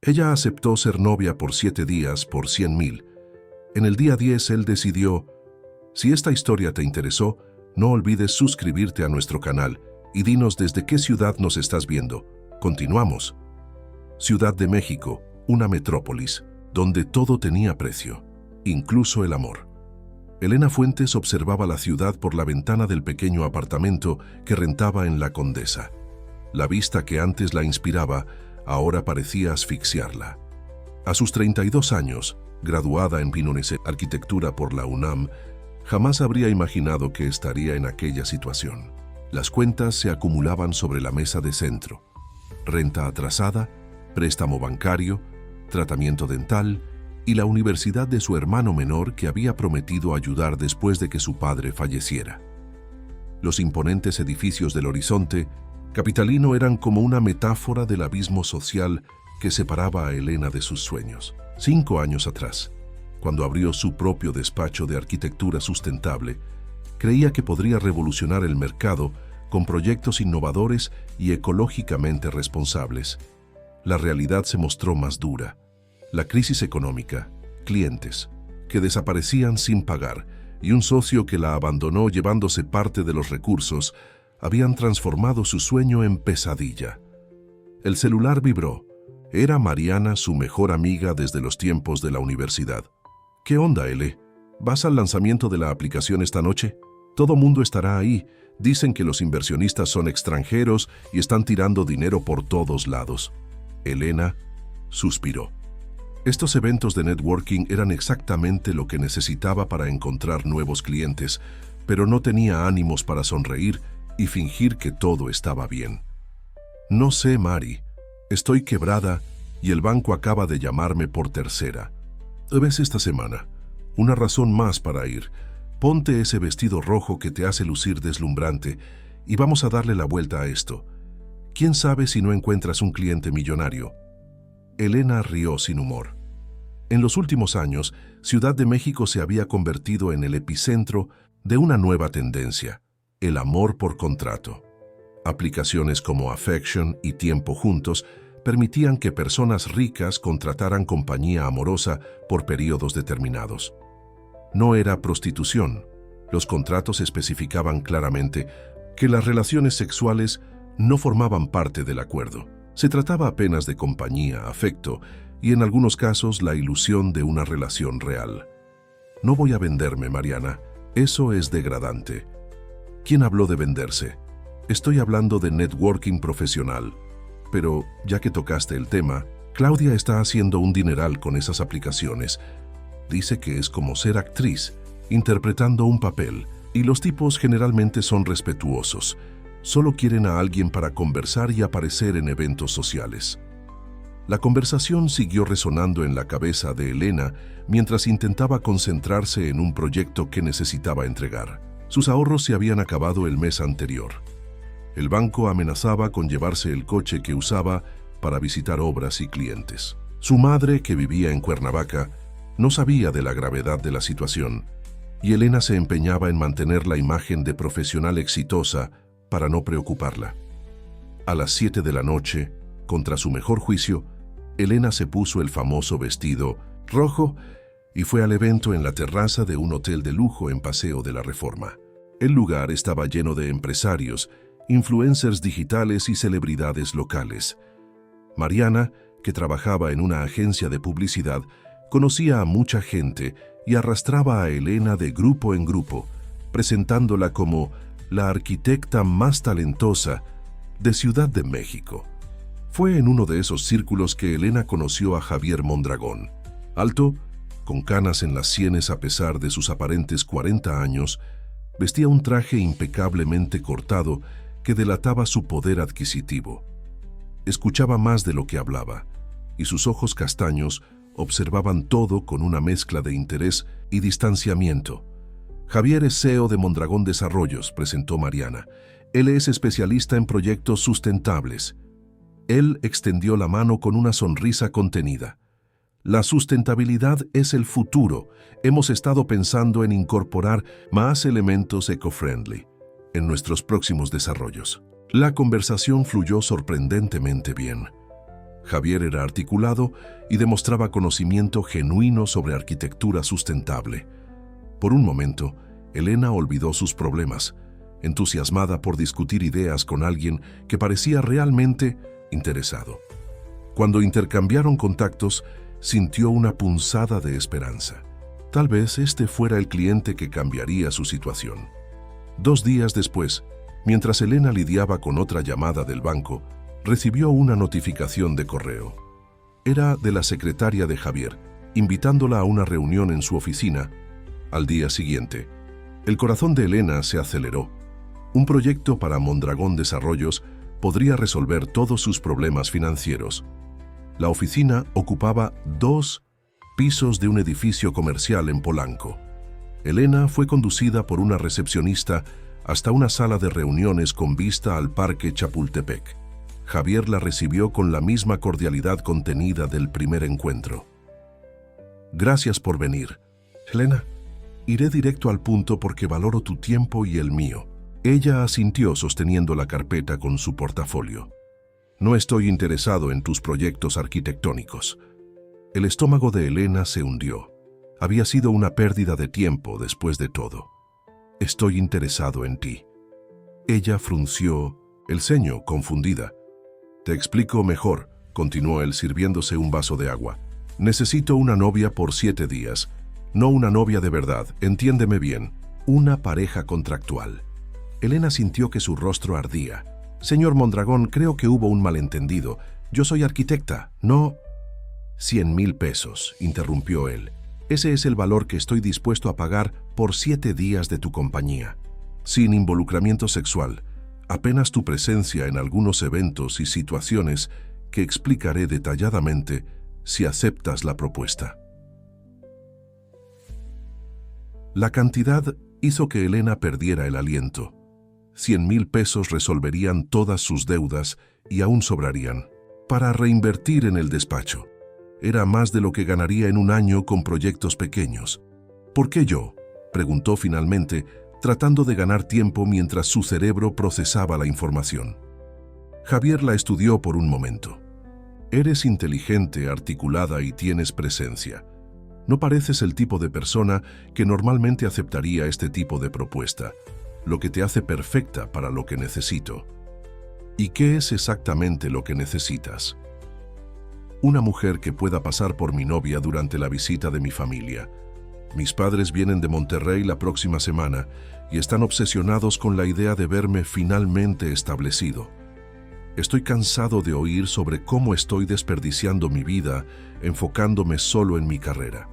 Ella aceptó ser novia por 7 días por 100,000. En el día 10 él decidió: si esta historia te interesó, no olvides suscribirte a nuestro canal y dinos desde qué ciudad nos estás viendo. Continuamos. Ciudad de México, una metrópolis, donde todo tenía precio, incluso el amor. Elena Fuentes observaba la ciudad por la ventana del pequeño apartamento que rentaba en La Condesa. La vista que antes la inspiraba, ahora parecía asfixiarla. A sus 32 años, graduada en arquitectura por la UNAM, jamás habría imaginado que estaría en aquella situación. Las cuentas se acumulaban sobre la mesa de centro: renta atrasada, préstamo bancario, tratamiento dental y la universidad de su hermano menor que había prometido ayudar después de que su padre falleciera. Los imponentes edificios del horizonte capitalino eran como una metáfora del abismo social que separaba a Elena de sus sueños. 5 años atrás, cuando abrió su propio despacho de arquitectura sustentable, creía que podría revolucionar el mercado con proyectos innovadores y ecológicamente responsables. La realidad se mostró más dura. La crisis económica, clientes que desaparecían sin pagar y un socio que la abandonó llevándose parte de los recursos habían transformado su sueño en pesadilla. El celular vibró. Era Mariana, su mejor amiga desde los tiempos de la universidad. ¿Qué onda, Ele? ¿Vas al lanzamiento de la aplicación esta noche? Todo mundo estará ahí. Dicen que los inversionistas son extranjeros y están tirando dinero por todos lados. Elena suspiró. Estos eventos de networking eran exactamente lo que necesitaba para encontrar nuevos clientes, pero no tenía ánimos para sonreír y fingir que todo estaba bien. No sé, Mari. Estoy quebrada y el banco acaba de llamarme por tercera. ¿Ves esta semana? Una razón más para ir. Ponte ese vestido rojo que te hace lucir deslumbrante y vamos a darle la vuelta a esto. ¿Quién sabe si no encuentras un cliente millonario? Elena rió sin humor. En los últimos años, Ciudad de México se había convertido en el epicentro de una nueva tendencia: el amor por contrato. Aplicaciones como Affection y Tiempo Juntos permitían que personas ricas contrataran compañía amorosa por periodos determinados. No era prostitución. Los contratos especificaban claramente que las relaciones sexuales no formaban parte del acuerdo. Se trataba apenas de compañía, afecto y en algunos casos la ilusión de una relación real. No voy a venderme, Mariana. Eso es degradante. ¿Quién habló de venderse? Estoy hablando de networking profesional. Pero, ya que tocaste el tema, Claudia está haciendo un dineral con esas aplicaciones. Dice que es como ser actriz, interpretando un papel, y los tipos generalmente son respetuosos. Solo quieren a alguien para conversar y aparecer en eventos sociales. La conversación siguió resonando en la cabeza de Elena mientras intentaba concentrarse en un proyecto que necesitaba entregar. Sus ahorros se habían acabado el mes anterior. El banco amenazaba con llevarse el coche que usaba para visitar obras y clientes. Su madre, que vivía en Cuernavaca, no sabía de la gravedad de la situación, y Elena se empeñaba en mantener la imagen de profesional exitosa para no preocuparla. A las 7 de la noche, contra su mejor juicio, Elena se puso el famoso vestido rojo y fue al evento en la terraza de un hotel de lujo en Paseo de la Reforma. El lugar estaba lleno de empresarios, influencers digitales y celebridades locales. Mariana, que trabajaba en una agencia de publicidad, conocía a mucha gente y arrastraba a Elena de grupo en grupo, presentándola como la arquitecta más talentosa de Ciudad de México. Fue en uno de esos círculos que Elena conoció a Javier Mondragón. Alto, con canas en las sienes a pesar de sus aparentes 40 años, vestía un traje impecablemente cortado que delataba su poder adquisitivo. Escuchaba más de lo que hablaba, y sus ojos castaños observaban todo con una mezcla de interés y distanciamiento. Javier es CEO de Mondragón Desarrollos, presentó Mariana. Él es especialista en proyectos sustentables. Él extendió la mano con una sonrisa contenida. La sustentabilidad es el futuro. Hemos estado pensando en incorporar más elementos eco-friendly en nuestros próximos desarrollos. La conversación fluyó sorprendentemente bien. Javier era articulado y demostraba conocimiento genuino sobre arquitectura sustentable. Por un momento, Elena olvidó sus problemas, entusiasmada por discutir ideas con alguien que parecía realmente interesado. Cuando intercambiaron contactos, sintió una punzada de esperanza. Tal vez este fuera el cliente que cambiaría su situación. 2 días después, mientras Elena lidiaba con otra llamada del banco, recibió una notificación de correo. Era de la secretaria de Javier, invitándola a una reunión en su oficina. Al día siguiente, el corazón de Elena se aceleró. Un proyecto para Mondragón Desarrollos podría resolver todos sus problemas financieros. La oficina ocupaba 2 pisos de un edificio comercial en Polanco. Elena fue conducida por una recepcionista hasta una sala de reuniones con vista al Parque Chapultepec. Javier la recibió con la misma cordialidad contenida del primer encuentro. «Gracias por venir, Elena. Iré directo al punto porque valoro tu tiempo y el mío». Ella asintió sosteniendo la carpeta con su portafolio. «No estoy interesado en tus proyectos arquitectónicos». El estómago de Elena se hundió. Había sido una pérdida de tiempo después de todo. «Estoy interesado en ti». Ella frunció el ceño, confundida. «Te explico mejor», continuó él sirviéndose un vaso de agua. «Necesito una novia por 7 días. No una novia de verdad, entiéndeme bien. Una pareja contractual». Elena sintió que su rostro ardía. «Señor Mondragón, creo que hubo un malentendido. Yo soy arquitecta, no...» «100,000 pesos», interrumpió él. «Ese es el valor que estoy dispuesto a pagar por 7 días de tu compañía. Sin involucramiento sexual. Apenas tu presencia en algunos eventos y situaciones que explicaré detalladamente si aceptas la propuesta». La cantidad hizo que Elena perdiera el aliento. 100,000 pesos resolverían todas sus deudas y aún sobrarían para reinvertir en el despacho. Era más de lo que ganaría en un año con proyectos pequeños. «¿Por qué yo?», preguntó finalmente, tratando de ganar tiempo mientras su cerebro procesaba la información. Javier la estudió por un momento. «Eres inteligente, articulada y tienes presencia. No pareces el tipo de persona que normalmente aceptaría este tipo de propuesta, lo que te hace perfecta para lo que necesito». «¿Y qué es exactamente lo que necesitas?». «Una mujer que pueda pasar por mi novia durante la visita de mi familia. Mis padres vienen de Monterrey la próxima semana y están obsesionados con la idea de verme finalmente establecido. Estoy cansado de oír sobre cómo estoy desperdiciando mi vida enfocándome solo en mi carrera».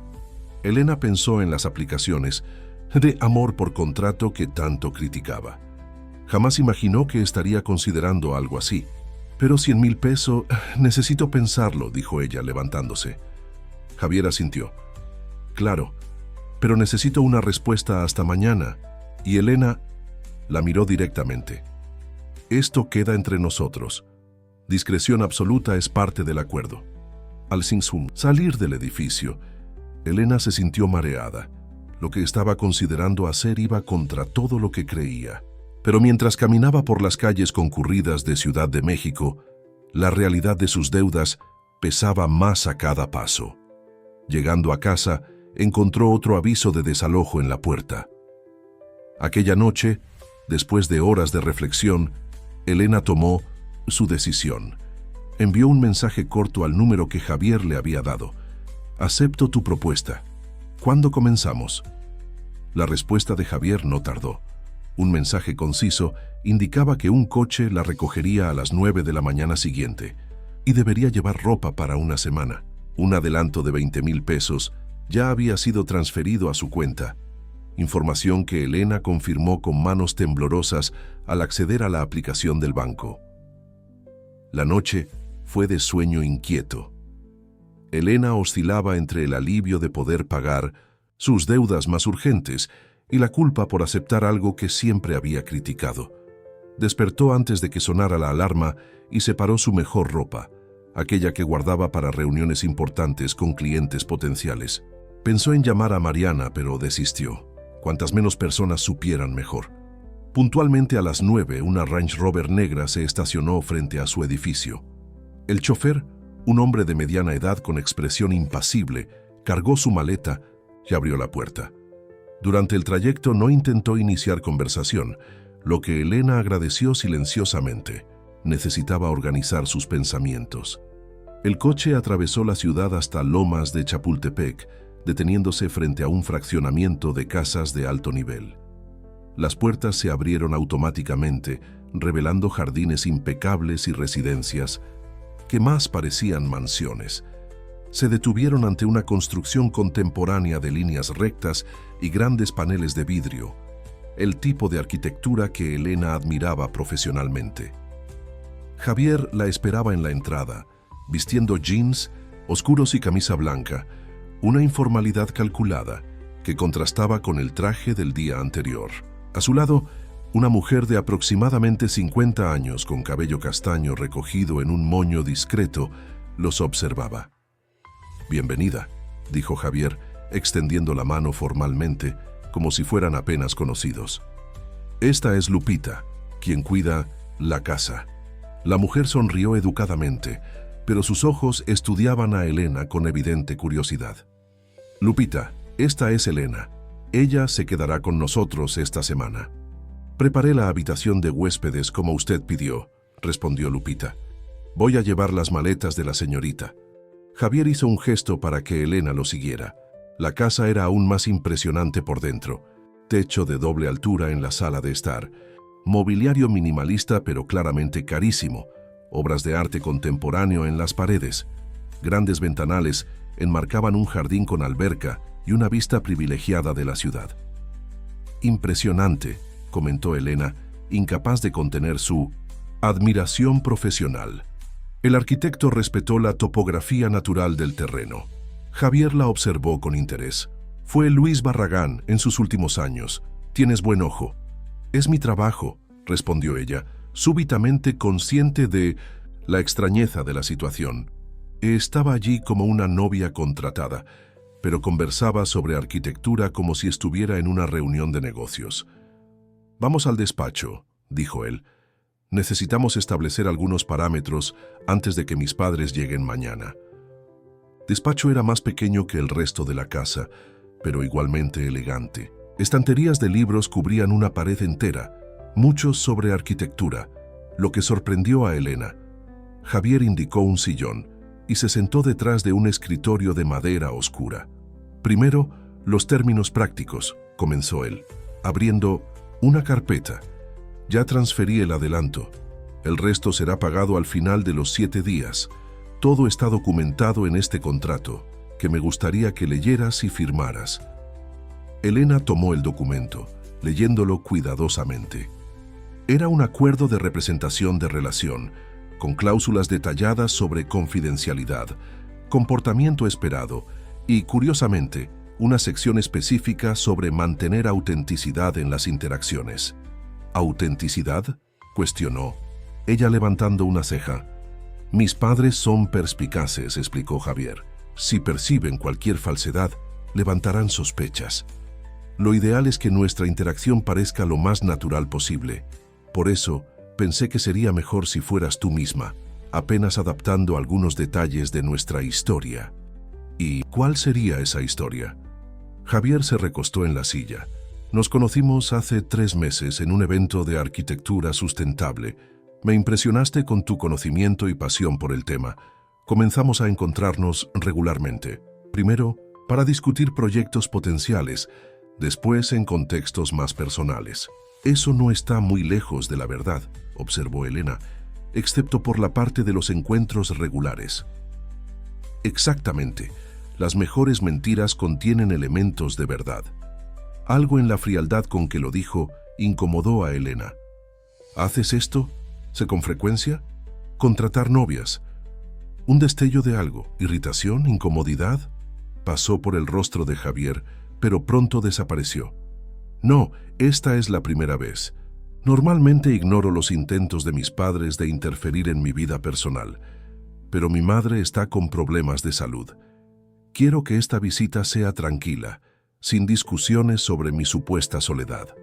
Elena pensó en las aplicaciones de amor por contrato que tanto criticaba. Jamás imaginó que estaría considerando algo así. «Pero 100,000 pesos, necesito pensarlo», dijo ella levantándose. Javier asintió. «Claro, pero necesito una respuesta hasta mañana». Y Elena la miró directamente. «Esto queda entre nosotros. Discreción absoluta es parte del acuerdo». Al salir del edificio, Elena se sintió mareada. Lo que estaba considerando hacer iba contra todo lo que creía. Pero mientras caminaba por las calles concurridas de Ciudad de México, la realidad de sus deudas pesaba más a cada paso. Llegando a casa, encontró otro aviso de desalojo en la puerta. Aquella noche, después de horas de reflexión, Elena tomó su decisión. Envió un mensaje corto al número que Javier le había dado. «Acepto tu propuesta. ¿Cuándo comenzamos?». La respuesta de Javier no tardó. Un mensaje conciso indicaba que un coche la recogería a las 9 de la mañana siguiente y debería llevar ropa para una semana. Un adelanto de 20,000 pesos ya había sido transferido a su cuenta, información que Elena confirmó con manos temblorosas al acceder a la aplicación del banco. La noche fue de sueño inquieto. Elena oscilaba entre el alivio de poder pagar sus deudas más urgentes y la culpa por aceptar algo que siempre había criticado. Despertó antes de que sonara la alarma y separó su mejor ropa, aquella que guardaba para reuniones importantes con clientes potenciales. Pensó en llamar a Mariana, pero desistió. Cuantas menos personas supieran, mejor. Puntualmente a las 9, una Range Rover negra se estacionó frente a su edificio. El chofer Un hombre de mediana edad con expresión impasible cargó su maleta y abrió la puerta. Durante el trayecto no intentó iniciar conversación, lo que Elena agradeció silenciosamente. Necesitaba organizar sus pensamientos. El coche atravesó la ciudad hasta Lomas de Chapultepec, deteniéndose frente a un fraccionamiento de casas de alto nivel. Las puertas se abrieron automáticamente, revelando jardines impecables y residencias que más parecían mansiones. Se detuvieron ante una construcción contemporánea de líneas rectas y grandes paneles de vidrio, el tipo de arquitectura que Elena admiraba profesionalmente. Javier la esperaba en la entrada, vistiendo jeans oscuros y camisa blanca, una informalidad calculada que contrastaba con el traje del día anterior. A su lado, una mujer de aproximadamente 50 años con cabello castaño recogido en un moño discreto los observaba. «Bienvenida», dijo Javier, extendiendo la mano formalmente, como si fueran apenas conocidos. «Esta es Lupita, quien cuida la casa». La mujer sonrió educadamente, pero sus ojos estudiaban a Elena con evidente curiosidad. «Lupita, esta es Elena. Ella se quedará con nosotros esta semana». «Preparé la habitación de huéspedes como usted pidió», respondió Lupita. «Voy a llevar las maletas de la señorita». Javier hizo un gesto para que Elena lo siguiera. La casa era aún más impresionante por dentro. Techo de doble altura en la sala de estar. Mobiliario minimalista pero claramente carísimo. Obras de arte contemporáneo en las paredes. Grandes ventanales enmarcaban un jardín con alberca y una vista privilegiada de la ciudad. «Impresionante», comentó Elena, incapaz de contener su admiración profesional. El arquitecto respetó la topografía natural del terreno. Javier la observó con interés. «Fue Luis Barragán en sus últimos años. Tienes buen ojo». «Es mi trabajo», respondió ella, súbitamente consciente de la extrañeza de la situación. Estaba allí como una novia contratada, pero conversaba sobre arquitectura como si estuviera en una reunión de negocios. «Vamos al despacho», dijo él. «Necesitamos establecer algunos parámetros antes de que mis padres lleguen mañana». Despacho era más pequeño que el resto de la casa, pero igualmente elegante. Estanterías de libros cubrían una pared entera, muchos sobre arquitectura, lo que sorprendió a Elena. Javier indicó un sillón y se sentó detrás de un escritorio de madera oscura. «Primero, los términos prácticos», comenzó él, abriendo una carpeta. «Ya transferí el adelanto. El resto será pagado al final de los 7 días. Todo está documentado en este contrato, que me gustaría que leyeras y firmaras». Elena tomó el documento, leyéndolo cuidadosamente. Era un acuerdo de representación de relación, con cláusulas detalladas sobre confidencialidad, comportamiento esperado y, curiosamente, una sección específica sobre mantener autenticidad en las interacciones. «¿Autenticidad?», cuestionó, ella levantando una ceja. «Mis padres son perspicaces», explicó Javier. «Si perciben cualquier falsedad, levantarán sospechas. Lo ideal es que nuestra interacción parezca lo más natural posible. Por eso, pensé que sería mejor si fueras tú misma, apenas adaptando algunos detalles de nuestra historia». «¿Y cuál sería esa historia?». Javier se recostó en la silla. «Nos conocimos hace 3 meses en un evento de arquitectura sustentable. Me impresionaste con tu conocimiento y pasión por el tema. Comenzamos a encontrarnos regularmente. Primero, para discutir proyectos potenciales, después en contextos más personales. Eso no está muy lejos de la verdad», observó Elena, «excepto por la parte de los encuentros regulares». «Exactamente. Las mejores mentiras contienen elementos de verdad». Algo en la frialdad con que lo dijo incomodó a Elena. «¿Haces esto? ¿Sé con frecuencia? Contratar novias». Un destello de algo, irritación, incomodidad, pasó por el rostro de Javier, pero pronto desapareció. «No, esta es la primera vez. Normalmente ignoro los intentos de mis padres de interferir en mi vida personal, pero mi madre está con problemas de salud. Quiero que esta visita sea tranquila, sin discusiones sobre mi supuesta soledad».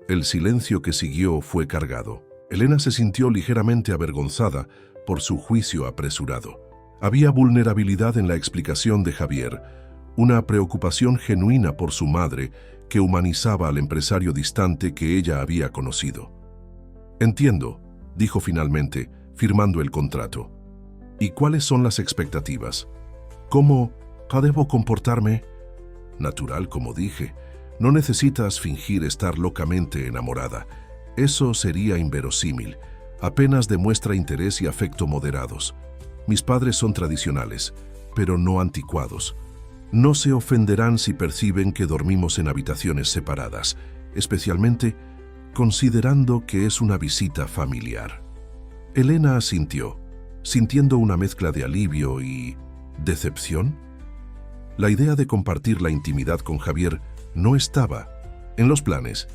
El silencio que siguió fue cargado. Elena se sintió ligeramente avergonzada por su juicio apresurado. Había vulnerabilidad en la explicación de Javier, una preocupación genuina por su madre que humanizaba al empresario distante que ella había conocido. «Entiendo», dijo finalmente, firmando el contrato. «¿Y cuáles son las expectativas? ¿Cómo debo comportarme?» «Natural, como dije. No necesitas fingir estar locamente enamorada. Eso sería inverosímil. Apenas demuestra interés y afecto moderados. Mis padres son tradicionales, pero no anticuados. No se ofenderán si perciben que dormimos en habitaciones separadas, especialmente considerando que es una visita familiar». Elena asintió, sintiendo una mezcla de alivio y decepción. La idea de compartir la intimidad con Javier no estaba en los planes,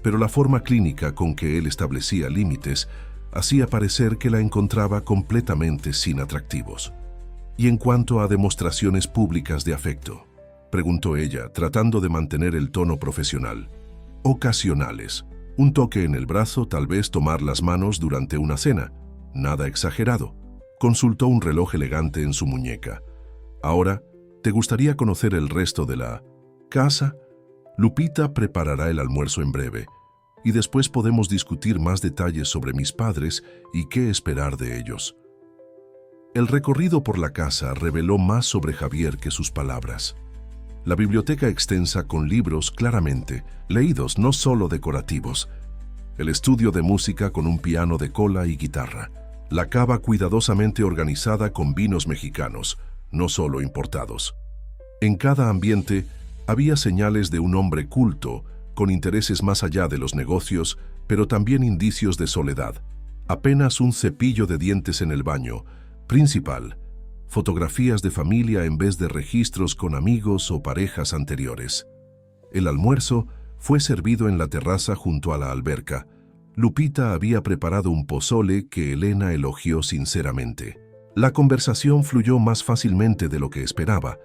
pero la forma clínica con que él establecía límites hacía parecer que la encontraba completamente sin atractivos. «¿Y en cuanto a demostraciones públicas de afecto?», preguntó ella, tratando de mantener el tono profesional. «Ocasionales. Un toque en el brazo, tal vez tomar las manos durante una cena. Nada exagerado». Consultó un reloj elegante en su muñeca. «Ahora, ¿te gustaría conocer el resto de la casa? Lupita preparará el almuerzo en breve, y después podemos discutir más detalles sobre mis padres y qué esperar de ellos». El recorrido por la casa reveló más sobre Javier que sus palabras. La biblioteca extensa con libros claramente leídos, no solo decorativos. El estudio de música con un piano de cola y guitarra. La cava cuidadosamente organizada con vinos mexicanos, no solo importados. En cada ambiente había señales de un hombre culto, con intereses más allá de los negocios, pero también indicios de soledad. Apenas un cepillo de dientes en el baño principal, fotografías de familia en vez de registros con amigos o parejas anteriores. El almuerzo fue servido en la terraza junto a la alberca. Lupita había preparado un pozole que Elena elogió sinceramente. La conversación fluyó más fácilmente de lo que esperaba,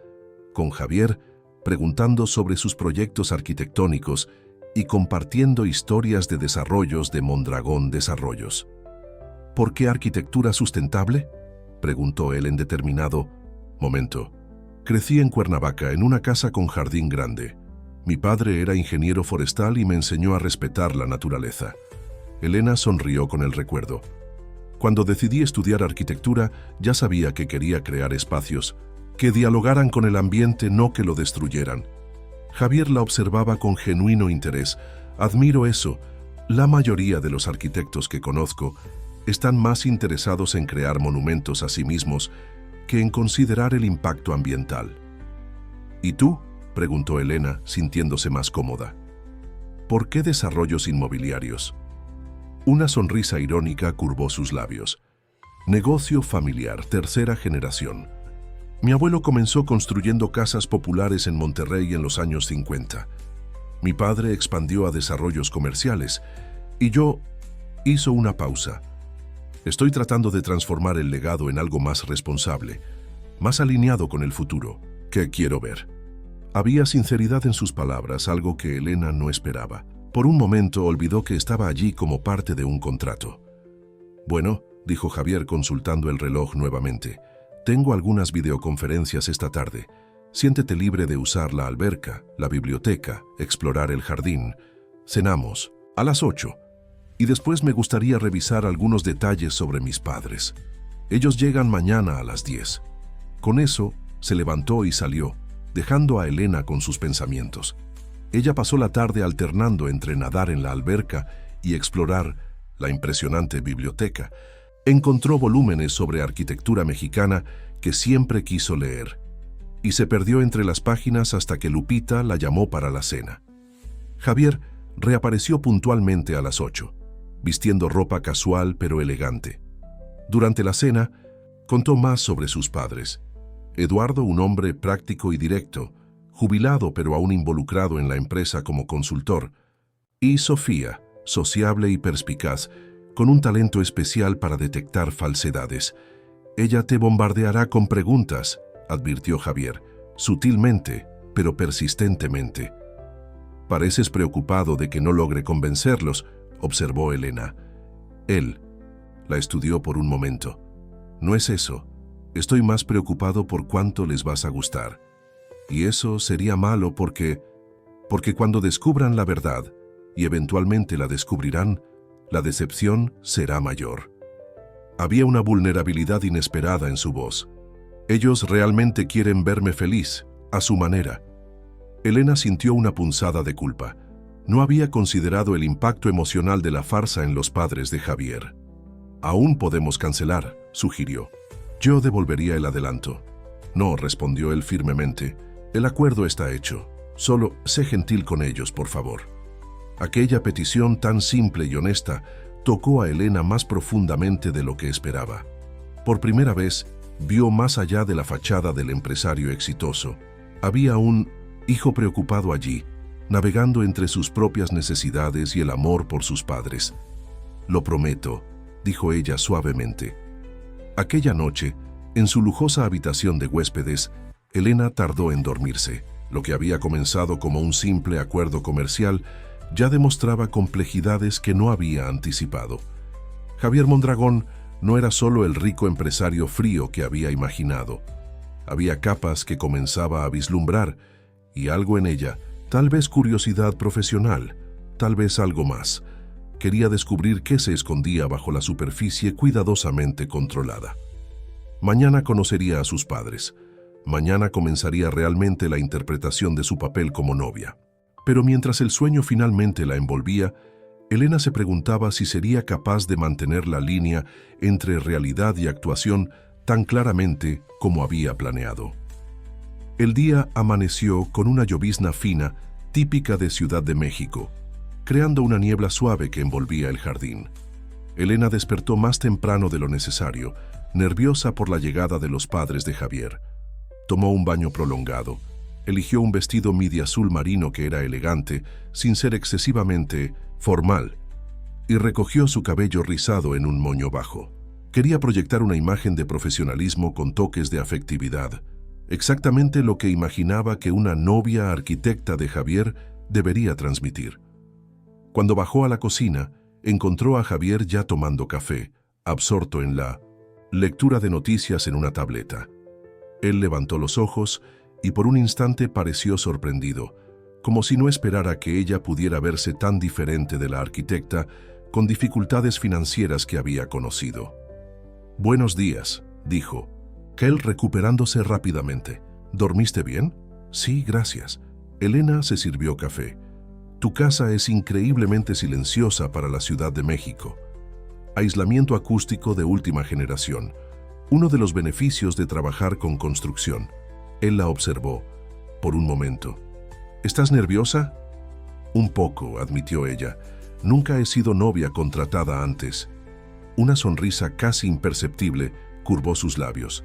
con Javier preguntando sobre sus proyectos arquitectónicos y compartiendo historias de desarrollos de Mondragón Desarrollos. «¿Por qué arquitectura sustentable?», preguntó él en determinado momento. «Crecí en Cuernavaca, en una casa con jardín grande. Mi padre era ingeniero forestal y me enseñó a respetar la naturaleza». Elena sonrió con el recuerdo. «Cuando decidí estudiar arquitectura, ya sabía que quería crear espacios que dialogaran con el ambiente, no que lo destruyeran». Javier la observaba con genuino interés. «Admiro eso. La mayoría de los arquitectos que conozco están más interesados en crear monumentos a sí mismos que en considerar el impacto ambiental». «¿Y tú?», preguntó Elena, sintiéndose más cómoda. «¿Por qué desarrollos inmobiliarios?». Una sonrisa irónica curvó sus labios. «Negocio familiar, tercera generación. Mi abuelo comenzó construyendo casas populares en Monterrey en los años 50. Mi padre expandió a desarrollos comerciales y yo hizo una pausa. Estoy tratando de transformar el legado en algo más responsable, más alineado con el futuro. ¿Qué quiero ver?». Había sinceridad en sus palabras, algo que Elena no esperaba. Por un momento olvidó que estaba allí como parte de un contrato. «Bueno», dijo Javier consultando el reloj nuevamente, «tengo algunas videoconferencias esta tarde. Siéntete libre de usar la alberca, la biblioteca, explorar el jardín. Cenamos a las 8. Y después me gustaría revisar algunos detalles sobre mis padres. Ellos llegan mañana a las 10. Con eso, se levantó y salió, dejando a Elena con sus pensamientos. Ella pasó la tarde alternando entre nadar en la alberca y explorar la impresionante biblioteca. Encontró volúmenes sobre arquitectura mexicana que siempre quiso leer, y se perdió entre las páginas hasta que Lupita la llamó para la cena. Javier reapareció puntualmente a las 8. Vistiendo ropa casual pero elegante. Durante la cena, contó más sobre sus padres. Eduardo, un hombre práctico y directo, jubilado pero aún involucrado en la empresa como consultor, y Sofía, sociable y perspicaz, con un talento especial para detectar falsedades. «Ella te bombardeará con preguntas», advirtió Javier, sutilmente, pero persistentemente. «Pareces preocupado de que no logre convencerlos», observó Elena. Él la estudió por un momento. «No es eso. Estoy más preocupado por cuánto les vas a gustar. Y eso sería malo porque cuando descubran la verdad, y eventualmente la descubrirán, la decepción será mayor. Había una vulnerabilidad inesperada en su voz. Ellos realmente quieren verme feliz, a su manera. Elena sintió una punzada de culpa. No había considerado el impacto emocional de la farsa en los padres de Javier. Aún podemos cancelar, sugirió. Yo devolvería el adelanto. No, respondió él firmemente. El acuerdo está hecho. Solo sé gentil con ellos, por favor. Aquella petición tan simple y honesta tocó a Elena más profundamente de lo que esperaba. Por primera vez, vio más allá de la fachada del empresario exitoso. Había un hijo preocupado allí, navegando entre sus propias necesidades y el amor por sus padres. Lo prometo, dijo ella suavemente. Aquella noche, en su lujosa habitación de huéspedes, Elena tardó en dormirse. Lo que había comenzado como un simple acuerdo comercial ya demostraba complejidades que no había anticipado. Javier Mondragón no era solo el rico empresario frío que había imaginado. Había capas que comenzaba a vislumbrar, y algo en ella, tal vez curiosidad profesional, tal vez algo más. Quería descubrir qué se escondía bajo la superficie cuidadosamente controlada. Mañana conocería a sus padres. Mañana comenzaría realmente la interpretación de su papel como novia. Pero mientras el sueño finalmente la envolvía, Elena se preguntaba si sería capaz de mantener la línea entre realidad y actuación tan claramente como había planeado. El día amaneció con una llovizna fina, típica de Ciudad de México, creando una niebla suave que envolvía el jardín. Elena despertó más temprano de lo necesario, nerviosa por la llegada de los padres de Javier. Tomó un baño prolongado, eligió un vestido midi azul marino que era elegante, sin ser excesivamente formal, y recogió su cabello rizado en un moño bajo. Quería proyectar una imagen de profesionalismo con toques de afectividad, exactamente lo que imaginaba que una novia arquitecta de Javier debería transmitir. Cuando bajó a la cocina, encontró a Javier ya tomando café, absorto en la lectura de noticias en una tableta. Él levantó los ojos y por un instante pareció sorprendido, como si no esperara que ella pudiera verse tan diferente de la arquitecta con dificultades financieras que había conocido. «Buenos días», dijo, Kel recuperándose rápidamente. «¿Dormiste bien?» «Sí, gracias». Elena se sirvió café. «Tu casa es increíblemente silenciosa para la Ciudad de México. Aislamiento acústico de última generación. Uno de los beneficios de trabajar con construcción». Él la observó. Por un momento. «¿Estás nerviosa?» «Un poco», admitió ella. «Nunca he sido novia contratada antes». Una sonrisa casi imperceptible curvó sus labios.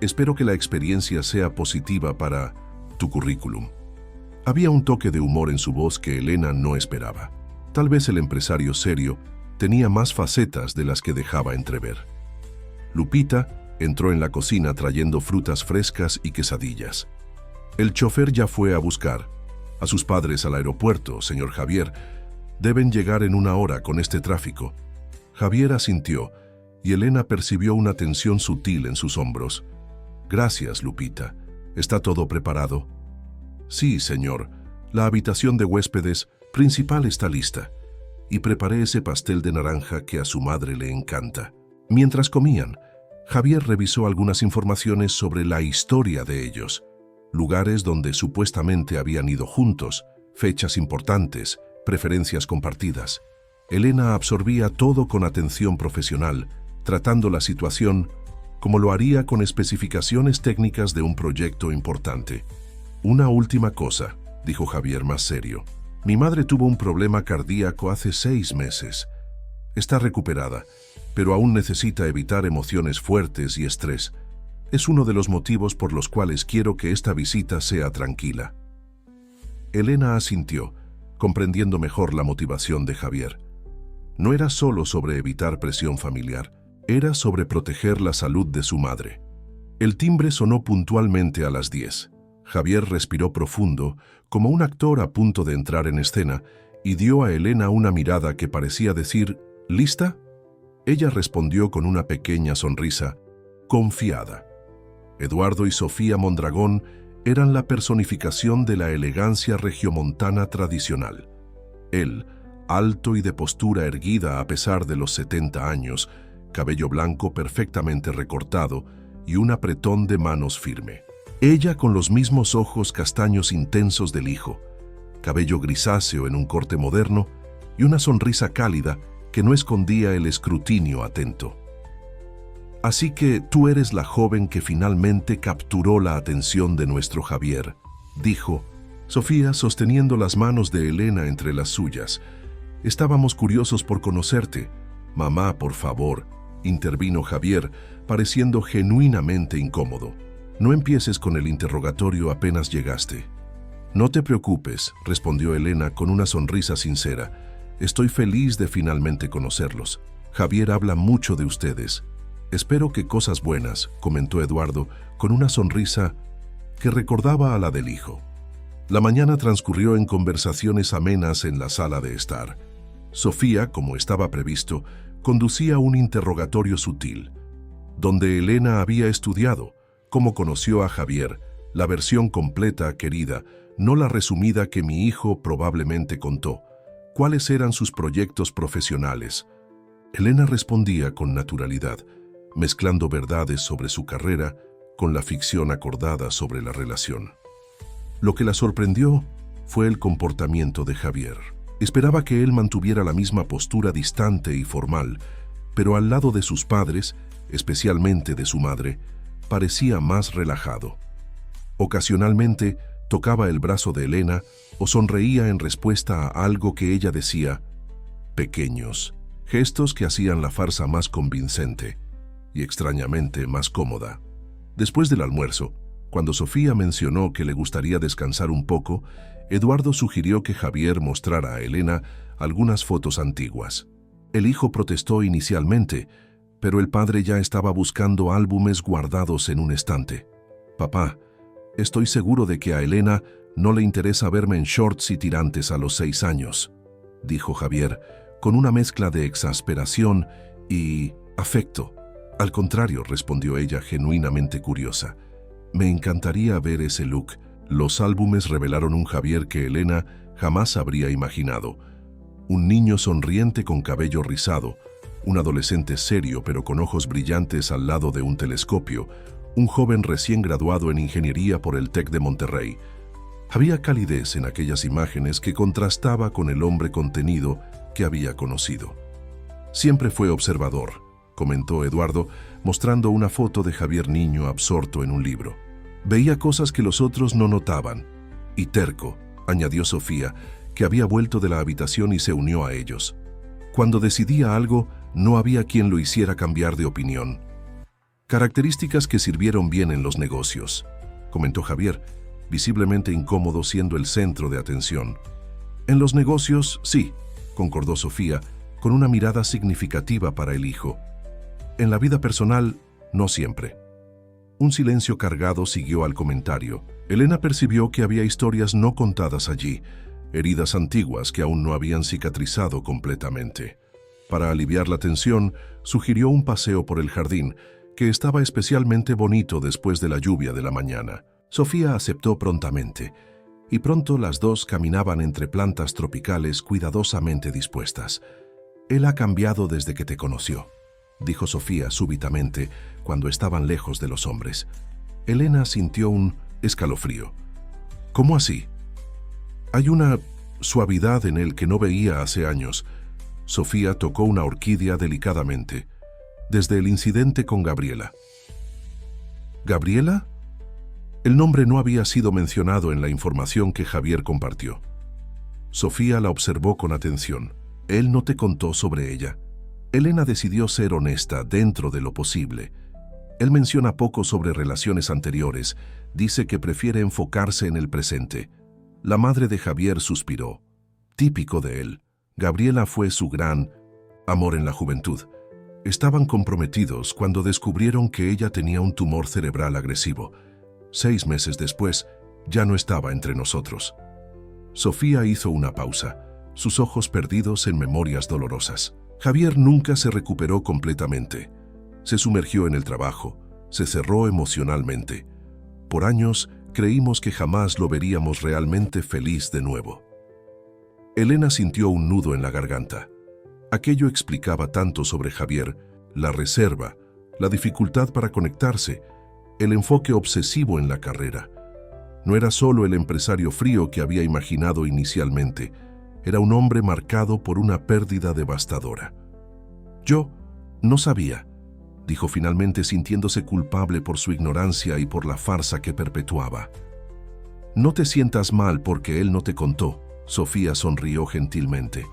«Espero que la experiencia sea positiva para tu currículum». Había un toque de humor en su voz que Elena no esperaba. Tal vez el empresario serio tenía más facetas de las que dejaba entrever. Lupita entró en la cocina trayendo frutas frescas y quesadillas. «El chofer ya fue a buscar a sus padres al aeropuerto, señor Javier. Deben llegar en una hora con este tráfico». Javier asintió y Elena percibió una tensión sutil en sus hombros. «Gracias, Lupita. ¿Está todo preparado?» «Sí, señor. La habitación de huéspedes principal está lista. Y preparé ese pastel de naranja que a su madre le encanta». Mientras comían, Javier revisó algunas informaciones sobre la historia de ellos, lugares donde supuestamente habían ido juntos, fechas importantes, preferencias compartidas. Elena absorbía todo con atención profesional, tratando la situación como lo haría con especificaciones técnicas de un proyecto importante. «Una última cosa», dijo Javier más serio. «Mi madre tuvo un problema cardíaco hace 6 meses. Está recuperada, pero aún necesita evitar emociones fuertes y estrés. Es uno de los motivos por los cuales quiero que esta visita sea tranquila». Elena asintió, comprendiendo mejor la motivación de Javier. No era solo sobre evitar presión familiar, era sobre proteger la salud de su madre. El timbre sonó puntualmente a las 10. Javier respiró profundo, como un actor a punto de entrar en escena, y dio a Elena una mirada que parecía decir, «¿Lista?». Ella respondió con una pequeña sonrisa, confiada. Eduardo y Sofía Mondragón eran la personificación de la elegancia regiomontana tradicional. Él, alto y de postura erguida a pesar de los 70 años, cabello blanco perfectamente recortado y un apretón de manos firme. Ella con los mismos ojos castaños intensos del hijo, cabello grisáceo en un corte moderno y una sonrisa cálida que no escondía el escrutinio atento. «Así que tú eres la joven que finalmente capturó la atención de nuestro Javier», dijo Sofía sosteniendo las manos de Elena entre las suyas. «Estábamos curiosos por conocerte». «Mamá, por favor», intervino Javier, pareciendo genuinamente incómodo. «No empieces con el interrogatorio apenas llegaste». «No te preocupes», respondió Elena con una sonrisa sincera. «Estoy feliz de finalmente conocerlos. Javier habla mucho de ustedes». «Espero que cosas buenas», comentó Eduardo con una sonrisa que recordaba a la del hijo. La mañana transcurrió en conversaciones amenas en la sala de estar. Sofía, como estaba previsto, conducía un interrogatorio sutil, donde Elena había estudiado, cómo conoció a Javier, la versión completa, querida, no la resumida que mi hijo probablemente contó, cuáles eran sus proyectos profesionales. Elena respondía con naturalidad, mezclando verdades sobre su carrera con la ficción acordada sobre la relación. Lo que la sorprendió fue el comportamiento de Javier. Esperaba que él mantuviera la misma postura distante y formal, pero al lado de sus padres, especialmente de su madre, parecía más relajado. Ocasionalmente tocaba el brazo de Elena o sonreía en respuesta a algo que ella decía, pequeños, gestos que hacían la farsa más convincente y extrañamente más cómoda. Después del almuerzo, cuando Sofía mencionó que le gustaría descansar un poco, Eduardo sugirió que Javier mostrara a Elena algunas fotos antiguas. El hijo protestó inicialmente, pero el padre ya estaba buscando álbumes guardados en un estante. «Papá, estoy seguro de que a Elena no le interesa verme en shorts y tirantes a los 6 años», dijo Javier, con una mezcla de exasperación y afecto. «Al contrario», respondió ella genuinamente curiosa. «Me encantaría ver ese look». Los álbumes revelaron un Javier que Elena jamás habría imaginado. Un niño sonriente con cabello rizado, un adolescente serio pero con ojos brillantes al lado de un telescopio, un joven recién graduado en ingeniería por el TEC de Monterrey. Había calidez en aquellas imágenes que contrastaba con el hombre contenido que había conocido. «Siempre fue observador», comentó Eduardo, mostrando una foto de Javier niño absorto en un libro. «Veía cosas que los otros no notaban. Y terco», añadió Sofía, que había vuelto de la habitación y se unió a ellos. «Cuando decidía algo, no había quien lo hiciera cambiar de opinión». «Características que sirvieron bien en los negocios», comentó Javier, visiblemente incómodo siendo el centro de atención. «En los negocios, sí», concordó Sofía, con una mirada significativa para el hijo. «En la vida personal, no siempre». Un silencio cargado siguió al comentario. Elena percibió que había historias no contadas allí, heridas antiguas que aún no habían cicatrizado completamente. Para aliviar la tensión, sugirió un paseo por el jardín, que estaba especialmente bonito después de la lluvia de la mañana. Sofía aceptó prontamente, y pronto las dos caminaban entre plantas tropicales cuidadosamente dispuestas. «Él ha cambiado desde que te conoció», dijo Sofía súbitamente cuando estaban lejos de los hombres. Elena sintió un escalofrío. «¿Cómo así?» «Hay una suavidad en él que no veía hace años». Sofía tocó una orquídea delicadamente. «Desde el incidente con Gabriela». «¿Gabriela?» El nombre no había sido mencionado en la información que Javier compartió. Sofía la observó con atención. «Él no te contó sobre ella». Elena decidió ser honesta dentro de lo posible. Él menciona poco sobre relaciones anteriores, dice que prefiere enfocarse en el presente. La madre de Javier suspiró. Típico de él. Gabriela fue su gran amor en la juventud. Estaban comprometidos cuando descubrieron que ella tenía un tumor cerebral agresivo. 6 meses después, ya no estaba entre nosotros. Sofía hizo una pausa, sus ojos perdidos en memorias dolorosas. Javier nunca se recuperó completamente. Se sumergió en el trabajo, Se cerró emocionalmente. Por años creímos que jamás lo veríamos realmente feliz de nuevo. Elena sintió un nudo en la garganta. Aquello explicaba tanto sobre Javier: la reserva, la dificultad para conectarse, el enfoque obsesivo en la carrera. No era solo el empresario frío que había imaginado inicialmente, era un hombre marcado por una pérdida devastadora. Yo no sabía, dijo finalmente, sintiéndose culpable por su ignorancia y por la farsa que perpetuaba. No te sientas mal porque él no te contó, Sofía sonrió gentilmente.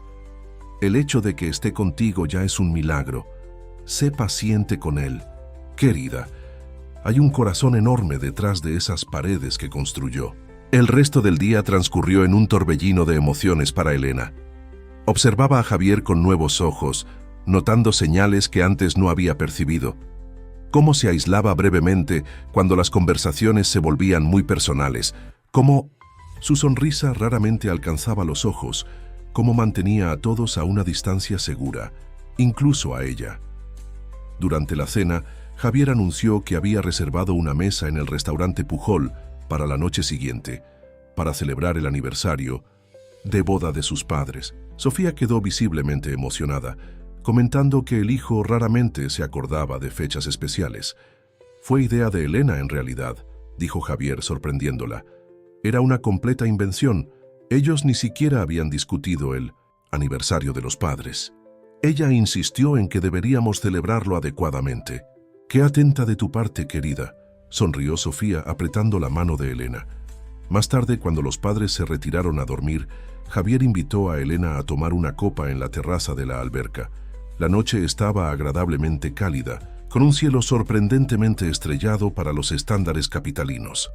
El hecho de que esté contigo ya es un milagro. Sé paciente con él. Querida, hay un corazón enorme detrás de esas paredes que construyó. El resto del día transcurrió en un torbellino de emociones para Elena. Observaba a Javier con nuevos ojos, notando señales que antes no había percibido. Cómo se aislaba brevemente cuando las conversaciones se volvían muy personales, cómo su sonrisa raramente alcanzaba los ojos, cómo mantenía a todos a una distancia segura, incluso a ella. Durante la cena, Javier anunció que había reservado una mesa en el restaurante Pujol para la noche siguiente, para celebrar el aniversario de boda de sus padres. Sofía quedó visiblemente emocionada, comentando que el hijo raramente se acordaba de fechas especiales. Fue idea de Elena en realidad, dijo Javier sorprendiéndola. Era una completa invención. Ellos ni siquiera habían discutido el aniversario de los padres. Ella insistió en que deberíamos celebrarlo adecuadamente. «Qué atenta de tu parte, querida», sonrió Sofía apretando la mano de Elena. Más tarde, cuando los padres se retiraron a dormir, Javier invitó a Elena a tomar una copa en la terraza de la alberca. La noche estaba agradablemente cálida, con un cielo sorprendentemente estrellado para los estándares capitalinos.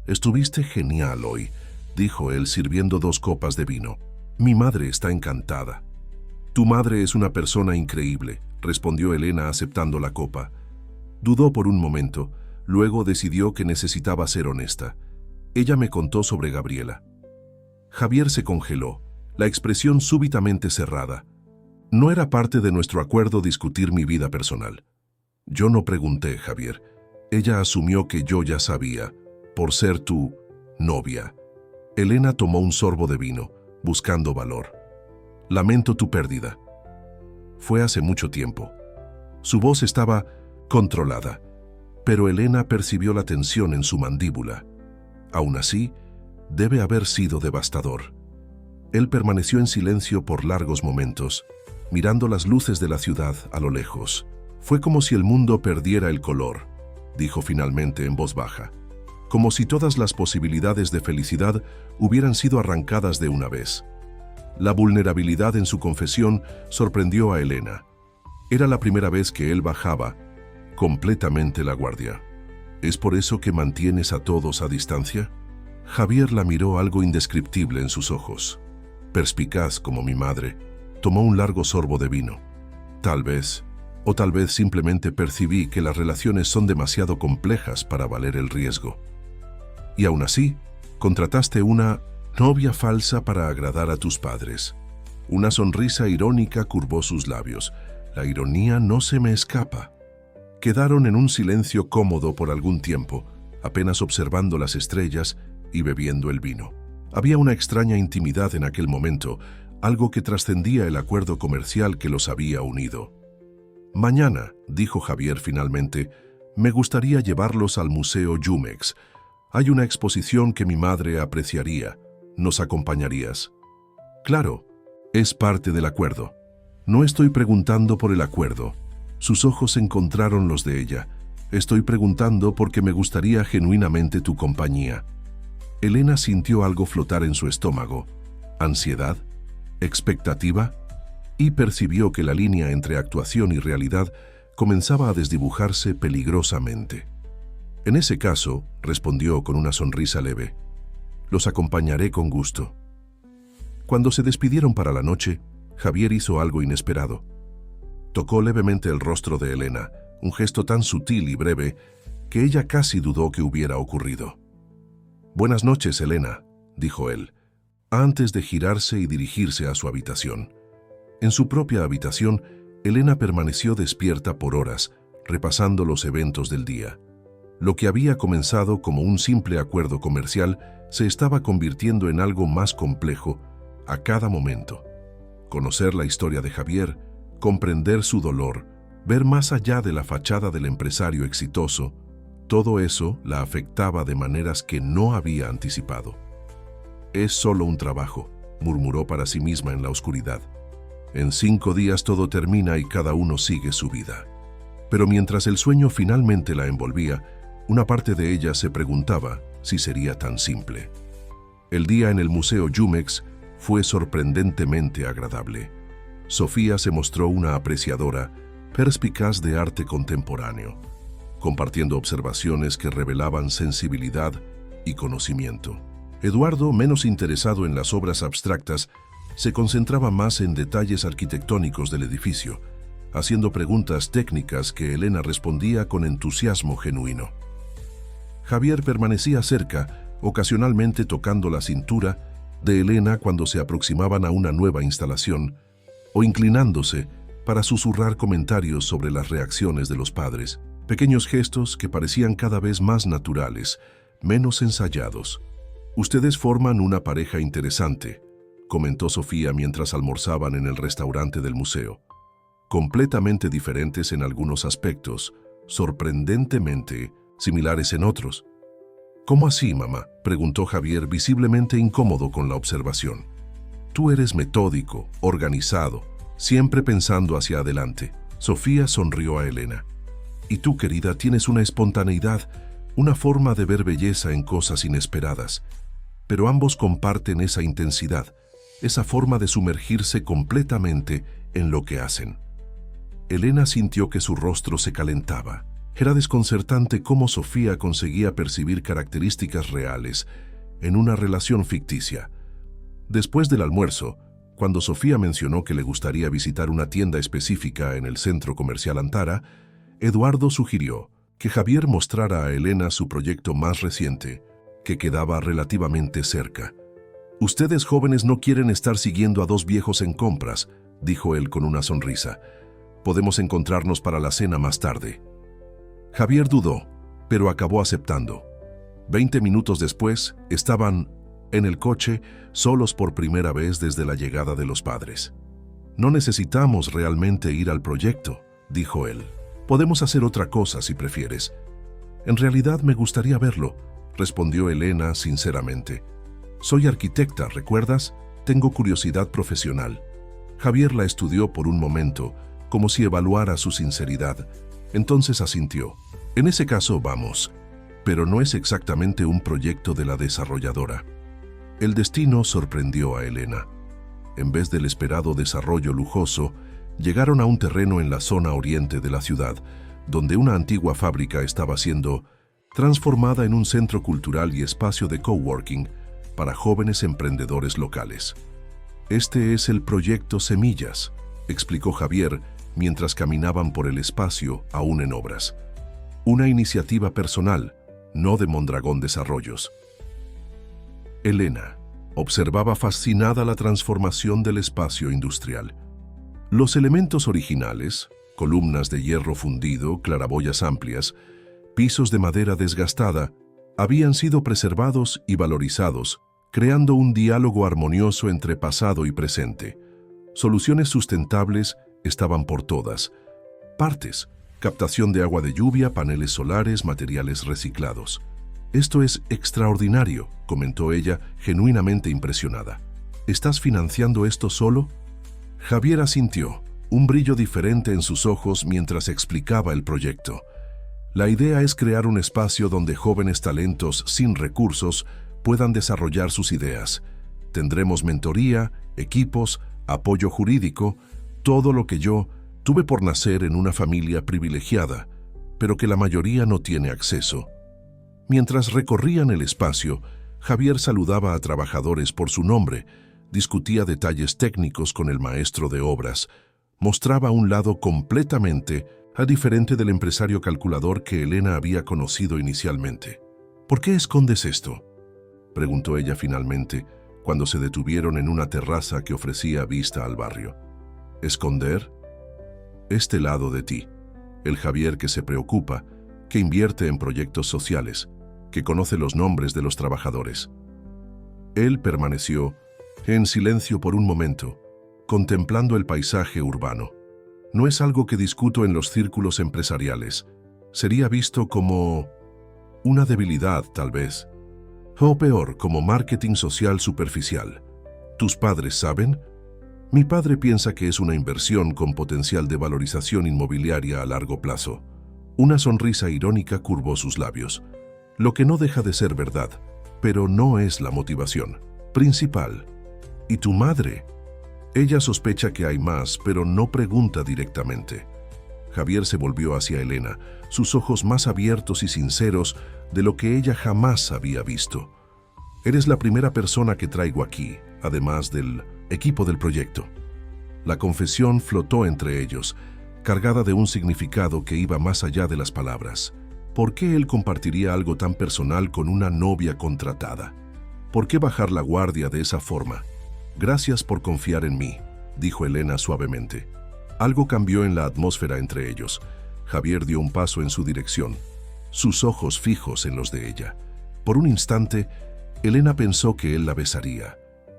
«Estuviste genial hoy», dijo él sirviendo 2 copas de vino. «Mi madre está encantada». «Tu madre es una persona increíble», respondió Elena aceptando la copa. Dudó por un momento, luego decidió que necesitaba ser honesta. Ella me contó sobre Gabriela. Javier se congeló, la expresión súbitamente cerrada. No era parte de nuestro acuerdo discutir mi vida personal. Yo no pregunté, Javier. Ella asumió que yo ya sabía, por ser tu novia. Elena tomó un sorbo de vino, buscando valor. Lamento tu pérdida. Fue hace mucho tiempo. Su voz estaba controlada, pero Elena percibió la tensión en su mandíbula. Aún así, debe haber sido devastador. Él permaneció en silencio por largos momentos, mirando las luces de la ciudad a lo lejos. Fue como si el mundo perdiera el color, dijo finalmente en voz baja, como si todas las posibilidades de felicidad hubieran sido arrancadas de una vez. La vulnerabilidad en su confesión sorprendió a Elena. Era la primera vez que él bajaba completamente la guardia. ¿Es por eso que mantienes a todos a distancia? Javier la miró, algo indescriptible en sus ojos. Perspicaz como mi madre, tomó un largo sorbo de vino. Tal vez simplemente percibí que las relaciones son demasiado complejas para valer el riesgo. Y aún así, contrataste una novia falsa para agradar a tus padres. Una sonrisa irónica curvó sus labios. La ironía no se me escapa. Quedaron en un silencio cómodo por algún tiempo, apenas observando las estrellas y bebiendo el vino. Había una extraña intimidad en aquel momento, algo que trascendía el acuerdo comercial que los había unido. «Mañana», dijo Javier finalmente, «me gustaría llevarlos al Museo Jumex. Hay una exposición que mi madre apreciaría. ¿Nos acompañarías?» «Claro, es parte del acuerdo». «No estoy preguntando por el acuerdo». Sus ojos encontraron los de ella. «Estoy preguntando porque me gustaría genuinamente tu compañía». Elena sintió algo flotar en su estómago. ¿Ansiedad? ¿Expectativa? Y percibió que la línea entre actuación y realidad comenzaba a desdibujarse peligrosamente. «En ese caso», respondió con una sonrisa leve, «los acompañaré con gusto». Cuando se despidieron para la noche, Javier hizo algo inesperado. Tocó levemente el rostro de Elena, un gesto tan sutil y breve que ella casi dudó que hubiera ocurrido. «Buenas noches, Elena», dijo él, antes de girarse y dirigirse a su habitación. En su propia habitación, Elena permaneció despierta por horas, repasando los eventos del día. Lo que había comenzado como un simple acuerdo comercial se estaba convirtiendo en algo más complejo a cada momento. Conocer la historia de Javier, comprender su dolor, ver más allá de la fachada del empresario exitoso, todo eso la afectaba de maneras que no había anticipado. «Es solo un trabajo», murmuró para sí misma en la oscuridad. «En 5 días todo termina y cada uno sigue su vida». Pero mientras el sueño finalmente la envolvía, una parte de ella se preguntaba si sería tan simple. El día en el Museo Jumex fue sorprendentemente agradable. Sofía se mostró una apreciadora, perspicaz de arte contemporáneo, compartiendo observaciones que revelaban sensibilidad y conocimiento. Eduardo, menos interesado en las obras abstractas, se concentraba más en detalles arquitectónicos del edificio, haciendo preguntas técnicas que Elena respondía con entusiasmo genuino. Javier permanecía cerca, ocasionalmente tocando la cintura de Elena cuando se aproximaban a una nueva instalación, o inclinándose para susurrar comentarios sobre las reacciones de los padres, pequeños gestos que parecían cada vez más naturales, menos ensayados. «Ustedes forman una pareja interesante», comentó Sofía mientras almorzaban en el restaurante del museo. «Completamente diferentes en algunos aspectos, sorprendentemente similares en otros». «¿Cómo así, mamá?», preguntó Javier, visiblemente incómodo con la observación. «Tú eres metódico, organizado, siempre pensando hacia adelante». Sofía sonrió a Elena. «Y tú, querida, tienes una espontaneidad, una forma de ver belleza en cosas inesperadas. Pero ambos comparten esa intensidad, esa forma de sumergirse completamente en lo que hacen». Elena sintió que su rostro se calentaba. Era desconcertante cómo Sofía conseguía percibir características reales en una relación ficticia. Después del almuerzo, cuando Sofía mencionó que le gustaría visitar una tienda específica en el centro comercial Antara, Eduardo sugirió que Javier mostrara a Elena su proyecto más reciente, que quedaba relativamente cerca. «Ustedes jóvenes no quieren estar siguiendo a 2 viejos en compras», dijo él con una sonrisa. «Podemos encontrarnos para la cena más tarde». Javier dudó, pero acabó aceptando. 20 minutos después, estaban en el coche, solos por primera vez desde la llegada de los padres. «No necesitamos realmente ir al proyecto», dijo él. «Podemos hacer otra cosa si prefieres». «En realidad me gustaría verlo», respondió Elena sinceramente. «Soy arquitecta, ¿recuerdas? Tengo curiosidad profesional». Javier la estudió por un momento, como si evaluara su sinceridad. Entonces asintió. «En ese caso, vamos. Pero no es exactamente un proyecto de la desarrolladora». El destino sorprendió a Elena. En vez del esperado desarrollo lujoso, llegaron a un terreno en la zona oriente de la ciudad, donde una antigua fábrica estaba siendo transformada en un centro cultural y espacio de coworking para jóvenes emprendedores locales. «Este es el proyecto Semillas», explicó Javier mientras caminaban por el espacio aún en obras. «Una iniciativa personal, no de Mondragón Desarrollos». Elena observaba fascinada la transformación del espacio industrial. Los elementos originales, columnas de hierro fundido, claraboyas amplias, pisos de madera desgastada, habían sido preservados y valorizados, creando un diálogo armonioso entre pasado y presente. Soluciones sustentables estaban por todas partes: captación de agua de lluvia, paneles solares, materiales reciclados. «Esto es extraordinario», comentó ella, genuinamente impresionada. «¿Estás financiando esto solo?». Javier asintió, un brillo diferente en sus ojos mientras explicaba el proyecto. «La idea es crear un espacio donde jóvenes talentos sin recursos puedan desarrollar sus ideas. Tendremos mentoría, equipos, apoyo jurídico, todo lo que yo tuve por nacer en una familia privilegiada, pero que la mayoría no tiene acceso». Mientras recorrían el espacio, Javier saludaba a trabajadores por su nombre, discutía detalles técnicos con el maestro de obras, mostraba un lado completamente diferente del empresario calculador que Elena había conocido inicialmente. «¿Por qué escondes esto?», preguntó ella finalmente, cuando se detuvieron en una terraza que ofrecía vista al barrio. «¿Esconder?». «Este lado de ti». el Javier que se preocupa, que invierte en proyectos sociales, que conoce los nombres de los trabajadores. Él permaneció en silencio por un momento, contemplando el paisaje urbano. No es algo que discuto en los círculos empresariales. Sería visto como una debilidad, tal vez. O peor, como marketing social superficial. ¿Tus padres saben? Mi padre piensa que es una inversión con potencial de valorización inmobiliaria a largo plazo. Una sonrisa irónica curvó sus labios. Lo que no deja de ser verdad, pero no es la motivación principal. ¿Y tu madre? Ella sospecha que hay más, pero no pregunta directamente. Javier se volvió hacia Elena, sus ojos más abiertos y sinceros de lo que ella jamás había visto. Eres la primera persona que traigo aquí, además del equipo del proyecto. La confesión flotó entre ellos, cargada de un significado que iba más allá de las palabras. ¿Por qué él compartiría algo tan personal con una novia contratada? ¿Por qué bajar la guardia de esa forma? Gracias por confiar en mí, dijo Elena suavemente. Algo cambió en la atmósfera entre ellos. Javier dio un paso en su dirección, sus ojos fijos en los de ella. Por un instante, Elena pensó que él la besaría,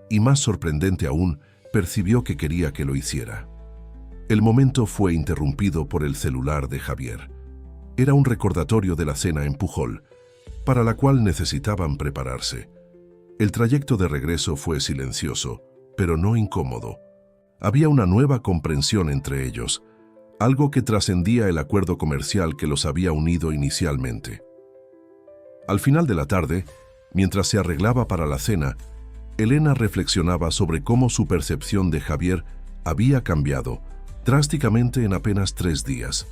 y más sorprendente aún, percibió que quería que lo hiciera. El momento fue interrumpido por el celular de Javier. Era un recordatorio de la cena en Pujol, para la cual necesitaban prepararse. El trayecto de regreso fue silencioso, pero no incómodo. Había una nueva comprensión entre ellos, algo que trascendía el acuerdo comercial que los había unido inicialmente. Al final de la tarde, mientras se arreglaba para la cena, Elena reflexionaba sobre cómo su percepción de Javier había cambiado drásticamente en apenas 3 días.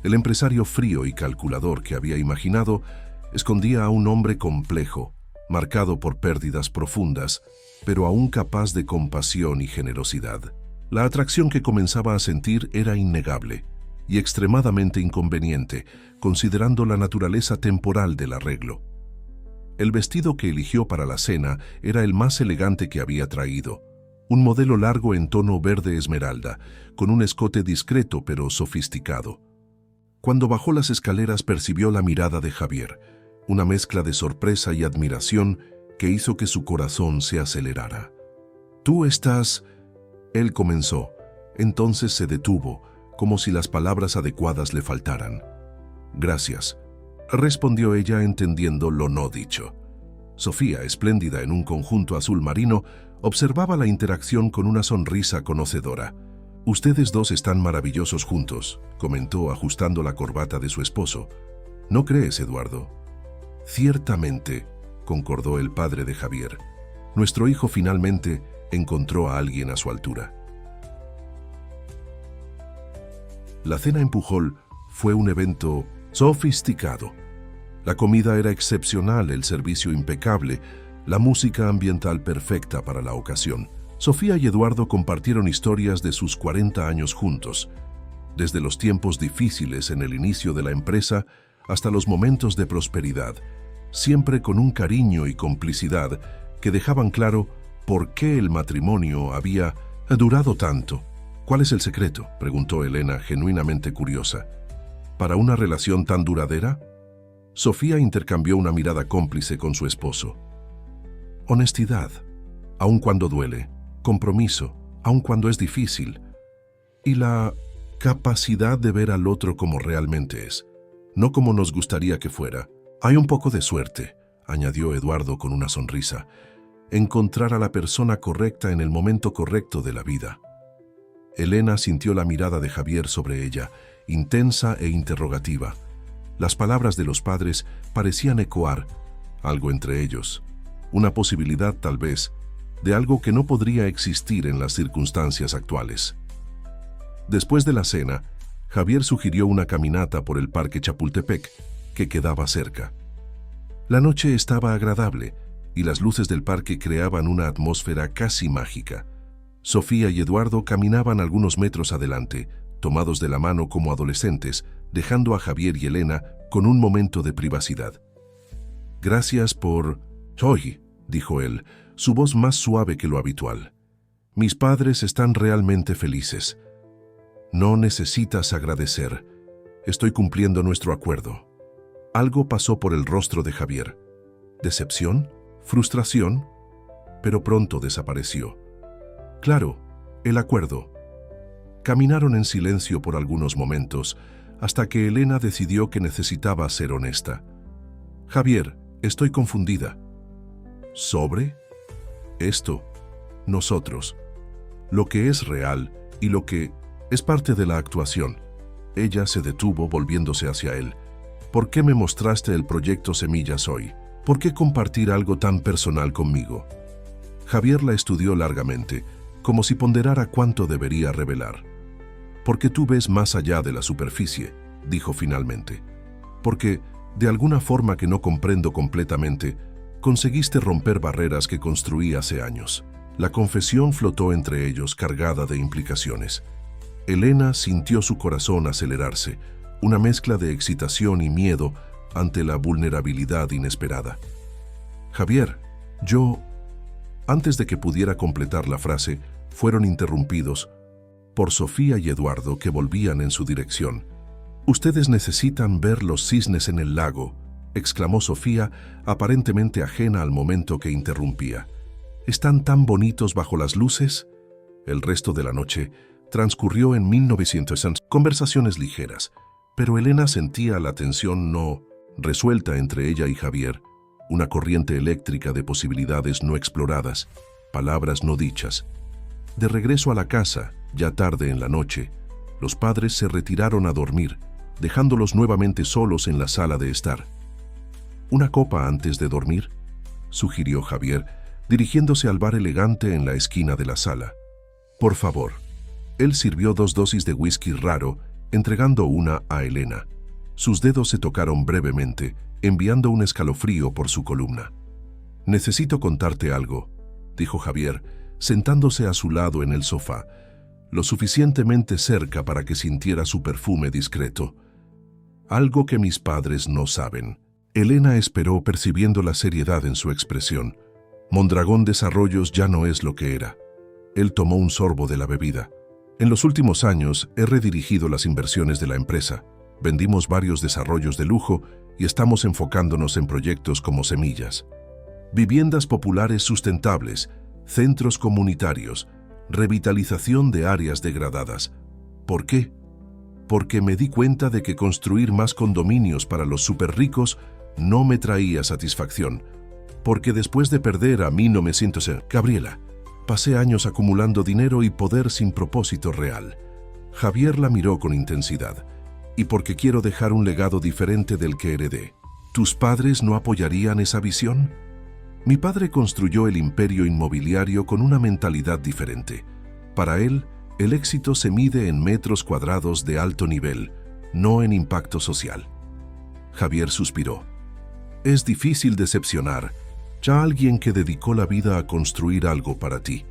El empresario frío y calculador que había imaginado escondía a un hombre complejo, marcado por pérdidas profundas, pero aún capaz de compasión y generosidad. La atracción que comenzaba a sentir era innegable y extremadamente inconveniente, considerando la naturaleza temporal del arreglo. El vestido que eligió para la cena era el más elegante que había traído, un modelo largo en tono verde esmeralda, con un escote discreto pero sofisticado. Cuando bajó las escaleras percibió la mirada de Javier, una mezcla de sorpresa y admiración que hizo que su corazón se acelerara. «Tú estás...» Él comenzó, entonces se detuvo, como si las palabras adecuadas le faltaran. «Gracias», respondió ella entendiendo lo no dicho. Sofía, espléndida en un conjunto azul marino, observaba la interacción con una sonrisa conocedora. «Ustedes dos están maravillosos juntos», comentó ajustando la corbata de su esposo. «¿No crees, Eduardo?» «Ciertamente», concordó el padre de Javier. «Nuestro hijo finalmente encontró a alguien a su altura». La cena en Pujol fue un evento sofisticado. La comida era excepcional, el servicio impecable, la música ambiental perfecta para la ocasión. Sofía y Eduardo compartieron historias de sus 40 años juntos, desde los tiempos difíciles en el inicio de la empresa hasta los momentos de prosperidad, siempre con un cariño y complicidad que dejaban claro por qué el matrimonio había durado tanto. «¿Cuál es el secreto?», preguntó Elena, genuinamente curiosa. «¿Para una relación tan duradera?». Sofía intercambió una mirada cómplice con su esposo. «Honestidad, aun cuando duele, compromiso, aun cuando es difícil, y la capacidad de ver al otro como realmente es, no como nos gustaría que fuera. Hay un poco de suerte», añadió Eduardo con una sonrisa, «encontrar a la persona correcta en el momento correcto de la vida». Elena sintió la mirada de Javier sobre ella, intensa e interrogativa. Las palabras de los padres parecían ecoar algo entre ellos, una posibilidad tal vez de algo que no podría existir en las circunstancias actuales. Después de la cena, Javier sugirió una caminata por el Parque Chapultepec, que quedaba cerca. La noche estaba agradable y las luces del parque creaban una atmósfera casi mágica. Sofía y Eduardo caminaban algunos metros adelante, tomados de la mano como adolescentes, dejando a Javier y Elena con un momento de privacidad. «Gracias por...» «Oye», dijo él, su voz más suave que lo habitual. «Mis padres están realmente felices. No necesitas agradecer. estoy cumpliendo nuestro acuerdo. Algo pasó por el rostro de Javier. ¿Decepción? ¿Frustración? Pero pronto desapareció. Claro, el acuerdo. Caminaron en silencio por algunos momentos, hasta que Elena decidió que necesitaba ser honesta. Javier, estoy confundida. ¿Sobre? Esto, nosotros. Lo que es real y lo que es parte de la actuación. Ella se detuvo volviéndose hacia él. ¿Por qué me mostraste el proyecto Semillas hoy? ¿Por qué compartir algo tan personal conmigo? Javier la estudió largamente, como si ponderara cuánto debería revelar. Porque tú ves más allá de la superficie, dijo finalmente. Porque, de alguna forma que no comprendo completamente, conseguiste romper barreras que construí hace años. La confesión flotó entre ellos, cargada de implicaciones. Elena sintió su corazón acelerarse, una mezcla de excitación y miedo ante la vulnerabilidad inesperada. Javier, yo... Antes de que pudiera completar la frase, fueron interrumpidos por Sofía y Eduardo, que volvían en su dirección. «Ustedes necesitan ver los cisnes en el lago», exclamó Sofía, aparentemente ajena al momento que interrumpía. «¿Están tan bonitos bajo las luces?» El resto de la noche transcurrió en 1900 conversaciones ligeras, pero Elena sentía la tensión no resuelta entre ella y Javier, una corriente eléctrica de posibilidades no exploradas, palabras no dichas. De regreso a la casa, ya tarde en la noche, los padres se retiraron a dormir, dejándolos nuevamente solos en la sala de estar. «¿Una copa antes de dormir?», sugirió Javier, dirigiéndose al bar elegante en la esquina de la sala. «Por favor». Él sirvió 2 dosis de whisky raro, entregando una a Elena. Sus dedos se tocaron brevemente, enviando un escalofrío por su columna. «Necesito contarte algo», dijo Javier, sentándose a su lado en el sofá, lo suficientemente cerca para que sintiera su perfume discreto. «Algo que mis padres no saben». Elena esperó, percibiendo la seriedad en su expresión. Mondragón Desarrollos ya no es lo que era. Él tomó un sorbo de la bebida. «En los últimos años he redirigido las inversiones de la empresa. Vendimos varios desarrollos de lujo y estamos enfocándonos en proyectos como Semillas. Viviendas populares sustentables, centros comunitarios, revitalización de áreas degradadas. ¿Por qué? Porque me di cuenta de que construir más condominios para los superricos no me traía satisfacción. Porque después de perder a 1900... Gabriela, pasé años acumulando dinero y poder sin propósito real». Javier la miró con intensidad. «Y porque quiero dejar un legado diferente del que heredé». ¿Tus padres no apoyarían esa visión? Mi padre construyó el imperio inmobiliario con una mentalidad diferente. Para él, el éxito se mide en metros cuadrados de alto nivel, no en impacto social. Javier suspiró. «Es difícil decepcionar ya a alguien que dedicó la vida a construir algo para ti».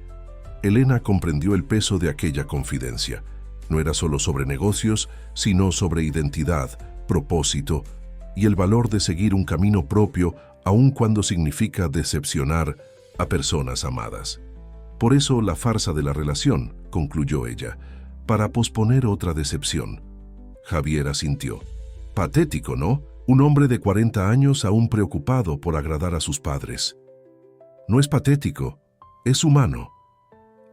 Elena comprendió el peso de aquella confidencia. No era solo sobre negocios, sino sobre identidad, propósito y el valor de seguir un camino propio, aun cuando significa decepcionar a personas amadas. «Por eso la farsa de la relación», concluyó ella, «para posponer otra decepción». Javier asintió. «Patético, ¿no? Un hombre de 40 años aún preocupado por agradar a sus padres». «No es patético, es humano».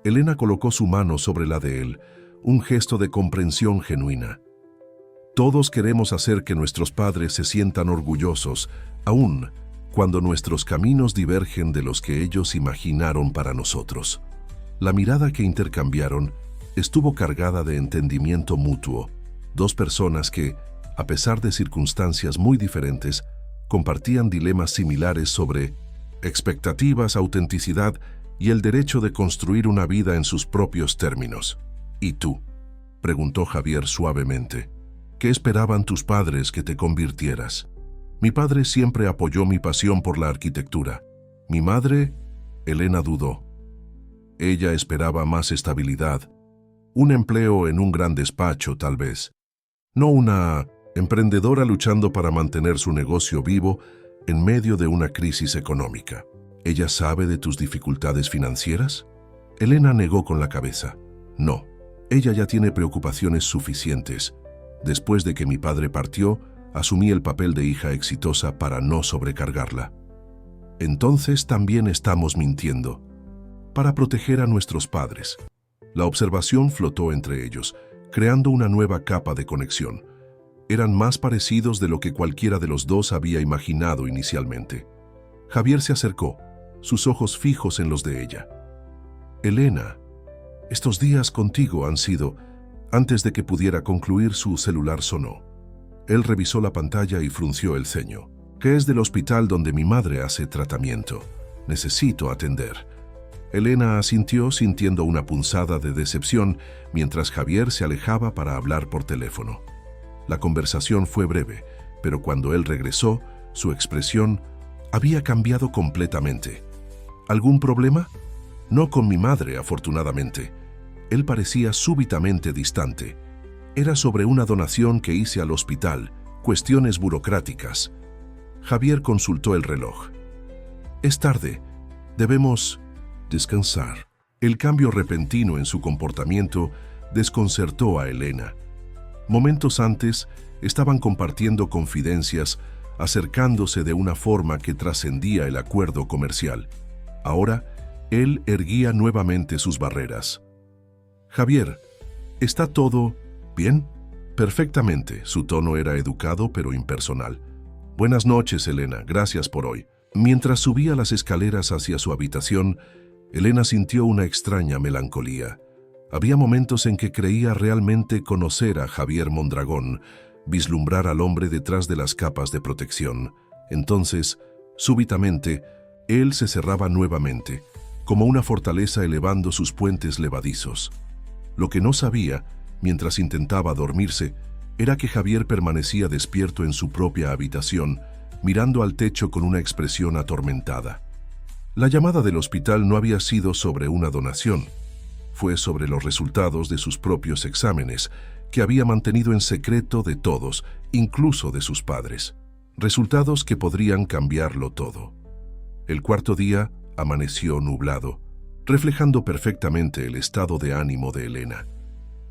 Elena colocó su mano sobre la de él, un gesto de comprensión genuina. «Todos queremos hacer que nuestros padres se sientan orgullosos, aún cuando nuestros caminos divergen de los que ellos imaginaron para nosotros». La mirada que intercambiaron estuvo cargada de entendimiento mutuo. Dos personas que, a pesar de circunstancias muy diferentes, compartían dilemas similares sobre expectativas, autenticidad y el derecho de construir una vida en sus propios términos. «¿Y tú?», preguntó Javier suavemente. «¿Qué esperaban tus padres que te convirtieras?». «Mi padre siempre apoyó mi pasión por la arquitectura. Mi madre...». Elena dudó. Ella esperaba más estabilidad. Un empleo en un gran despacho, tal vez. No una emprendedora luchando para mantener su negocio vivo en medio de una crisis económica. «¿Ella sabe de tus dificultades financieras?». Elena negó con la cabeza. «No, ella ya tiene preocupaciones suficientes. Después de que mi padre partió, asumí el papel de hija exitosa para no sobrecargarla. Entonces también estamos mintiendo. Para proteger a nuestros padres. La observación flotó entre ellos, creando una nueva capa de conexión. Eran más parecidos de lo que cualquiera de los dos había imaginado inicialmente. Javier se acercó, sus ojos fijos en los de ella. Elena, estos días contigo han sido... Antes de que pudiera concluir, su celular sonó. Él revisó la pantalla y frunció el ceño. «¿Qué es del hospital donde mi madre hace tratamiento? Necesito atender». Elena asintió sintiendo una punzada de decepción mientras Javier se alejaba para hablar por teléfono. La conversación fue breve, pero cuando él regresó, su expresión había cambiado completamente. ¿Algún problema? No con mi madre, afortunadamente. Él parecía súbitamente distante. Era sobre una donación que hice al hospital, cuestiones burocráticas. Javier consultó el reloj. «Es tarde. Debemos descansar». El cambio repentino en su comportamiento desconcertó a Elena. Momentos antes, estaban compartiendo confidencias, acercándose de una forma que trascendía el acuerdo comercial. Ahora, él erguía nuevamente sus barreras. «Javier, ¿está todo bien?» «Perfectamente». Su tono era educado pero impersonal. «Buenas noches, Elena. Gracias por hoy». Mientras subía las escaleras hacia su habitación, Elena sintió una extraña melancolía. Había momentos en que creía realmente conocer a Javier Mondragón, vislumbrar al hombre detrás de las capas de protección. Entonces, súbitamente, él se cerraba nuevamente, como una fortaleza elevando sus puentes levadizos. Lo que no sabía, mientras intentaba dormirse, era que Javier permanecía despierto en su propia habitación, mirando al techo con una expresión atormentada. La llamada del hospital no había sido sobre una donación. Fue sobre los resultados de sus propios exámenes, que había mantenido en secreto de todos, incluso de sus padres. Resultados que podrían cambiarlo todo. El cuarto día amaneció nublado, reflejando perfectamente el estado de ánimo de Elena.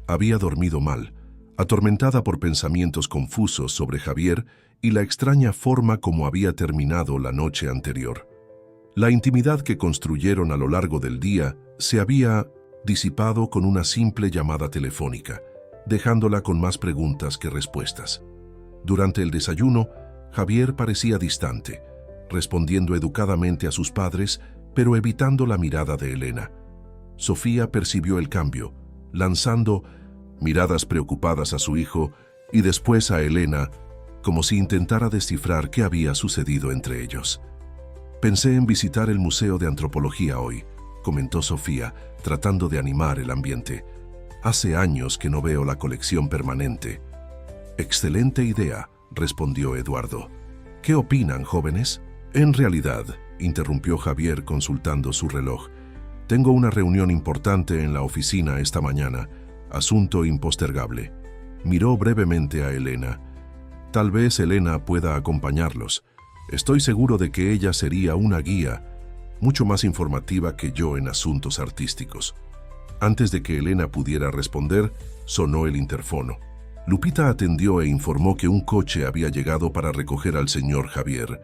Había dormido mal, atormentada por pensamientos confusos sobre Javier y la extraña forma como había terminado la noche anterior. La intimidad que construyeron a lo largo del día se había disipado con una simple llamada telefónica, dejándola con más preguntas que respuestas. Durante el desayuno, Javier parecía distante, respondiendo educadamente a sus padres, pero evitando la mirada de Elena. Sofía percibió el cambio, lanzando miradas preocupadas a su hijo y después a Elena, como si intentara descifrar qué había sucedido entre ellos. «Pensé en visitar el Museo de Antropología hoy», comentó Sofía, tratando de animar el ambiente. «Hace años que no veo la colección permanente». «Excelente idea», respondió Eduardo. «¿Qué opinan, jóvenes?» «En realidad», interrumpió Javier consultando su reloj, «tengo una reunión importante en la oficina esta mañana, asunto impostergable». Miró brevemente a Elena. «Tal vez Elena pueda acompañarlos. Estoy seguro de que ella sería una guía mucho más informativa que yo en asuntos artísticos». Antes de que Elena pudiera responder, sonó el interfono. Lupita atendió e informó que un coche había llegado para recoger al señor Javier.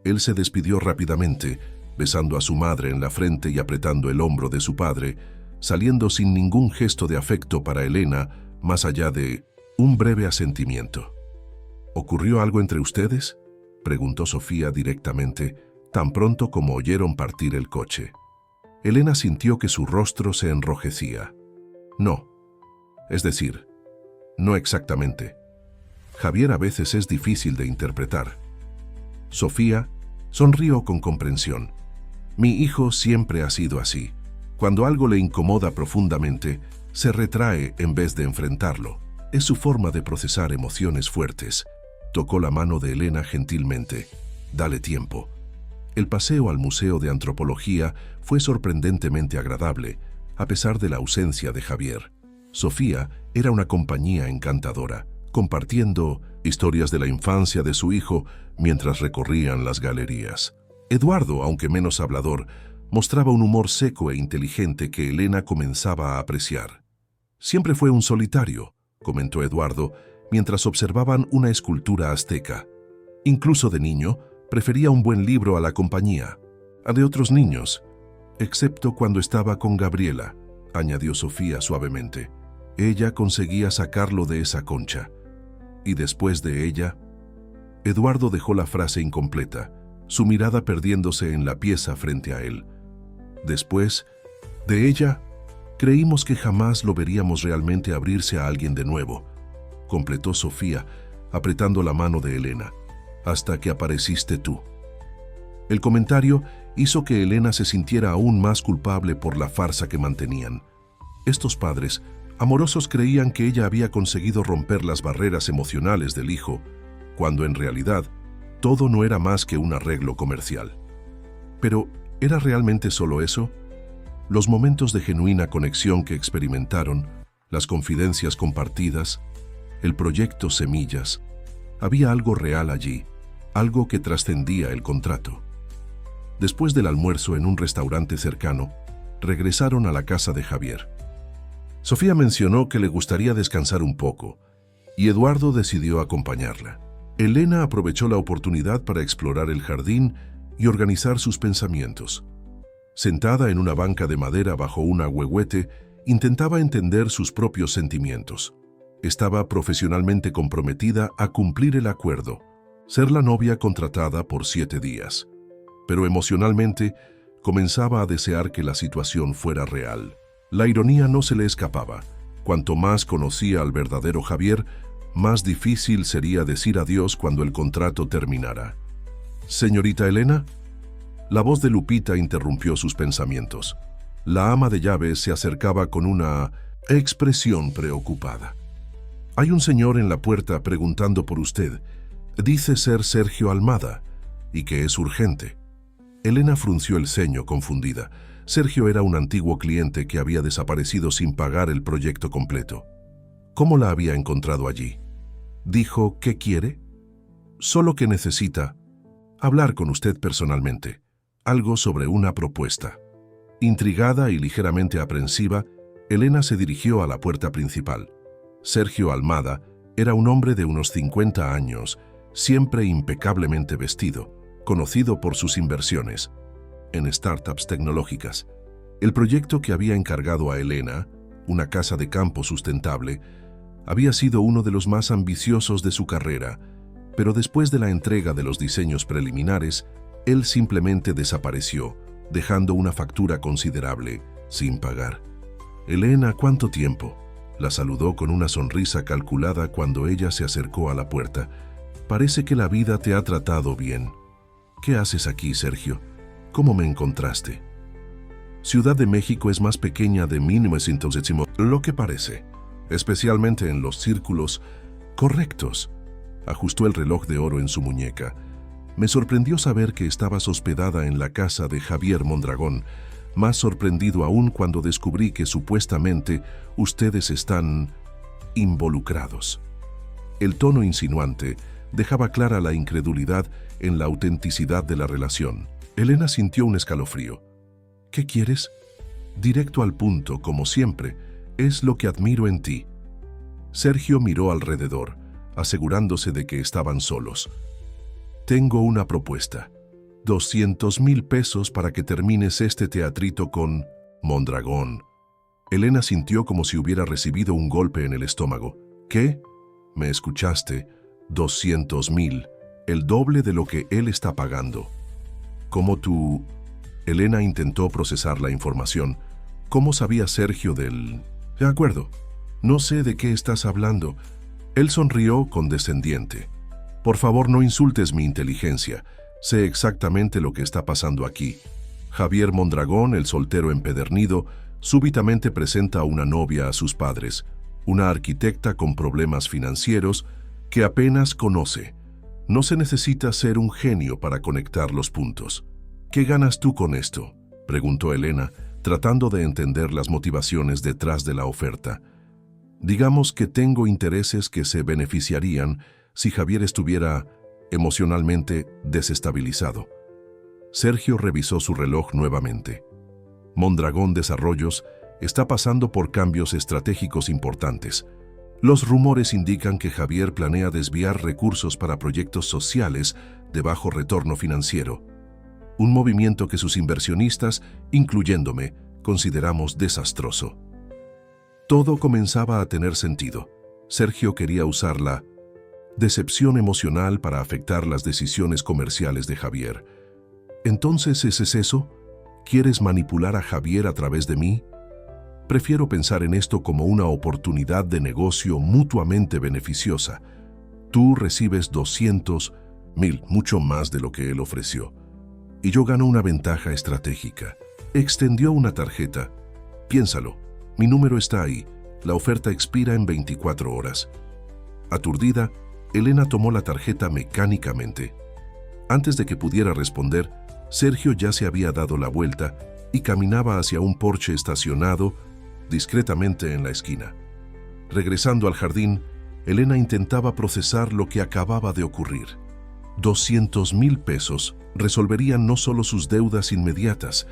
Él se despidió rápidamente, besando a su madre en la frente y apretando el hombro de su padre, saliendo sin ningún gesto de afecto para Elena, más allá de un breve asentimiento. «¿Ocurrió algo entre ustedes?», preguntó Sofía directamente, tan pronto como oyeron partir el coche. Elena sintió que su rostro se enrojecía. «No. Es decir, no exactamente. Javier a veces es difícil de interpretar». Sofía sonrió con comprensión. «Mi hijo siempre ha sido así. Cuando algo le incomoda profundamente, se retrae en vez de enfrentarlo. Es su forma de procesar emociones fuertes». Tocó la mano de Elena gentilmente. «Dale tiempo». El paseo al Museo de Antropología fue sorprendentemente agradable, a pesar de la ausencia de Javier. Sofía era una compañía encantadora, compartiendo historias de la infancia de su hijo mientras recorrían las galerías. Eduardo, aunque menos hablador, mostraba un humor seco e inteligente que Elena comenzaba a apreciar. «Siempre fue un solitario», comentó Eduardo, mientras observaban una escultura azteca. Incluso de niño, prefería un buen libro a la compañía, a de otros niños, excepto cuando estaba con Gabriela, añadió Sofía suavemente. Ella conseguía sacarlo de esa concha. Y después de ella, Eduardo dejó la frase incompleta, su mirada perdiéndose en la pieza frente a él. Después de ella, creímos que jamás lo veríamos realmente abrirse a alguien de nuevo, completó Sofía, apretando la mano de Elena, hasta que apareciste tú. El comentario hizo que Elena se sintiera aún más culpable por la farsa que mantenían. Estos padres amorosos creían que ella había conseguido romper las barreras emocionales del hijo, cuando en realidad todo no era más que un arreglo comercial. Pero, ¿era realmente solo eso? Los momentos de genuina conexión que experimentaron, las confidencias compartidas, el proyecto Semillas, había algo real allí, algo que trascendía el contrato. Después del almuerzo en un restaurante cercano, regresaron a la casa de Javier. Sofía mencionó que le gustaría descansar un poco, y Eduardo decidió acompañarla. Elena aprovechó la oportunidad para explorar el jardín y organizar sus pensamientos. Sentada en una banca de madera bajo un ahuehuete, intentaba entender sus propios sentimientos. Estaba profesionalmente comprometida a cumplir el acuerdo, ser la novia contratada por 7 días. Pero emocionalmente comenzaba a desear que la situación fuera real. La ironía no se le escapaba. Cuanto más conocía al verdadero Javier, más difícil sería decir adiós cuando el contrato terminara. «Señorita Elena». La voz de Lupita interrumpió sus pensamientos. La ama de llaves se acercaba con una expresión preocupada. «Hay un señor en la puerta preguntando por usted. Dice ser Sergio Almada y que es urgente». Elena frunció el ceño confundida. Sergio era un antiguo cliente que había desaparecido sin pagar el proyecto completo. ¿Cómo la había encontrado allí? Dijo, ¿qué quiere? Solo que necesita hablar con usted personalmente. Algo sobre una propuesta. Intrigada y ligeramente aprensiva, Elena se dirigió a la puerta principal. Sergio Almada era un hombre de unos 50 años, siempre impecablemente vestido, conocido por sus inversiones en startups tecnológicas. El proyecto que había encargado a Elena, una casa de campo sustentable, había sido uno de los más ambiciosos de su carrera, pero después de la entrega de los diseños preliminares, él simplemente desapareció, dejando una factura considerable, sin pagar. «Elena, ¿cuánto tiempo?», la saludó con una sonrisa calculada cuando ella se acercó a la puerta. «Parece que la vida te ha tratado bien». «¿Qué haces aquí, Sergio? ¿Cómo me encontraste?». Ciudad de México es más pequeña de 1900, lo que parece, especialmente en los círculos correctos. Ajustó el reloj de oro en su muñeca. Me sorprendió saber que estabas hospedada en la casa de Javier Mondragón, más sorprendido aún cuando descubrí que supuestamente ustedes están involucrados. El tono insinuante dejaba clara la incredulidad en la autenticidad de la relación. Elena sintió un escalofrío. «¿Qué quieres?». «Directo al punto, como siempre. Es lo que admiro en ti». Sergio miró alrededor, asegurándose de que estaban solos. «Tengo una propuesta. 200,000 pesos para que termines este teatrito con Mondragón». Elena sintió como si hubiera recibido un golpe en el estómago. «¿Qué? ¿Me escuchaste? 200,000, el doble de lo que él está pagando». «¿Cómo tú...?» Elena intentó procesar la información. ¿Cómo sabía Sergio del...? «De acuerdo. No sé de qué estás hablando». Él sonrió condescendiente. «Por favor, no insultes mi inteligencia. Sé exactamente lo que está pasando aquí. Javier Mondragón, el soltero empedernido, súbitamente presenta a una novia a sus padres, una arquitecta con problemas financieros que apenas conoce. No se necesita ser un genio para conectar los puntos». «¿Qué ganas tú con esto?», preguntó Elena, tratando de entender las motivaciones detrás de la oferta. «Digamos que tengo intereses que se beneficiarían si Javier estuviera emocionalmente desestabilizado». Sergio revisó su reloj nuevamente. Mondragón Desarrollos está pasando por cambios estratégicos importantes. Los rumores indican que Javier planea desviar recursos para proyectos sociales de bajo retorno financiero, un movimiento que sus inversionistas, incluyéndome, consideramos desastroso. Todo comenzaba a tener sentido. Sergio quería usar la decepción emocional para afectar las decisiones comerciales de Javier. ¿Entonces ese es eso? ¿Quieres manipular a Javier a través de mí? Prefiero pensar en esto como una oportunidad de negocio mutuamente beneficiosa. Tú recibes 200,000, mucho más de lo que él ofreció. Y yo gano una ventaja estratégica. Extendió una tarjeta. Piénsalo, mi número está ahí. La oferta expira en 24 horas. Aturdida, Elena tomó la tarjeta mecánicamente. Antes de que pudiera responder, Sergio ya se había dado la vuelta y caminaba hacia un Porsche estacionado discretamente en la esquina. Regresando al jardín, Elena intentaba procesar lo que acababa de ocurrir. 200,000 pesos resolverían no solo sus deudas inmediatas,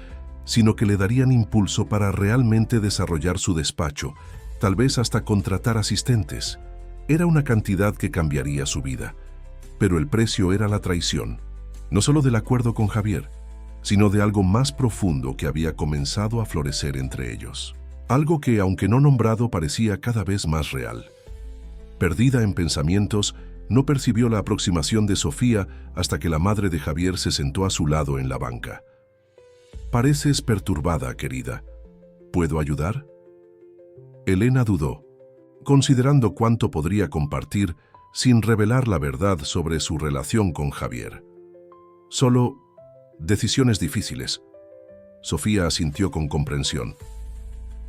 sino que le darían impulso para realmente desarrollar su despacho, tal vez hasta contratar asistentes. Era una cantidad que cambiaría su vida, pero el precio era la traición, no solo del acuerdo con Javier, sino de algo más profundo que había comenzado a florecer entre ellos. Algo que, aunque no nombrado, parecía cada vez más real. Perdida en pensamientos, no percibió la aproximación de Sofía hasta que la madre de Javier se sentó a su lado en la banca. «Pareces perturbada, querida. ¿Puedo ayudar?» Elena dudó, considerando cuánto podría compartir sin revelar la verdad sobre su relación con Javier. «Solo decisiones difíciles». Sofía asintió con comprensión.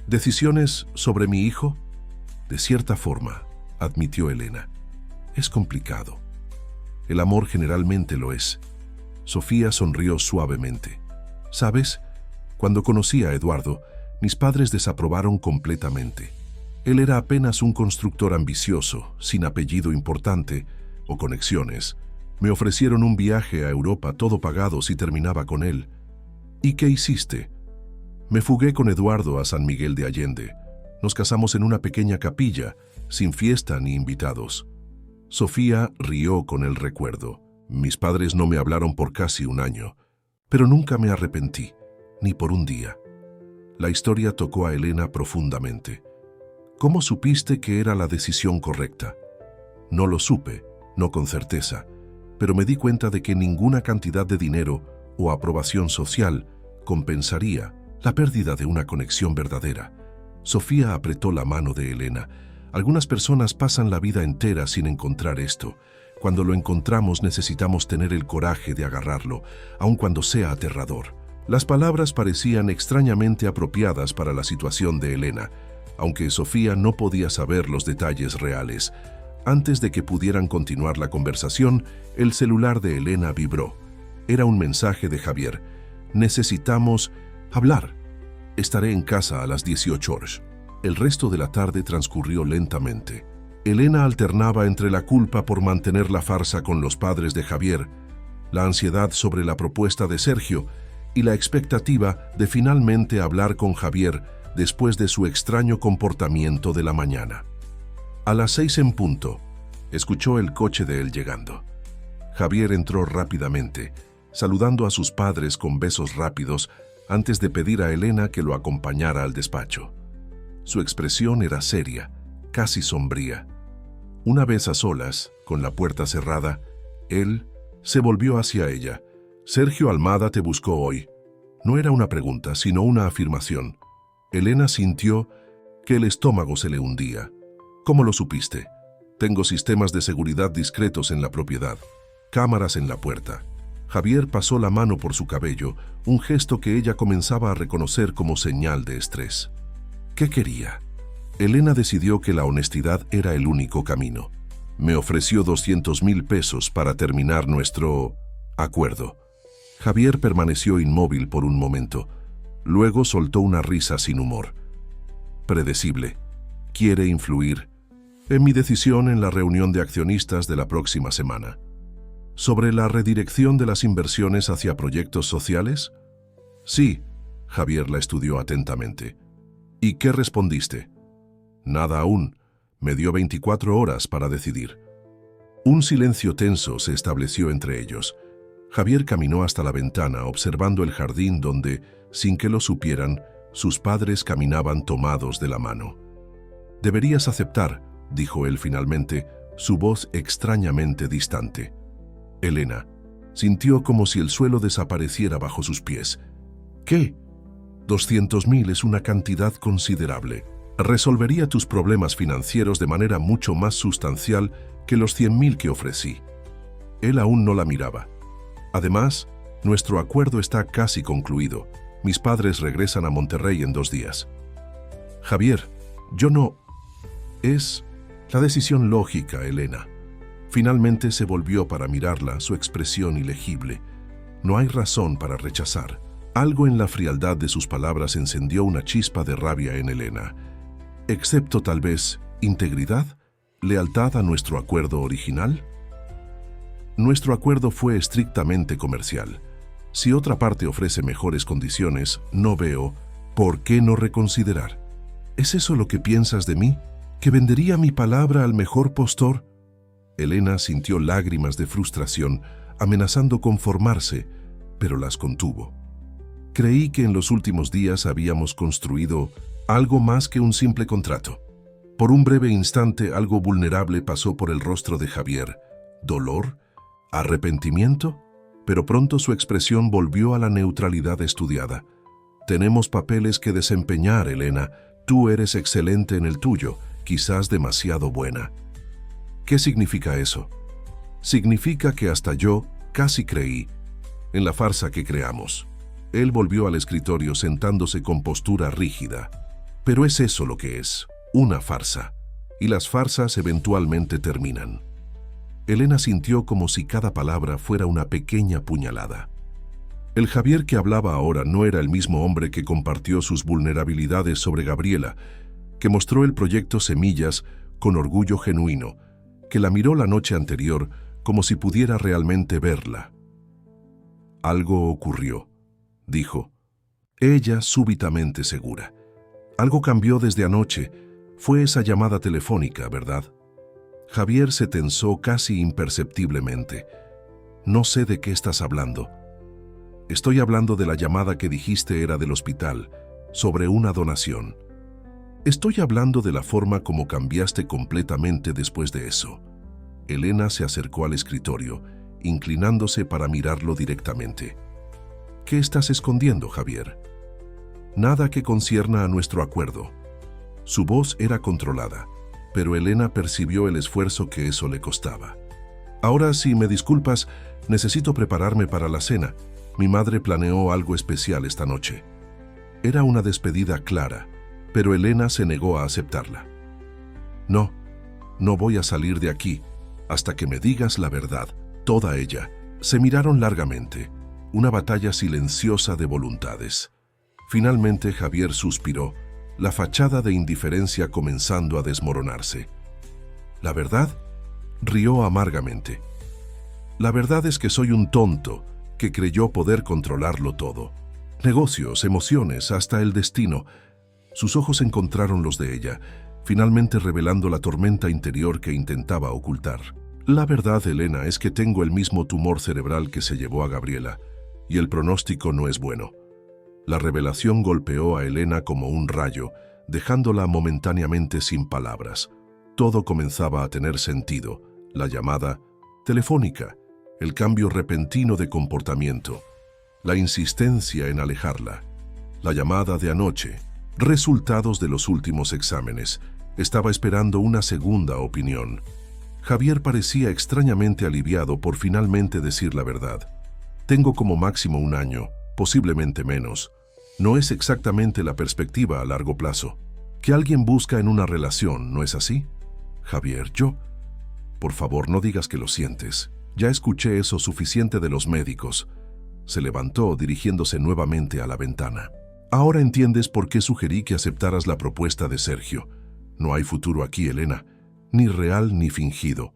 «¿Decisiones sobre mi hijo?» «De cierta forma», admitió Elena. «Es complicado. El amor generalmente lo es». Sofía sonrió suavemente. «¿Sabes? Cuando conocí a Eduardo, mis padres desaprobaron completamente. Él era apenas un constructor ambicioso, sin apellido importante o conexiones. Me ofrecieron un viaje a Europa todo pagado si terminaba con él. ¿Y qué hiciste?» «Me fugué con Eduardo a San Miguel de Allende. Nos casamos en una pequeña capilla, sin fiesta ni invitados». Sofía rió con el recuerdo. «Mis padres no me hablaron por casi un año, pero nunca me arrepentí, ni por un día». La historia tocó a Elena profundamente. «¿Cómo supiste que era la decisión correcta?» «No lo supe, no con certeza, pero me di cuenta de que ninguna cantidad de dinero o aprobación social compensaría la pérdida de una conexión verdadera». Sofía apretó la mano de Elena. «Algunas personas pasan la vida entera sin encontrar esto. Cuando lo encontramos necesitamos tener el coraje de agarrarlo, aun cuando sea aterrador». Las palabras parecían extrañamente apropiadas para la situación de Elena, aunque Sofía no podía saber los detalles reales. Antes de que pudieran continuar la conversación, el celular de Elena vibró. Era un mensaje de Javier. «Necesitamos hablar. Estaré en casa a las 18 horas». El resto de la tarde transcurrió lentamente. Elena alternaba entre la culpa por mantener la farsa con los padres de Javier, la ansiedad sobre la propuesta de Sergio y la expectativa de finalmente hablar con Javier después de su extraño comportamiento de la mañana. A las 6 en punto, escuchó el coche de él llegando. Javier entró rápidamente, saludando a sus padres con besos rápidos antes de pedir a Elena que lo acompañara al despacho. Su expresión era seria, casi sombría. Una vez a solas, con la puerta cerrada, él se volvió hacia ella. «Sergio Almada te buscó hoy». No era una pregunta, sino una afirmación. Elena sintió que el estómago se le hundía. «¿Cómo lo supiste?» «Tengo sistemas de seguridad discretos en la propiedad. Cámaras en la puerta». Javier pasó la mano por su cabello, un gesto que ella comenzaba a reconocer como señal de estrés. ¿Qué quería? Elena decidió que la honestidad era el único camino. «Me ofreció 200,000 pesos para terminar nuestro acuerdo». Javier permaneció inmóvil por un momento. Luego soltó una risa sin humor. «Predecible. Quiere influir en mi decisión en la reunión de accionistas de la próxima semana». «¿Sobre la redirección de las inversiones hacia proyectos sociales?» «Sí». Javier la estudió atentamente. «¿Y qué respondiste?» «Nada aún. Me dio 24 horas para decidir. Un silencio tenso se estableció entre ellos. Javier caminó hasta la ventana observando el jardín donde, sin que lo supieran, sus padres caminaban tomados de la mano. «Deberías aceptar», dijo él finalmente, su voz extrañamente distante. Elena sintió como si el suelo desapareciera bajo sus pies. «¿Qué? 200.000 es una cantidad considerable. Resolvería tus problemas financieros de manera mucho más sustancial que los 100.000 que ofrecí». Él aún no la miraba. «Además, nuestro acuerdo está casi concluido. Mis padres regresan a Monterrey en 2 días». «Javier, yo no...» «Es la decisión lógica, Elena». Finalmente se volvió para mirarla, su expresión ilegible. No hay razón para rechazar. Algo en la frialdad de sus palabras encendió una chispa de rabia en Elena. Excepto tal vez integridad, lealtad a nuestro acuerdo original. Nuestro acuerdo fue estrictamente comercial. Si otra parte ofrece mejores condiciones, no veo por qué no reconsiderar. ¿Es eso lo que piensas de mí? ¿Que vendería mi palabra al mejor postor? Elena sintió lágrimas de frustración, amenazando conformarse, pero las contuvo. Creí que en los últimos días habíamos construido algo más que un simple contrato. Por un breve instante algo vulnerable pasó por el rostro de Javier. ¿Dolor? ¿Arrepentimiento? Pero pronto su expresión volvió a la neutralidad estudiada. Tenemos papeles que desempeñar, Elena. Tú eres excelente en el tuyo, quizás demasiado buena. ¿Qué significa eso? Significa que hasta yo casi creí en la farsa que creamos. Él volvió al escritorio sentándose con postura rígida. Pero es eso lo que es, una farsa. Y las farsas eventualmente terminan. Elena sintió como si cada palabra fuera una pequeña puñalada. El Javier que hablaba ahora no era el mismo hombre que compartió sus vulnerabilidades sobre Gabriela, que mostró el proyecto Semillas con orgullo genuino, que la miró la noche anterior como si pudiera realmente verla. «Algo ocurrió», dijo. Ella súbitamente segura. «Algo cambió desde anoche. Fue esa llamada telefónica, ¿verdad?» Javier se tensó casi imperceptiblemente. «No sé de qué estás hablando». «Estoy hablando de la llamada que dijiste era del hospital, sobre una donación. Estoy hablando de la forma como cambiaste completamente después de eso». Elena se acercó al escritorio, inclinándose para mirarlo directamente. «¿Qué estás escondiendo, Javier?» «Nada que concierna a nuestro acuerdo». Su voz era controlada, pero Elena percibió el esfuerzo que eso le costaba. «Ahora, si me disculpas, necesito prepararme para la cena. Mi madre planeó algo especial esta noche». Era una despedida clara, pero Elena se negó a aceptarla. «No, no voy a salir de aquí hasta que me digas la verdad, toda ella». Se miraron largamente, una batalla silenciosa de voluntades. Finalmente Javier suspiró, la fachada de indiferencia comenzando a desmoronarse. «¿La verdad?», rió amargamente. «La verdad es que soy un tonto que creyó poder controlarlo todo. Negocios, emociones, hasta el destino». Sus ojos encontraron los de ella, finalmente revelando la tormenta interior que intentaba ocultar. «La verdad, Elena, es que tengo el mismo tumor cerebral que se llevó a Gabriela, y el pronóstico no es bueno». La revelación golpeó a Elena como un rayo, dejándola momentáneamente sin palabras. Todo comenzaba a tener sentido: la llamada telefónica, el cambio repentino de comportamiento, la insistencia en alejarla, la llamada de anoche, resultados de los últimos exámenes. Estaba esperando una segunda opinión. Javier parecía extrañamente aliviado por finalmente decir la verdad. «Tengo como máximo 1 año, posiblemente menos. No es exactamente la perspectiva a largo plazo que alguien busca en una relación, ¿no es así?» «Javier, yo...» «Por favor, no digas que lo sientes. Ya escuché eso suficiente de los médicos». Se levantó, dirigiéndose nuevamente a la ventana. «Ahora entiendes por qué sugerí que aceptaras la propuesta de Sergio. No hay futuro aquí, Elena, ni real ni fingido».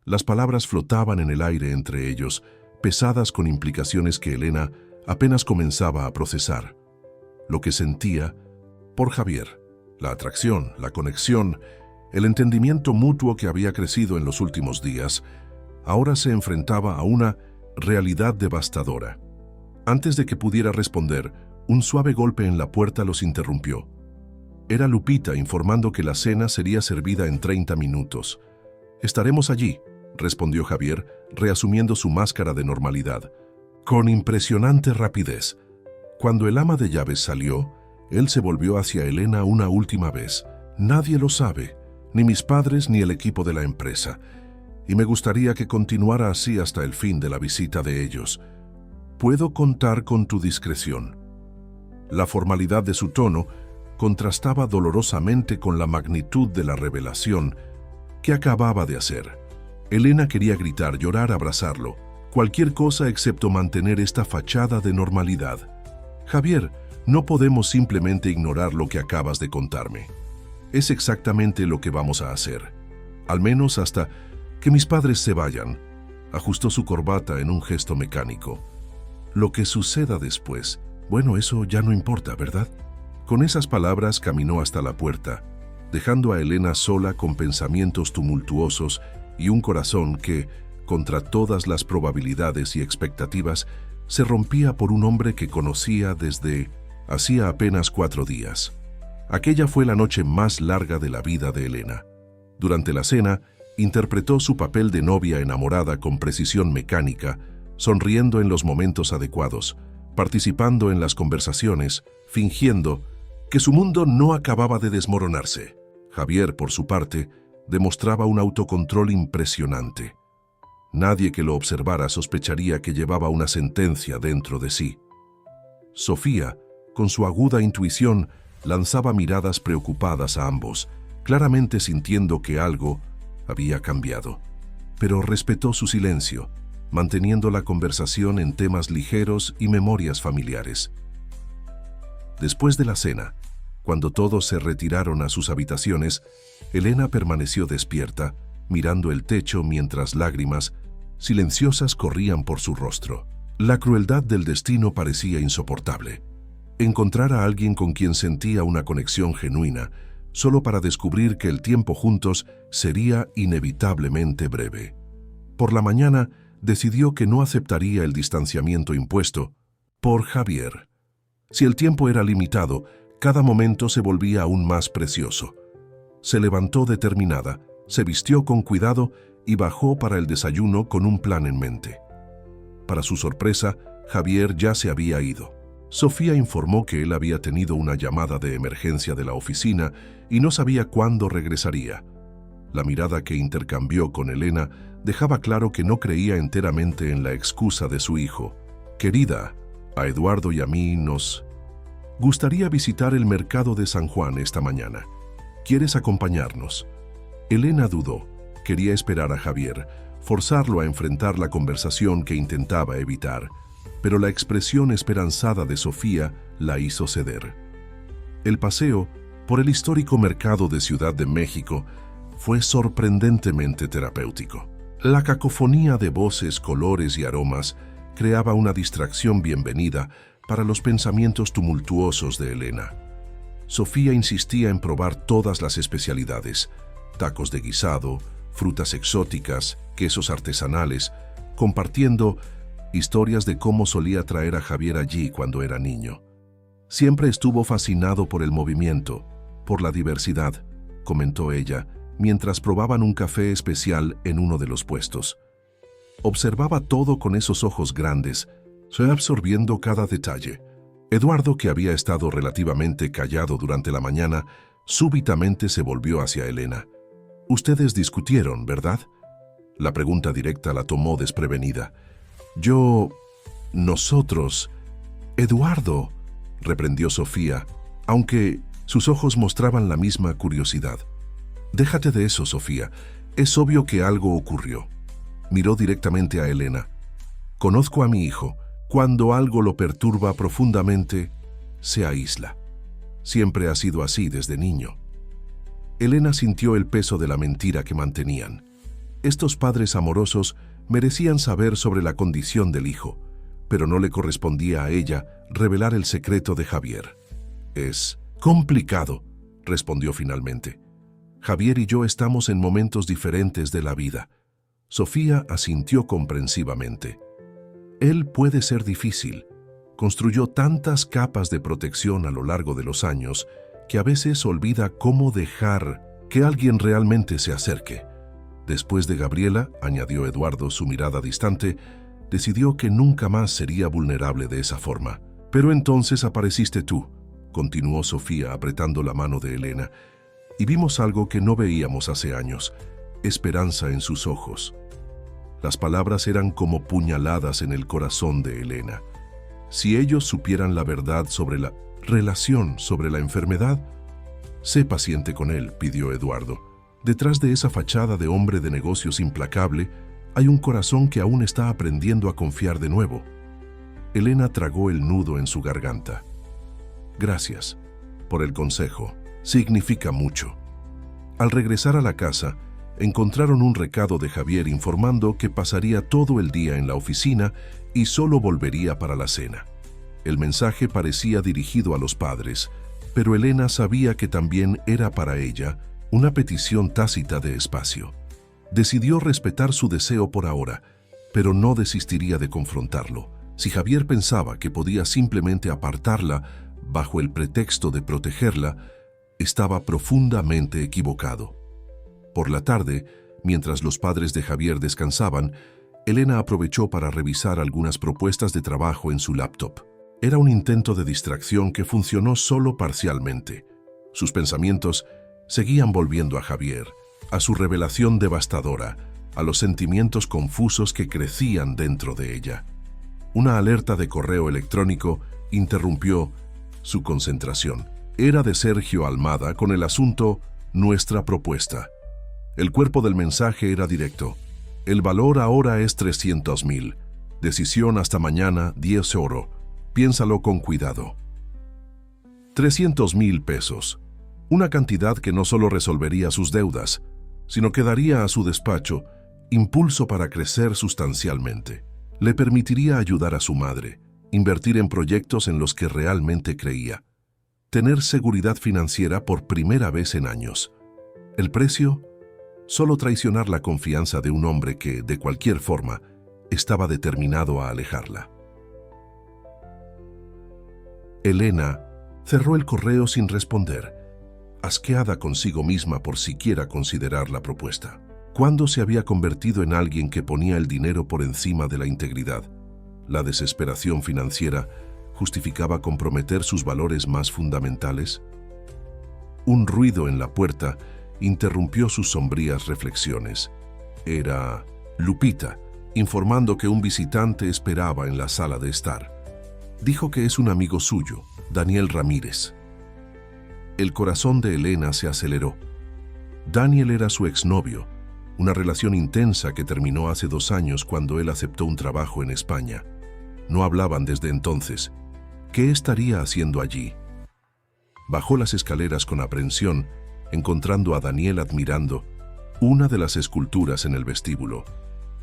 Las palabras flotaban en el aire entre ellos, pesadas con implicaciones que Elena apenas comenzaba a procesar. Lo que sentía por Javier, la atracción, la conexión, El entendimiento mutuo que había crecido en los últimos días ahora se enfrentaba a una realidad devastadora. Antes de que pudiera responder, un suave golpe en la puerta los interrumpió. Era Lupita informando que la cena sería servida en 30 minutos. «Estaremos allí», respondió Javier, reasumiendo su máscara de normalidad. Con impresionante rapidez. Cuando el ama de llaves salió, él se volvió hacia Elena una última vez. «Nadie lo sabe, ni mis padres ni el equipo de la empresa. Y me gustaría que continuara así hasta el fin de la visita de ellos. ¿Puedo contar con tu discreción?». La formalidad de su tono contrastaba dolorosamente con la magnitud de la revelación que acababa de hacer. Elena quería gritar, llorar, abrazarlo, cualquier cosa excepto mantener esta fachada de normalidad. «Javier, no podemos simplemente ignorar lo que acabas de contarme. Es exactamente lo que vamos a hacer. Al menos hasta que mis padres se vayan». Ajustó su corbata en un gesto mecánico. «Lo que suceda después, bueno, eso ya no importa, ¿verdad?». Con esas palabras caminó hasta la puerta, dejando a Elena sola con pensamientos tumultuosos y un corazón que, contra todas las probabilidades y expectativas, se rompía por un hombre que conocía desde hacía apenas 4 días. Aquella fue la noche más larga de la vida de Elena. Durante la cena, interpretó su papel de novia enamorada con precisión mecánica, sonriendo en los momentos adecuados, participando en las conversaciones, fingiendo que su mundo no acababa de desmoronarse. Javier, por su parte, demostraba un autocontrol impresionante. Nadie que lo observara sospecharía que llevaba una sentencia dentro de sí. Sofía, con su aguda intuición, lanzaba miradas preocupadas a ambos, claramente sintiendo que algo había cambiado. Pero respetó su silencio, manteniendo la conversación en temas ligeros y memorias familiares. Después de la cena, cuando todos se retiraron a sus habitaciones, Elena permaneció despierta, mirando el techo mientras lágrimas silenciosas corrían por su rostro. La crueldad del destino parecía insoportable. Encontrar a alguien con quien sentía una conexión genuina, solo para descubrir que el tiempo juntos sería inevitablemente breve. Por la mañana, decidió que no aceptaría el distanciamiento impuesto por Javier. Si el tiempo era limitado, cada momento se volvía aún más precioso. Se levantó determinada, se vistió con cuidado y bajó para el desayuno con un plan en mente. Para su sorpresa, Javier ya se había ido. Sofía informó que él había tenido una llamada de emergencia de la oficina y no sabía cuándo regresaría. La mirada que intercambió con Elena dejaba claro que no creía enteramente en la excusa de su hijo. «Querida, a Eduardo y a mí nos gustaría visitar el mercado de San Juan esta mañana. ¿Quieres acompañarnos?». Elena dudó. Quería esperar a Javier, forzarlo a enfrentar la conversación que intentaba evitar, pero la expresión esperanzada de Sofía la hizo ceder. El paseo por el histórico mercado de Ciudad de México fue sorprendentemente terapéutico. La cacofonía de voces, colores y aromas creaba una distracción bienvenida para los pensamientos tumultuosos de Elena. Sofía insistía en probar todas las especialidades: tacos de guisado, frutas exóticas, quesos artesanales, compartiendo historias de cómo solía traer a Javier allí cuando era niño. Siempre estuvo fascinado por el movimiento, por la diversidad, comentó ella, mientras probaban un café especial en uno de los puestos. Observaba todo con esos ojos grandes, absorbiendo cada detalle. Eduardo, que había estado relativamente callado durante la mañana, súbitamente se volvió hacia Elena. «Ustedes discutieron, ¿verdad?». La pregunta directa la tomó desprevenida. «Nosotros... Eduardo», reprendió Sofía, aunque sus ojos mostraban la misma curiosidad. «Déjate de eso, Sofía. Es obvio que algo ocurrió». Miró directamente a Elena. «Conozco a mi hijo. Cuando algo lo perturba profundamente, se aísla. Siempre ha sido así desde niño». Elena sintió el peso de la mentira que mantenían. Estos padres amorosos merecían saber sobre la condición del hijo, pero no le correspondía a ella revelar el secreto de Javier. «Es complicado», respondió finalmente. Javier y yo estamos en momentos diferentes de la vida. Sofía asintió comprensivamente. Él puede ser difícil. Construyó tantas capas de protección a lo largo de los años que a veces olvida cómo dejar que alguien realmente se acerque. Después de Gabriela, añadió Eduardo, su mirada distante, decidió que nunca más sería vulnerable de esa forma. Pero entonces apareciste tú, continuó Sofía apretando la mano de Elena, y vimos algo que no veíamos hace años, esperanza en sus ojos. Las palabras eran como puñaladas en el corazón de Elena. Si ellos supieran la verdad sobre la relación, sobre la enfermedad, sé paciente con él, pidió Eduardo. Detrás de esa fachada de hombre de negocios implacable, hay un corazón que aún está aprendiendo a confiar de nuevo. Elena tragó el nudo en su garganta. Gracias por el consejo. Significa mucho. Al regresar a la casa, encontraron un recado de Javier informando que pasaría todo el día en la oficina y solo volvería para la cena. El mensaje parecía dirigido a los padres, pero Elena sabía que también era para ella una petición tácita de espacio. Decidió respetar su deseo por ahora, pero no desistiría de confrontarlo. Si Javier pensaba que podía simplemente apartarla bajo el pretexto de protegerla, estaba profundamente equivocado. Por la tarde, mientras los padres de Javier descansaban, Elena aprovechó para revisar algunas propuestas de trabajo en su laptop. Era un intento de distracción que funcionó solo parcialmente. Sus pensamientos seguían volviendo a Javier, a su revelación devastadora, a los sentimientos confusos que crecían dentro de ella. Una alerta de correo electrónico interrumpió su concentración. Era de Sergio Almada con el asunto «Nuestra propuesta». El cuerpo del mensaje era directo. El valor ahora es 300,000. Decisión hasta mañana, 10 oro. Piénsalo con cuidado. 300,000 pesos. Una cantidad que no solo resolvería sus deudas, sino que daría a su despacho impulso para crecer sustancialmente. Le permitiría ayudar a su madre, invertir en proyectos en los que realmente creía, tener seguridad financiera por primera vez en años. El precio, solo traicionar la confianza de un hombre que, de cualquier forma, estaba determinado a alejarla. Elena cerró el correo sin responder, asqueada consigo misma por siquiera considerar la propuesta. ¿Cuándo se había convertido en alguien que ponía el dinero por encima de la integridad? La desesperación financiera justificaba comprometer sus valores más fundamentales. Un ruido en la puerta interrumpió sus sombrías reflexiones. Era Lupita, informando que un visitante esperaba en la sala de estar. Dijo que es un amigo suyo, Daniel Ramírez. El corazón de Elena se aceleró. Daniel era su exnovio, una relación intensa que terminó hace 2 años cuando él aceptó un trabajo en España. No hablaban desde entonces. ¿Qué estaría haciendo allí? Bajó las escaleras con aprensión, encontrando a Daniel admirando una de las esculturas en el vestíbulo.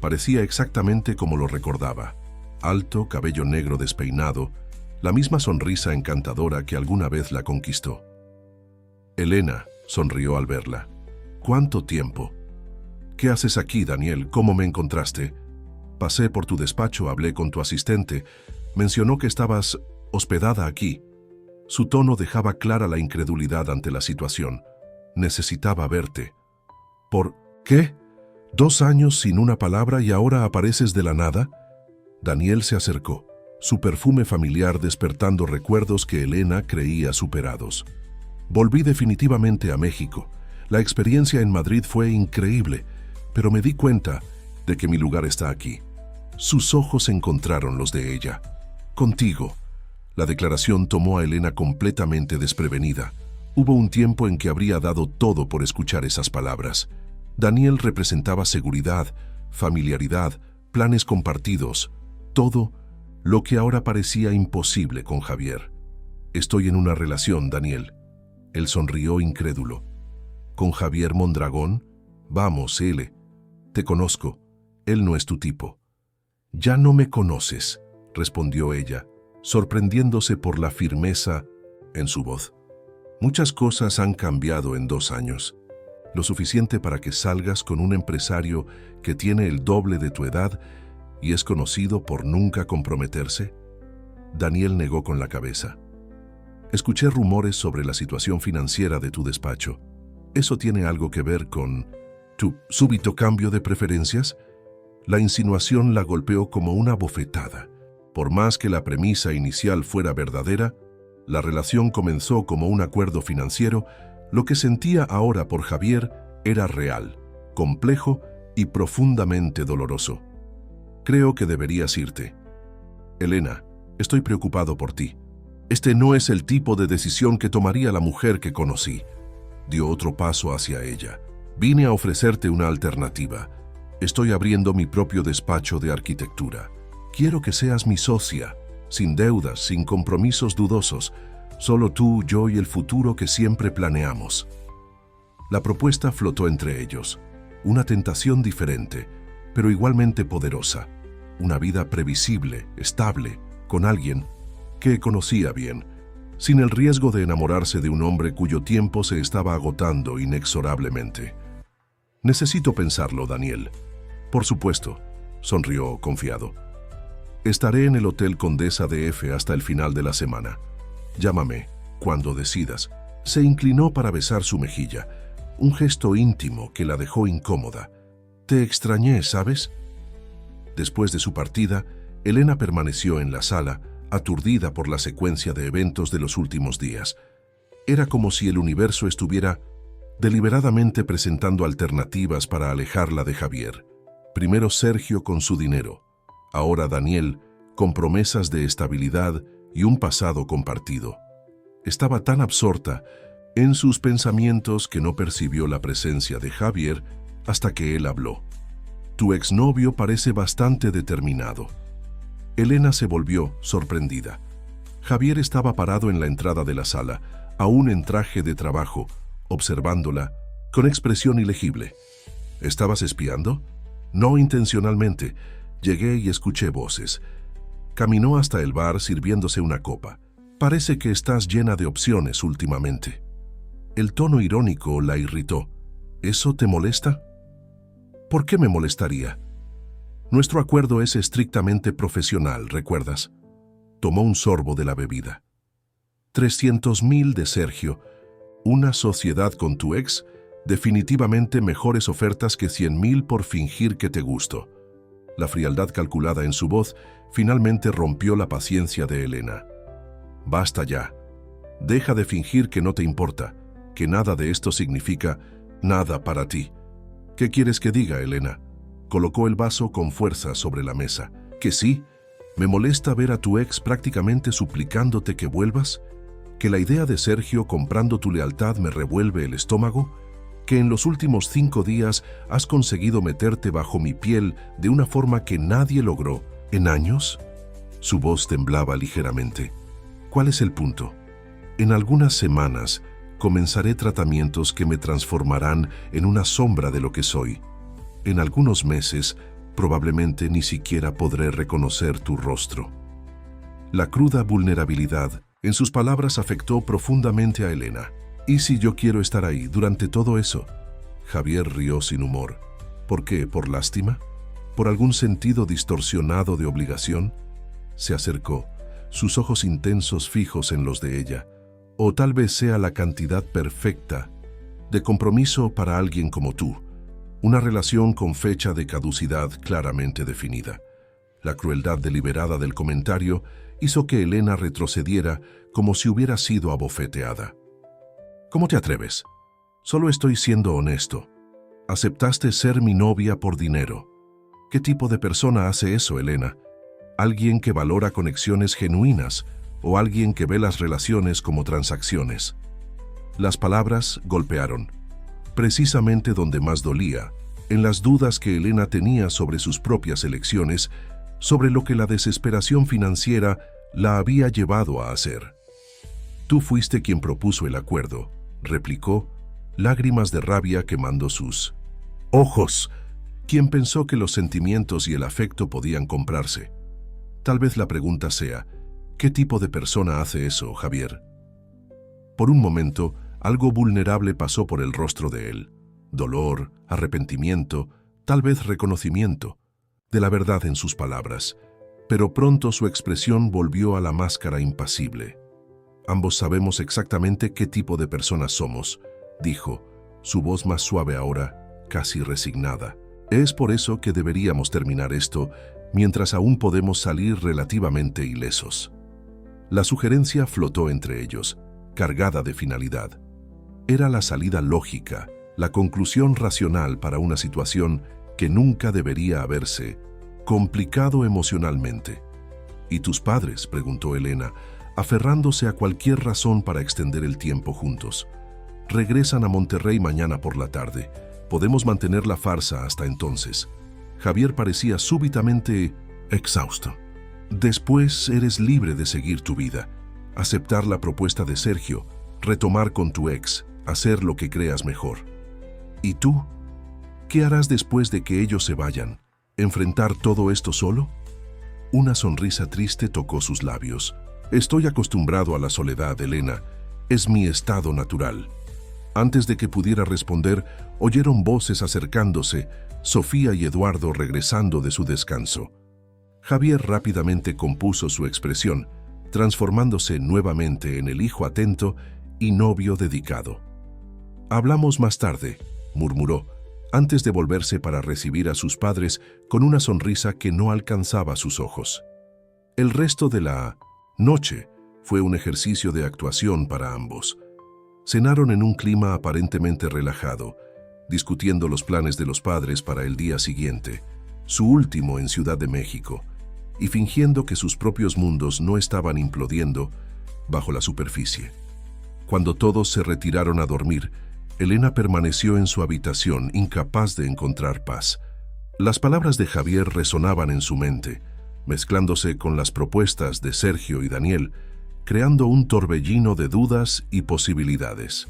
Parecía exactamente como lo recordaba. Alto, cabello negro despeinado, la misma sonrisa encantadora que alguna vez la conquistó. Elena sonrió al verla. ¿Cuánto tiempo? ¿Qué haces aquí, Daniel? ¿Cómo me encontraste? Pasé por tu despacho, hablé con tu asistente. Mencionó que estabas hospedada aquí. Su tono dejaba clara la incredulidad ante la situación. Necesitaba verte. ¿Por qué? 2 años sin una palabra y ahora apareces de la nada. Daniel se acercó, su perfume familiar despertando recuerdos que Elena creía superados. Volví definitivamente a México. La experiencia en Madrid fue increíble, pero me di cuenta de que mi lugar está aquí. Sus ojos encontraron los de ella. Contigo. La declaración tomó a Elena completamente desprevenida. Hubo un tiempo en que habría dado todo por escuchar esas palabras. Daniel representaba seguridad, familiaridad, planes compartidos, todo lo que ahora parecía imposible con Javier. Estoy en una relación, Daniel. Él sonrió incrédulo. ¿Con Javier Mondragón? Vamos, te conozco. Él no es tu tipo. Ya no me conoces, respondió ella, sorprendiéndose por la firmeza en su voz. Muchas cosas han cambiado en 2 años. lo suficiente para que salgas con un empresario que tiene el doble de tu edad y es conocido por nunca comprometerse? Daniel negó con la cabeza. Escuché rumores sobre la situación financiera de tu despacho. ¿Eso tiene algo que ver con tu súbito cambio de preferencias? La insinuación la golpeó como una bofetada. Por más que la premisa inicial fuera verdadera, la relación comenzó como un acuerdo financiero. Lo que sentía ahora por Javier era real, complejo y profundamente doloroso. Creo que deberías irte. Elena, estoy preocupado por ti. Este no es el tipo de decisión que tomaría la mujer que conocí. Dio otro paso hacia ella. Vine a ofrecerte una alternativa. Estoy abriendo mi propio despacho de arquitectura. Quiero que seas mi socia, sin deudas, sin compromisos dudosos, solo tú, yo y el futuro que siempre planeamos. La propuesta flotó entre ellos, una tentación diferente, pero igualmente poderosa. Una vida previsible, estable, con alguien que conocía bien, sin el riesgo de enamorarse de un hombre cuyo tiempo se estaba agotando inexorablemente. Necesito pensarlo, Daniel. Por supuesto, sonrió confiado. Estaré en el Hotel Condesa de F hasta el final de la semana. Llámame cuando decidas. Se inclinó para besar su mejilla, un gesto íntimo que la dejó incómoda. Te extrañé, ¿sabes? Después de su partida, Elena permaneció en la sala, aturdida por la secuencia de eventos de los últimos días. Era como si el universo estuviera deliberadamente presentando alternativas para alejarla de Javier. Primero Sergio con su dinero, ahora Daniel con promesas de estabilidad y un pasado compartido. Estaba tan absorta en sus pensamientos que no percibió la presencia de Javier hasta que él habló. Tu exnovio parece bastante determinado. Elena se volvió, sorprendida. Javier estaba parado en la entrada de la sala, aún en traje de trabajo, observándola, con expresión ilegible. ¿Estabas espiando? No intencionalmente. Llegué y escuché voces. Caminó hasta el bar sirviéndose una copa. Parece que estás llena de opciones últimamente. El tono irónico la irritó. ¿Eso te molesta? ¿Por qué me molestaría? Nuestro acuerdo es estrictamente profesional, ¿recuerdas? Tomó un sorbo de la bebida. 300.000 de Sergio. Una sociedad con tu ex, definitivamente mejores ofertas que 100.000 por fingir que te gusto. La frialdad calculada en su voz finalmente rompió la paciencia de Elena. Basta ya. Deja de fingir que no te importa, que nada de esto significa nada para ti. ¿Qué quieres que diga, Elena? Colocó el vaso con fuerza sobre la mesa. ¿Que sí? ¿Me molesta ver a tu ex prácticamente suplicándote que vuelvas? ¿Que la idea de Sergio comprando tu lealtad me revuelve el estómago? ¿Que en los últimos 5 días has conseguido meterte bajo mi piel de una forma que nadie logró en años? Su voz temblaba ligeramente. ¿Cuál es el punto? En algunas semanas comenzaré tratamientos que me transformarán en una sombra de lo que soy. En algunos meses, probablemente ni siquiera podré reconocer tu rostro. La cruda vulnerabilidad en sus palabras afectó profundamente a Elena. ¿Y si yo quiero estar ahí durante todo eso? Javier rió sin humor. ¿Por qué? ¿Por lástima? ¿Por algún sentido distorsionado de obligación? Se acercó, sus ojos intensos fijos en los de ella. O tal vez sea la cantidad perfecta de compromiso para alguien como tú. Una relación con fecha de caducidad claramente definida. La crueldad deliberada del comentario hizo que Elena retrocediera como si hubiera sido abofeteada. ¿Cómo te atreves? Solo estoy siendo honesto. Aceptaste ser mi novia por dinero. ¿Qué tipo de persona hace eso, Elena? ¿Alguien que valora conexiones genuinas o alguien que ve las relaciones como transacciones? Las palabras golpearon. Precisamente donde más dolía, en las dudas que Elena tenía sobre sus propias elecciones, sobre lo que la desesperación financiera la había llevado a hacer. Tú fuiste quien propuso el acuerdo, replicó, lágrimas de rabia quemando sus ojos. ¿Quién pensó que los sentimientos y el afecto podían comprarse? Tal vez la pregunta sea, ¿qué tipo de persona hace eso, Javier? Por un momento, algo vulnerable pasó por el rostro de él. dolor, arrepentimiento, tal vez reconocimiento, de la verdad en sus palabras, pero pronto su expresión volvió a la máscara impasible. Ambos sabemos exactamente qué tipo de personas somos, dijo, su voz más suave ahora, casi resignada. Es por eso que deberíamos terminar esto mientras aún podemos salir relativamente ilesos. La sugerencia flotó entre ellos, cargada de finalidad. Era la salida lógica, la conclusión racional para una situación que nunca debería haberse complicado emocionalmente. ¿Y tus padres?, preguntó Elena, aferrándose a cualquier razón para extender el tiempo juntos. Regresan a Monterrey mañana por la tarde. Podemos mantener la farsa hasta entonces. Javier parecía súbitamente exhausto. Después eres libre de seguir tu vida, aceptar la propuesta de Sergio, retomar con tu ex, hacer lo que creas mejor. ¿Y tú? ¿Qué harás después de que ellos se vayan? ¿Enfrentar todo esto solo? Una sonrisa triste tocó sus labios. Estoy acostumbrado a la soledad, Elena. Es mi estado natural. Antes de que pudiera responder, oyeron voces acercándose, Sofía y Eduardo regresando de su descanso. Javier rápidamente compuso su expresión, transformándose nuevamente en el hijo atento y novio dedicado. «Hablamos más tarde», murmuró, antes de volverse para recibir a sus padres con una sonrisa que no alcanzaba sus ojos. El resto de la noche fue un ejercicio de actuación para ambos. Cenaron en un clima aparentemente relajado, discutiendo los planes de los padres para el día siguiente, su último en Ciudad de México, y fingiendo que sus propios mundos no estaban implodiendo bajo la superficie. Cuando todos se retiraron a dormir, Elena permaneció en su habitación, incapaz de encontrar paz. Las palabras de Javier resonaban en su mente, mezclándose con las propuestas de Sergio y Daniel, creando un torbellino de dudas y posibilidades.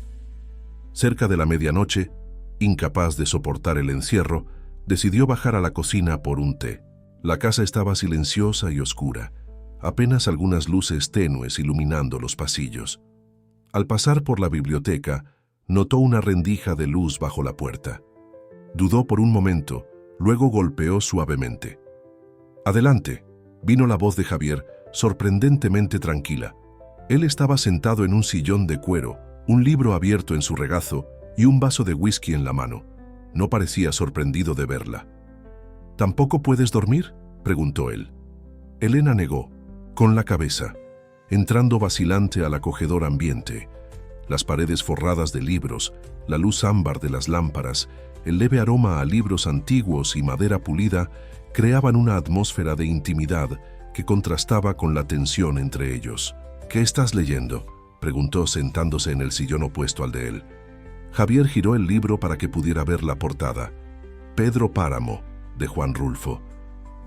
Cerca de la medianoche, incapaz de soportar el encierro, decidió bajar a la cocina por un té. La casa estaba silenciosa y oscura, apenas algunas luces tenues iluminando los pasillos. Al pasar por la biblioteca, notó una rendija de luz bajo la puerta. Dudó por un momento, luego golpeó suavemente. «Adelante», vino la voz de Javier, sorprendentemente tranquila. Él estaba sentado en un sillón de cuero, un libro abierto en su regazo y un vaso de whisky en la mano. No parecía sorprendido de verla. «¿Tampoco puedes dormir?», preguntó él. Elena negó, con la cabeza, entrando vacilante al acogedor ambiente. Las paredes forradas de libros, la luz ámbar de las lámparas, el leve aroma a libros antiguos y madera pulida creaban una atmósfera de intimidad que contrastaba con la tensión entre ellos. «¿Qué estás leyendo?», preguntó sentándose en el sillón opuesto al de él. Javier giró el libro para que pudiera ver la portada. «Pedro Páramo», de Juan Rulfo.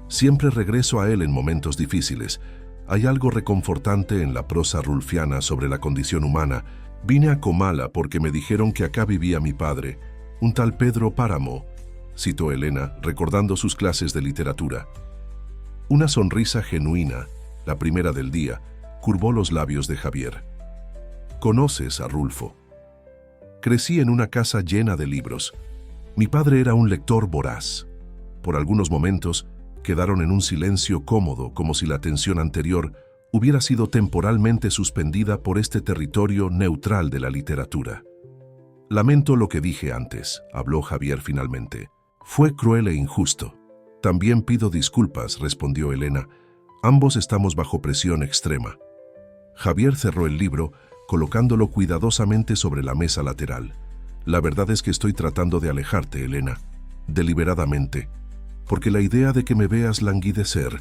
Siempre regreso a él en momentos difíciles. Hay algo reconfortante en la prosa rulfiana sobre la condición humana. Vine a Comala porque me dijeron que acá vivía mi padre, un tal Pedro Páramo», citó Elena, recordando sus clases de literatura. Una sonrisa genuina, la primera del día, curvó los labios de Javier. «¿Conoces a Rulfo?». «Crecí en una casa llena de libros. Mi padre era un lector voraz». Por algunos momentos quedaron en un silencio cómodo, como si la tensión anterior hubiera sido temporalmente suspendida por este territorio neutral de la literatura. «Lamento lo que dije antes», habló Javier finalmente. «Fue cruel e injusto». «También pido disculpas», respondió Elena. «Ambos estamos bajo presión extrema». Javier cerró el libro, colocándolo cuidadosamente sobre la mesa lateral. «La verdad es que estoy tratando de alejarte, Elena, deliberadamente, porque la idea de que me veas languidecer,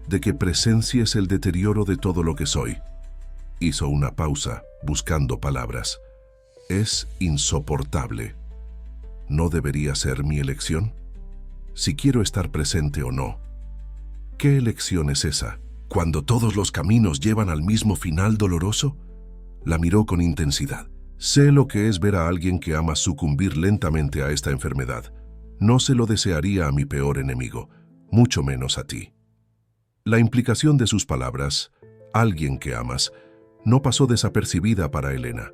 de que presencies el deterioro de todo lo que soy». Hizo una pausa, buscando palabras. «Es insoportable. ¿No debería ser mi elección? Si quiero estar presente o no». «¿Qué elección es esa, cuando todos los caminos llevan al mismo final doloroso?». La miró con intensidad. «Sé lo que es ver a alguien que ama sucumbir lentamente a esta enfermedad. No se lo desearía a mi peor enemigo, mucho menos a ti». La implicación de sus palabras, «alguien que amas», no pasó desapercibida para Elena.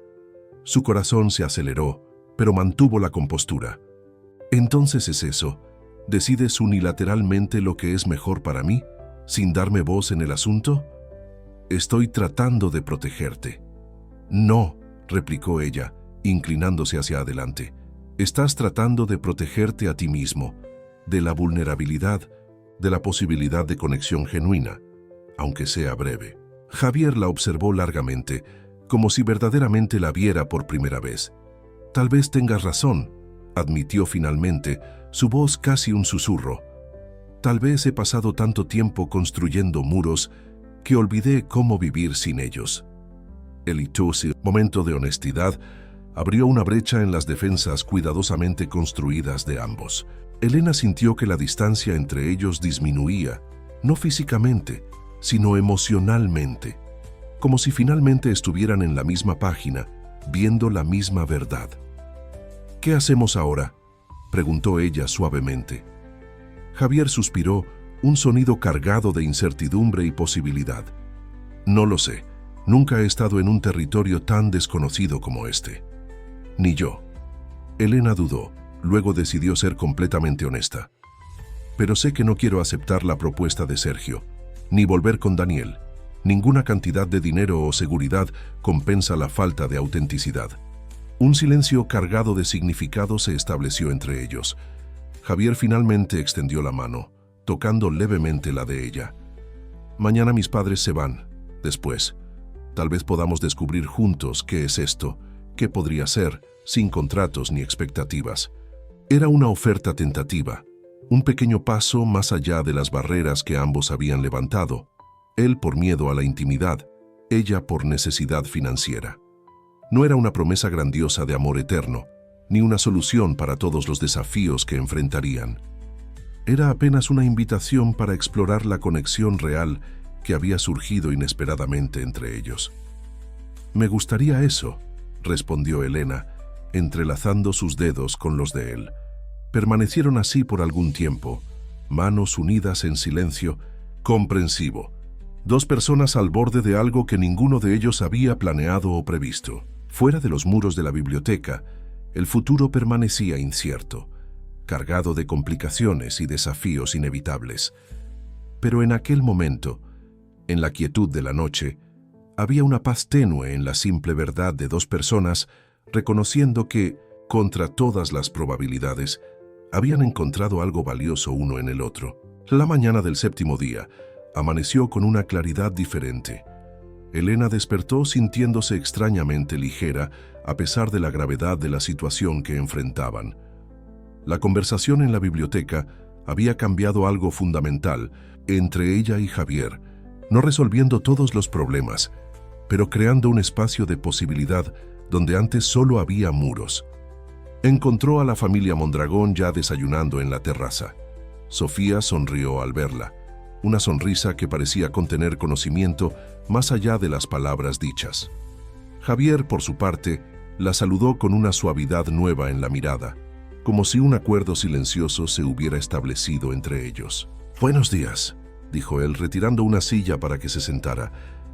Su corazón se aceleró, pero mantuvo la compostura. «Entonces es eso. ¿Decides unilateralmente lo que es mejor para mí, sin darme voz en el asunto? Estoy tratando de protegerte». «No», replicó ella, inclinándose hacia adelante. «Estás tratando de protegerte a ti mismo, de la vulnerabilidad, de la posibilidad de conexión genuina, aunque sea breve». Javier la observó largamente, como si verdaderamente la viera por primera vez. «Tal vez tengas razón», admitió finalmente, su voz casi un susurro. «Tal vez he pasado tanto tiempo construyendo muros que olvidé cómo vivir sin ellos». El ictus, momento de honestidad, abrió una brecha en las defensas cuidadosamente construidas de ambos. Elena sintió que la distancia entre ellos disminuía, no físicamente, sino emocionalmente, como si finalmente estuvieran en la misma página, viendo la misma verdad. «¿Qué hacemos ahora?», preguntó ella suavemente. Javier suspiró, un sonido cargado de incertidumbre y posibilidad. «No lo sé. Nunca he estado en un territorio tan desconocido como este». «Ni yo». Elena dudó, luego decidió ser completamente honesta. «Pero sé que no quiero aceptar la propuesta de Sergio, ni volver con Daniel. Ninguna cantidad de dinero o seguridad compensa la falta de autenticidad». Un silencio cargado de significado se estableció entre ellos. Javier finalmente extendió la mano, tocando levemente la de ella. «Mañana mis padres se van. Después, tal vez podamos descubrir juntos qué es esto, qué podría ser, sin contratos ni expectativas». Era una oferta tentativa, un pequeño paso más allá de las barreras que ambos habían levantado. Él por miedo a la intimidad, ella por necesidad financiera. No era una promesa grandiosa de amor eterno, ni una solución para todos los desafíos que enfrentarían. Era apenas una invitación para explorar la conexión real que había surgido inesperadamente entre ellos. «Me gustaría eso», respondió Elena, entrelazando sus dedos con los de él. Permanecieron así por algún tiempo, manos unidas en silencio, comprensivo. Dos personas al borde de algo que ninguno de ellos había planeado o previsto. Fuera de los muros de la biblioteca, el futuro permanecía incierto, cargado de complicaciones y desafíos inevitables. Pero en aquel momento, en la quietud de la noche, había una paz tenue en la simple verdad de dos personas reconociendo que, contra todas las probabilidades, habían encontrado algo valioso uno en el otro. La mañana del séptimo día amaneció con una claridad diferente. Elena despertó sintiéndose extrañamente ligera a pesar de la gravedad de la situación que enfrentaban. La conversación en la biblioteca había cambiado algo fundamental entre ella y Javier, no resolviendo todos los problemas, pero creando un espacio de posibilidad donde antes solo había muros. Encontró a la familia Mondragón ya desayunando en la terraza. Sofía sonrió al verla, una sonrisa que parecía contener conocimiento más allá de las palabras dichas. Javier, por su parte, la saludó con una suavidad nueva en la mirada, como si un acuerdo silencioso se hubiera establecido entre ellos. «Buenos días», dijo él, retirando una silla para que se sentara.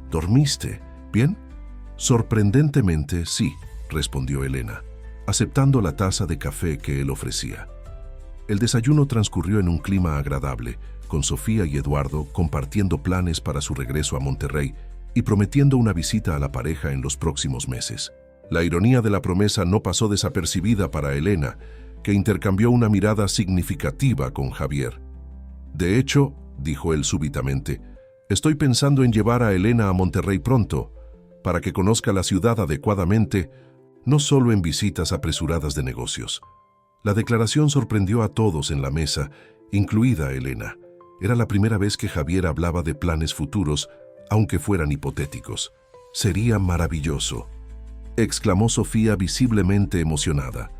«¿Dormiste bien?» «Sorprendentemente, sí», respondió Elena, aceptando la taza de café que él ofrecía. El desayuno transcurrió en un clima agradable, con Sofía y Eduardo compartiendo planes para su regreso a Monterrey y prometiendo una visita a la pareja en los próximos meses. La ironía de la promesa no pasó desapercibida para Elena, que intercambió una mirada significativa con Javier. «De hecho», dijo él súbitamente, «estoy pensando en llevar a Elena a Monterrey pronto, para que conozca la ciudad adecuadamente, no solo en visitas apresuradas de negocios». La declaración sorprendió a todos en la mesa, incluida a Elena. Era la primera vez que Javier hablaba de planes futuros, aunque fueran hipotéticos. «Sería maravilloso», exclamó Sofía visiblemente emocionada.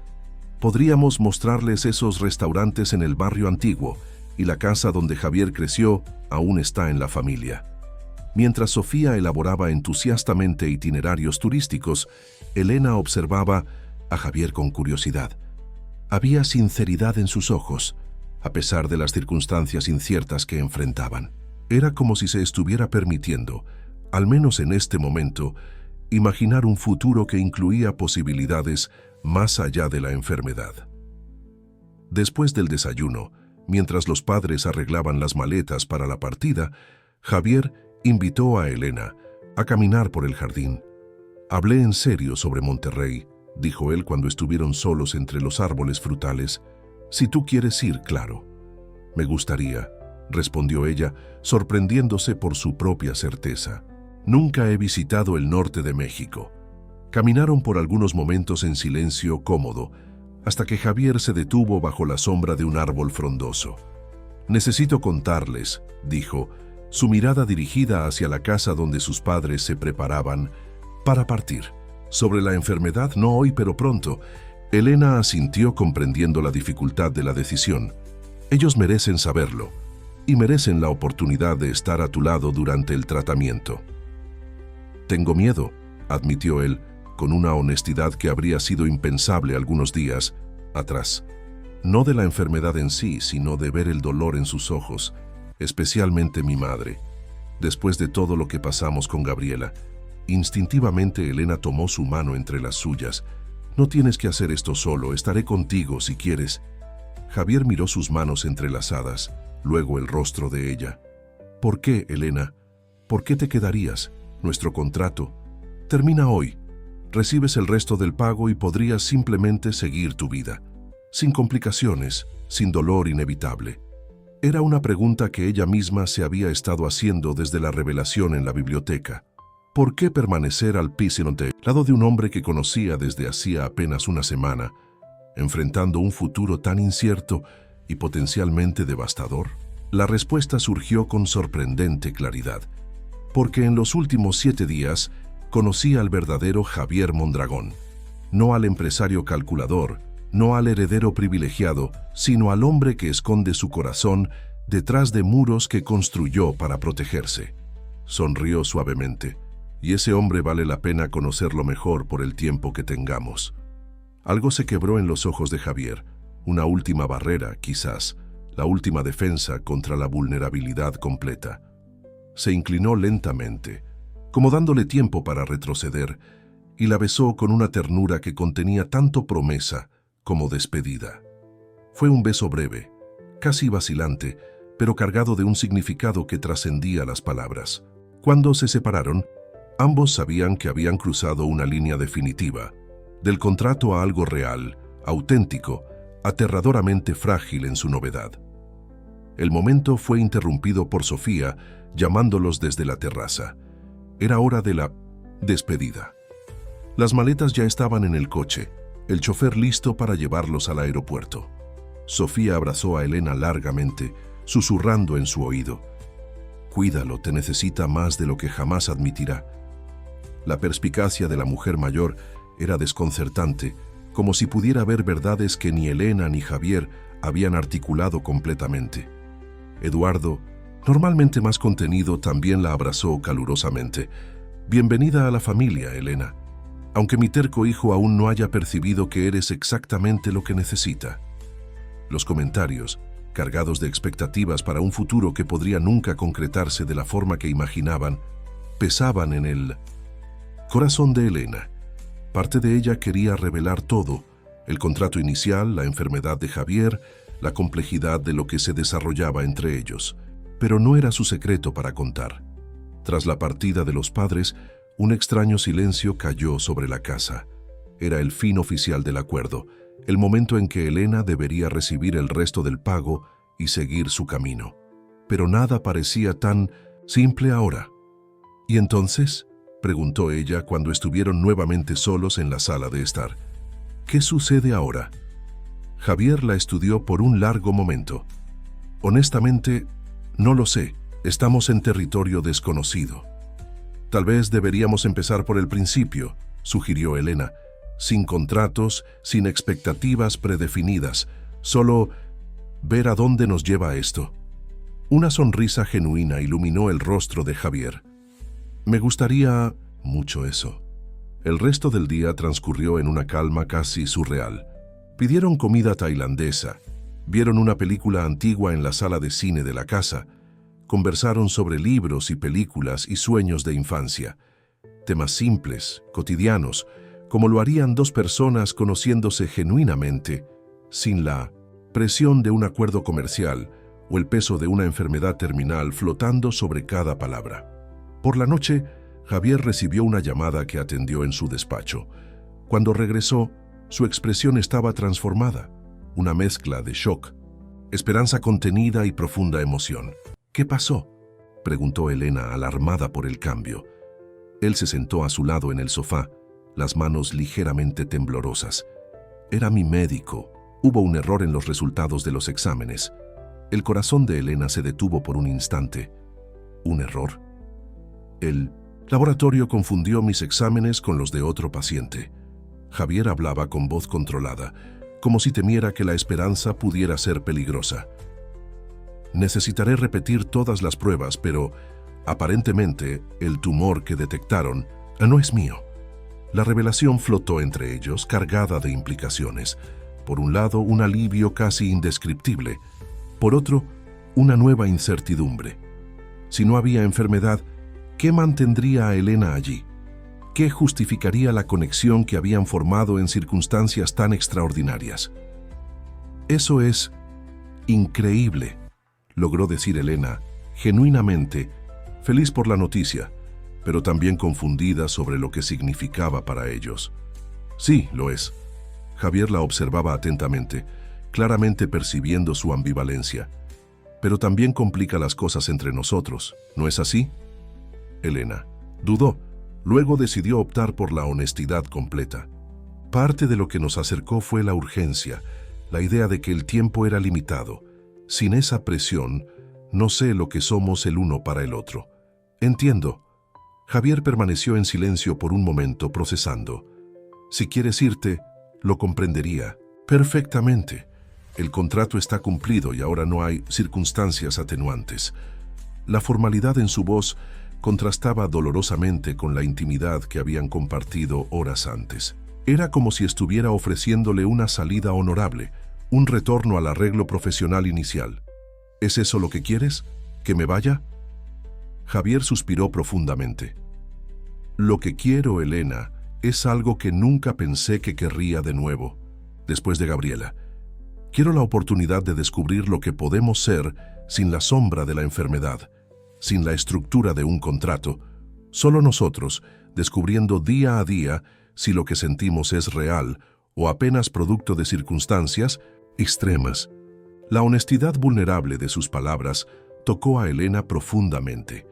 «Podríamos mostrarles esos restaurantes en el barrio antiguo, y la casa donde Javier creció aún está en la familia». Mientras Sofía elaboraba entusiastamente itinerarios turísticos, Elena observaba a Javier con curiosidad. Había sinceridad en sus ojos, a pesar de las circunstancias inciertas que enfrentaban. Era como si se estuviera permitiendo, al menos en este momento, imaginar un futuro que incluía posibilidades más allá de la enfermedad. Después del desayuno, mientras los padres arreglaban las maletas para la partida, Javier invitó a Elena a caminar por el jardín. «Hablé en serio sobre Monterrey», dijo él cuando estuvieron solos entre los árboles frutales. «Si tú quieres ir, claro». «Me gustaría», respondió ella, sorprendiéndose por su propia certeza. «Nunca he visitado el norte de México». Caminaron por algunos momentos en silencio cómodo, hasta que Javier se detuvo bajo la sombra de un árbol frondoso. «Necesito contarles», dijo, su mirada dirigida hacia la casa donde sus padres se preparaban para partir. «Sobre la enfermedad, no hoy, pero pronto». Elena asintió comprendiendo la dificultad de la decisión. «Ellos merecen saberlo, y merecen la oportunidad de estar a tu lado durante el tratamiento». «Tengo miedo», admitió él, con una honestidad que habría sido impensable algunos días atrás. No de la enfermedad en sí, sino de ver el dolor en sus ojos, especialmente mi madre. Después de todo lo que pasamos con Gabriela, instintivamente Elena tomó su mano entre las suyas. «No tienes que hacer esto solo, estaré contigo si quieres». Javier miró sus manos entrelazadas, luego el rostro de ella. «¿Por qué, Elena? ¿Por qué te quedarías? Nuestro contrato termina hoy. Recibes el resto del pago y podrías simplemente seguir tu vida, sin complicaciones, sin dolor inevitable». Era una pregunta que ella misma se había estado haciendo desde la revelación en la biblioteca. ¿Por qué permanecer al lado de un hombre que conocía desde hacía apenas una semana, enfrentando un futuro tan incierto y potencialmente devastador? La respuesta surgió con sorprendente claridad, porque en los últimos 7 días conocí al verdadero Javier Mondragón, no al empresario calculador, no al heredero privilegiado, sino al hombre que esconde su corazón detrás de muros que construyó para protegerse. Sonrió suavemente. «Y ese hombre vale la pena conocerlo mejor por el tiempo que tengamos». Algo se quebró en los ojos de Javier, una última barrera, quizás, la última defensa contra la vulnerabilidad completa. Se inclinó lentamente, como dándole tiempo para retroceder, y la besó con una ternura que contenía tanto promesa como despedida. Fue un beso breve, casi vacilante, pero cargado de un significado que trascendía las palabras. Cuando se separaron, ambos sabían que habían cruzado una línea definitiva, del contrato a algo real, auténtico, aterradoramente frágil en su novedad. El momento fue interrumpido por Sofía, llamándolos desde la terraza. Era hora de la despedida. Las maletas ya estaban en el coche, el chofer listo para llevarlos al aeropuerto. Sofía abrazó a Elena largamente, susurrando en su oído: «Cuídalo, te necesita más de lo que jamás admitirá». La perspicacia de la mujer mayor era desconcertante, como si pudiera ver verdades que ni Elena ni Javier habían articulado completamente. Eduardo, normalmente más contenido, también la abrazó calurosamente. «Bienvenida a la familia, Elena. Aunque mi terco hijo aún no haya percibido que eres exactamente lo que necesita». Los comentarios, cargados de expectativas para un futuro que podría nunca concretarse de la forma que imaginaban, pesaban en el corazón de Elena. Parte de ella quería revelar todo: el contrato inicial, la enfermedad de Javier, la complejidad de lo que se desarrollaba entre ellos. Pero no era su secreto para contar. Tras la partida de los padres, un extraño silencio cayó sobre la casa. Era el fin oficial del acuerdo, el momento en que Elena debería recibir el resto del pago y seguir su camino. Pero nada parecía tan simple ahora. «¿Y entonces?», preguntó ella cuando estuvieron nuevamente solos en la sala de estar. «¿Qué sucede ahora?». Javier la estudió por un largo momento. «Honestamente, no lo sé. Estamos en territorio desconocido». «Tal vez deberíamos empezar por el principio», sugirió Elena. «Sin contratos, sin expectativas predefinidas, solo ver a dónde nos lleva esto». Una sonrisa genuina iluminó el rostro de Javier. «Me gustaría mucho eso». El resto del día transcurrió en una calma casi surreal. Pidieron comida tailandesa, vieron una película antigua en la sala de cine de la casa, conversaron sobre libros y películas y sueños de infancia. temas simples, cotidianos, como lo harían dos personas conociéndose genuinamente, sin la presión de un acuerdo comercial o el peso de una enfermedad terminal flotando sobre cada palabra. Por la noche, Javier recibió una llamada que atendió en su despacho. Cuando regresó, su expresión estaba transformada, una mezcla de shock, esperanza contenida y profunda emoción. ¿Qué pasó?, preguntó Elena, alarmada por el cambio. Él se sentó a su lado en el sofá, las manos ligeramente temblorosas. Era mi médico. Hubo un error en los resultados de los exámenes. El corazón de Elena se detuvo por un instante. ¿Un error? El laboratorio confundió mis exámenes con los de otro paciente. Javier hablaba con voz controlada, como si temiera que la esperanza pudiera ser peligrosa. Necesitaré repetir todas las pruebas, pero aparentemente el tumor que detectaron no es mío. La revelación flotó entre ellos, cargada de implicaciones. Por un lado, un alivio casi indescriptible. Por otro, una nueva incertidumbre. Si no había enfermedad, ¿qué mantendría a Elena allí? ¿Qué justificaría la conexión que habían formado en circunstancias tan extraordinarias? Eso es increíble, logró decir Elena, genuinamente, feliz por la noticia, pero también confundida sobre lo que significaba para ellos. Sí, lo es. Javier la observaba atentamente, claramente percibiendo su ambivalencia. Pero también complica las cosas entre nosotros, ¿no es así? Elena dudó, luego decidió optar por la honestidad completa. Parte de lo que nos acercó fue la urgencia, la idea de que el tiempo era limitado. Sin esa presión, no sé lo que somos el uno para el otro. Entiendo. Javier permaneció en silencio por un momento, procesando. Si quieres irte, lo comprendería. Perfectamente. El contrato está cumplido y ahora no hay circunstancias atenuantes. La formalidad en su voz contrastaba dolorosamente con la intimidad que habían compartido horas antes. Era como si estuviera ofreciéndole una salida honorable, un retorno al arreglo profesional inicial. ¿Es eso lo que quieres? ¿Que me vaya? Javier suspiró profundamente. Lo que quiero, Elena, es algo que nunca pensé que querría de nuevo, después de Gabriela. Quiero la oportunidad de descubrir lo que podemos ser sin la sombra de la enfermedad, sin la estructura de un contrato, solo nosotros, descubriendo día a día si lo que sentimos es real o apenas producto de circunstancias extremas. La honestidad vulnerable de sus palabras tocó a Elena profundamente.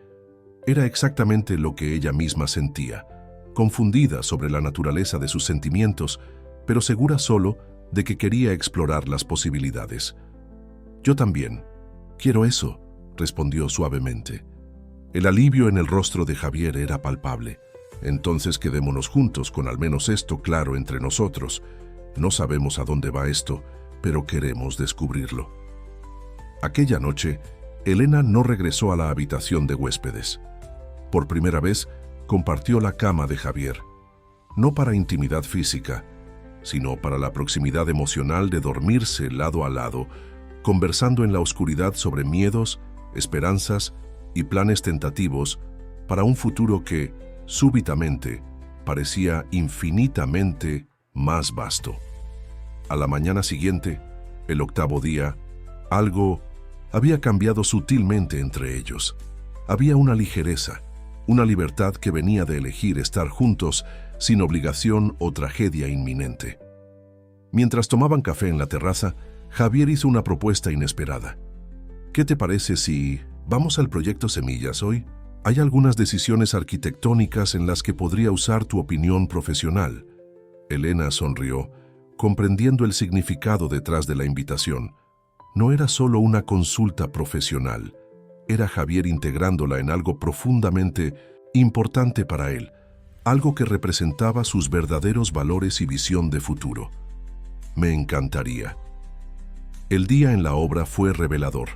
Era exactamente lo que ella misma sentía, confundida sobre la naturaleza de sus sentimientos, pero segura solo de que quería explorar las posibilidades. Yo también. Quiero eso, respondió suavemente. El alivio en el rostro de Javier era palpable. Entonces quedémonos juntos con al menos esto claro entre nosotros. No sabemos a dónde va esto, pero queremos descubrirlo. Aquella noche, Elena no regresó a la habitación de huéspedes. Por primera vez, compartió la cama de Javier. No para intimidad física, sino para la proximidad emocional de dormirse lado a lado, conversando en la oscuridad sobre miedos, esperanzas y planes tentativos para un futuro que, súbitamente, parecía infinitamente más vasto. A la mañana siguiente, el octavo día, algo había cambiado sutilmente entre ellos. Había una ligereza, una libertad que venía de elegir estar juntos sin obligación o tragedia inminente. Mientras tomaban café en la terraza, Javier hizo una propuesta inesperada. ¿Qué te parece si vamos al proyecto Semillas hoy? Hay algunas decisiones arquitectónicas en las que podría usar tu opinión profesional. Elena sonrió, comprendiendo el significado detrás de la invitación. No era solo una consulta profesional. Era Javier integrándola en algo profundamente importante para él, algo que representaba sus verdaderos valores y visión de futuro. Me encantaría. El día en la obra fue revelador.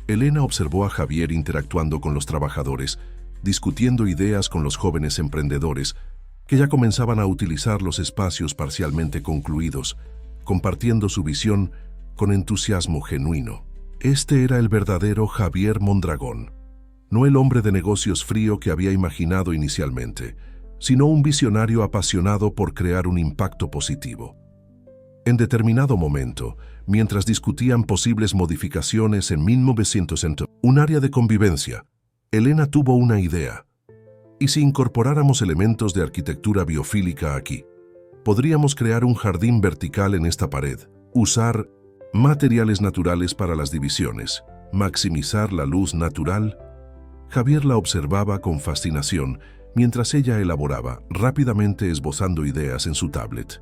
Elena observó a Javier interactuando con los trabajadores, discutiendo ideas con los jóvenes emprendedores que ya comenzaban a utilizar los espacios parcialmente concluidos, compartiendo su visión con entusiasmo genuino. Este era el verdadero Javier Mondragón, no el hombre de negocios frío que había imaginado inicialmente. sino un visionario apasionado por crear un impacto positivo. En determinado momento, mientras discutían posibles modificaciones en 1900, un área de convivencia, Elena tuvo una idea. ¿Y si incorporáramos elementos de arquitectura biofílica aquí? Podríamos crear un jardín vertical en esta pared, usar materiales naturales para las divisiones, maximizar la luz natural. Javier la observaba con fascinación mientras ella elaboraba, rápidamente esbozando ideas en su tablet.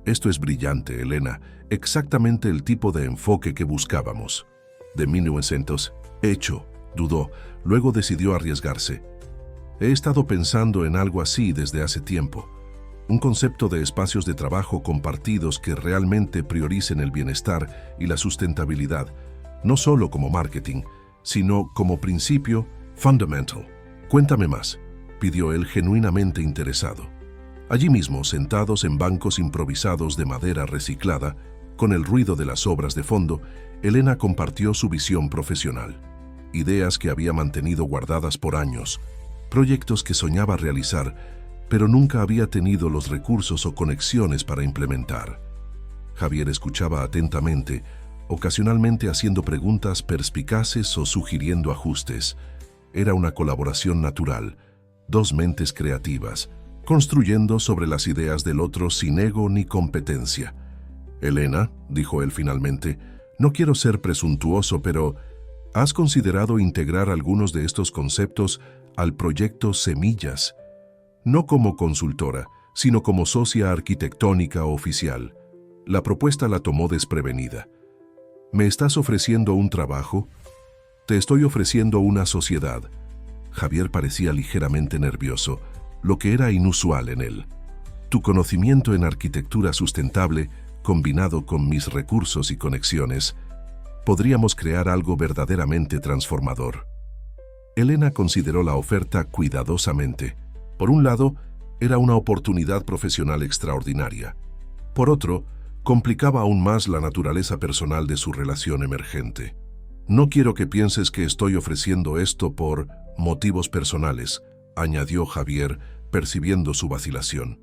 Esto es brillante, Elena, exactamente el tipo de enfoque que buscábamos. De 1900, hecho, dudó, luego decidió arriesgarse. He estado pensando en algo así desde hace tiempo. Un concepto de espacios de trabajo compartidos que realmente prioricen el bienestar y la sustentabilidad, no solo como marketing, sino como principio fundamental. Cuéntame más, pidió él genuinamente interesado. Allí mismo, sentados en bancos improvisados de madera reciclada, con el ruido de las obras de fondo, Elena compartió su visión profesional. Ideas que había mantenido guardadas por años, proyectos que soñaba realizar, pero nunca había tenido los recursos o conexiones para implementar. Javier escuchaba atentamente, ocasionalmente haciendo preguntas perspicaces o sugiriendo ajustes. Era una colaboración natural, dos mentes creativas, construyendo sobre las ideas del otro sin ego ni competencia. Elena, dijo él finalmente, no quiero ser presuntuoso, pero ¿has considerado integrar algunos de estos conceptos al proyecto Semillas? No como consultora, sino como socia arquitectónica oficial. La propuesta la tomó desprevenida. ¿Me estás ofreciendo un trabajo? Te estoy ofreciendo una sociedad. Javier parecía ligeramente nervioso, lo que era inusual en él. Tu conocimiento en arquitectura sustentable, combinado con mis recursos y conexiones, podríamos crear algo verdaderamente transformador. Elena consideró la oferta cuidadosamente. Por un lado, era una oportunidad profesional extraordinaria. Por otro, complicaba aún más la naturaleza personal de su relación emergente. No quiero que pienses que estoy ofreciendo esto por motivos personales, añadió Javier, percibiendo su vacilación.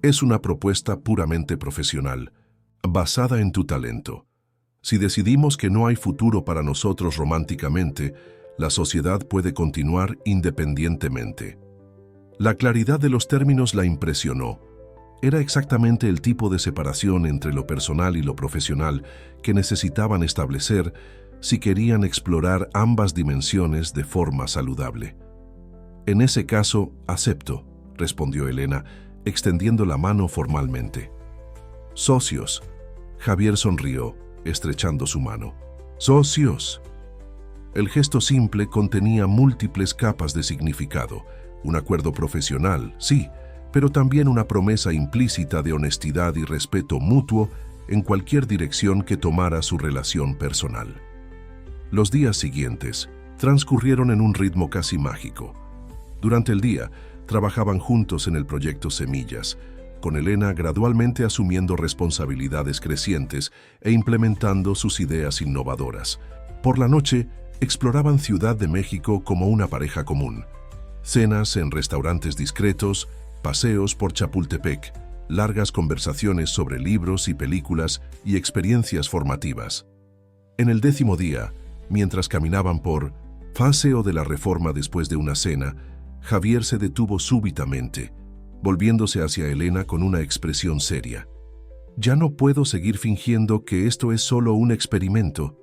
Es una propuesta puramente profesional, basada en tu talento. Si decidimos que no hay futuro para nosotros románticamente, la sociedad puede continuar independientemente. La claridad de los términos la impresionó. Era exactamente el tipo de separación entre lo personal y lo profesional que necesitaban establecer si querían explorar ambas dimensiones de forma saludable. En ese caso, acepto, respondió Elena, extendiendo la mano formalmente. Socios. Javier sonrió, estrechando su mano. Socios. El gesto simple contenía múltiples capas de significado. Un acuerdo profesional, sí, pero también una promesa implícita de honestidad y respeto mutuo en cualquier dirección que tomara su relación personal. Los días siguientes transcurrieron en un ritmo casi mágico. Durante el día, trabajaban juntos en el proyecto Semillas, con Elena gradualmente asumiendo responsabilidades crecientes e implementando sus ideas innovadoras. Por la noche, exploraban Ciudad de México como una pareja común. Cenas en restaurantes discretos, paseos por Chapultepec, largas conversaciones sobre libros y películas y experiencias formativas. En el 10º día, mientras caminaban por Paseo de la Reforma después de una cena, Javier se detuvo súbitamente, volviéndose hacia Elena con una expresión seria. «Ya no puedo seguir fingiendo que esto es solo un experimento»,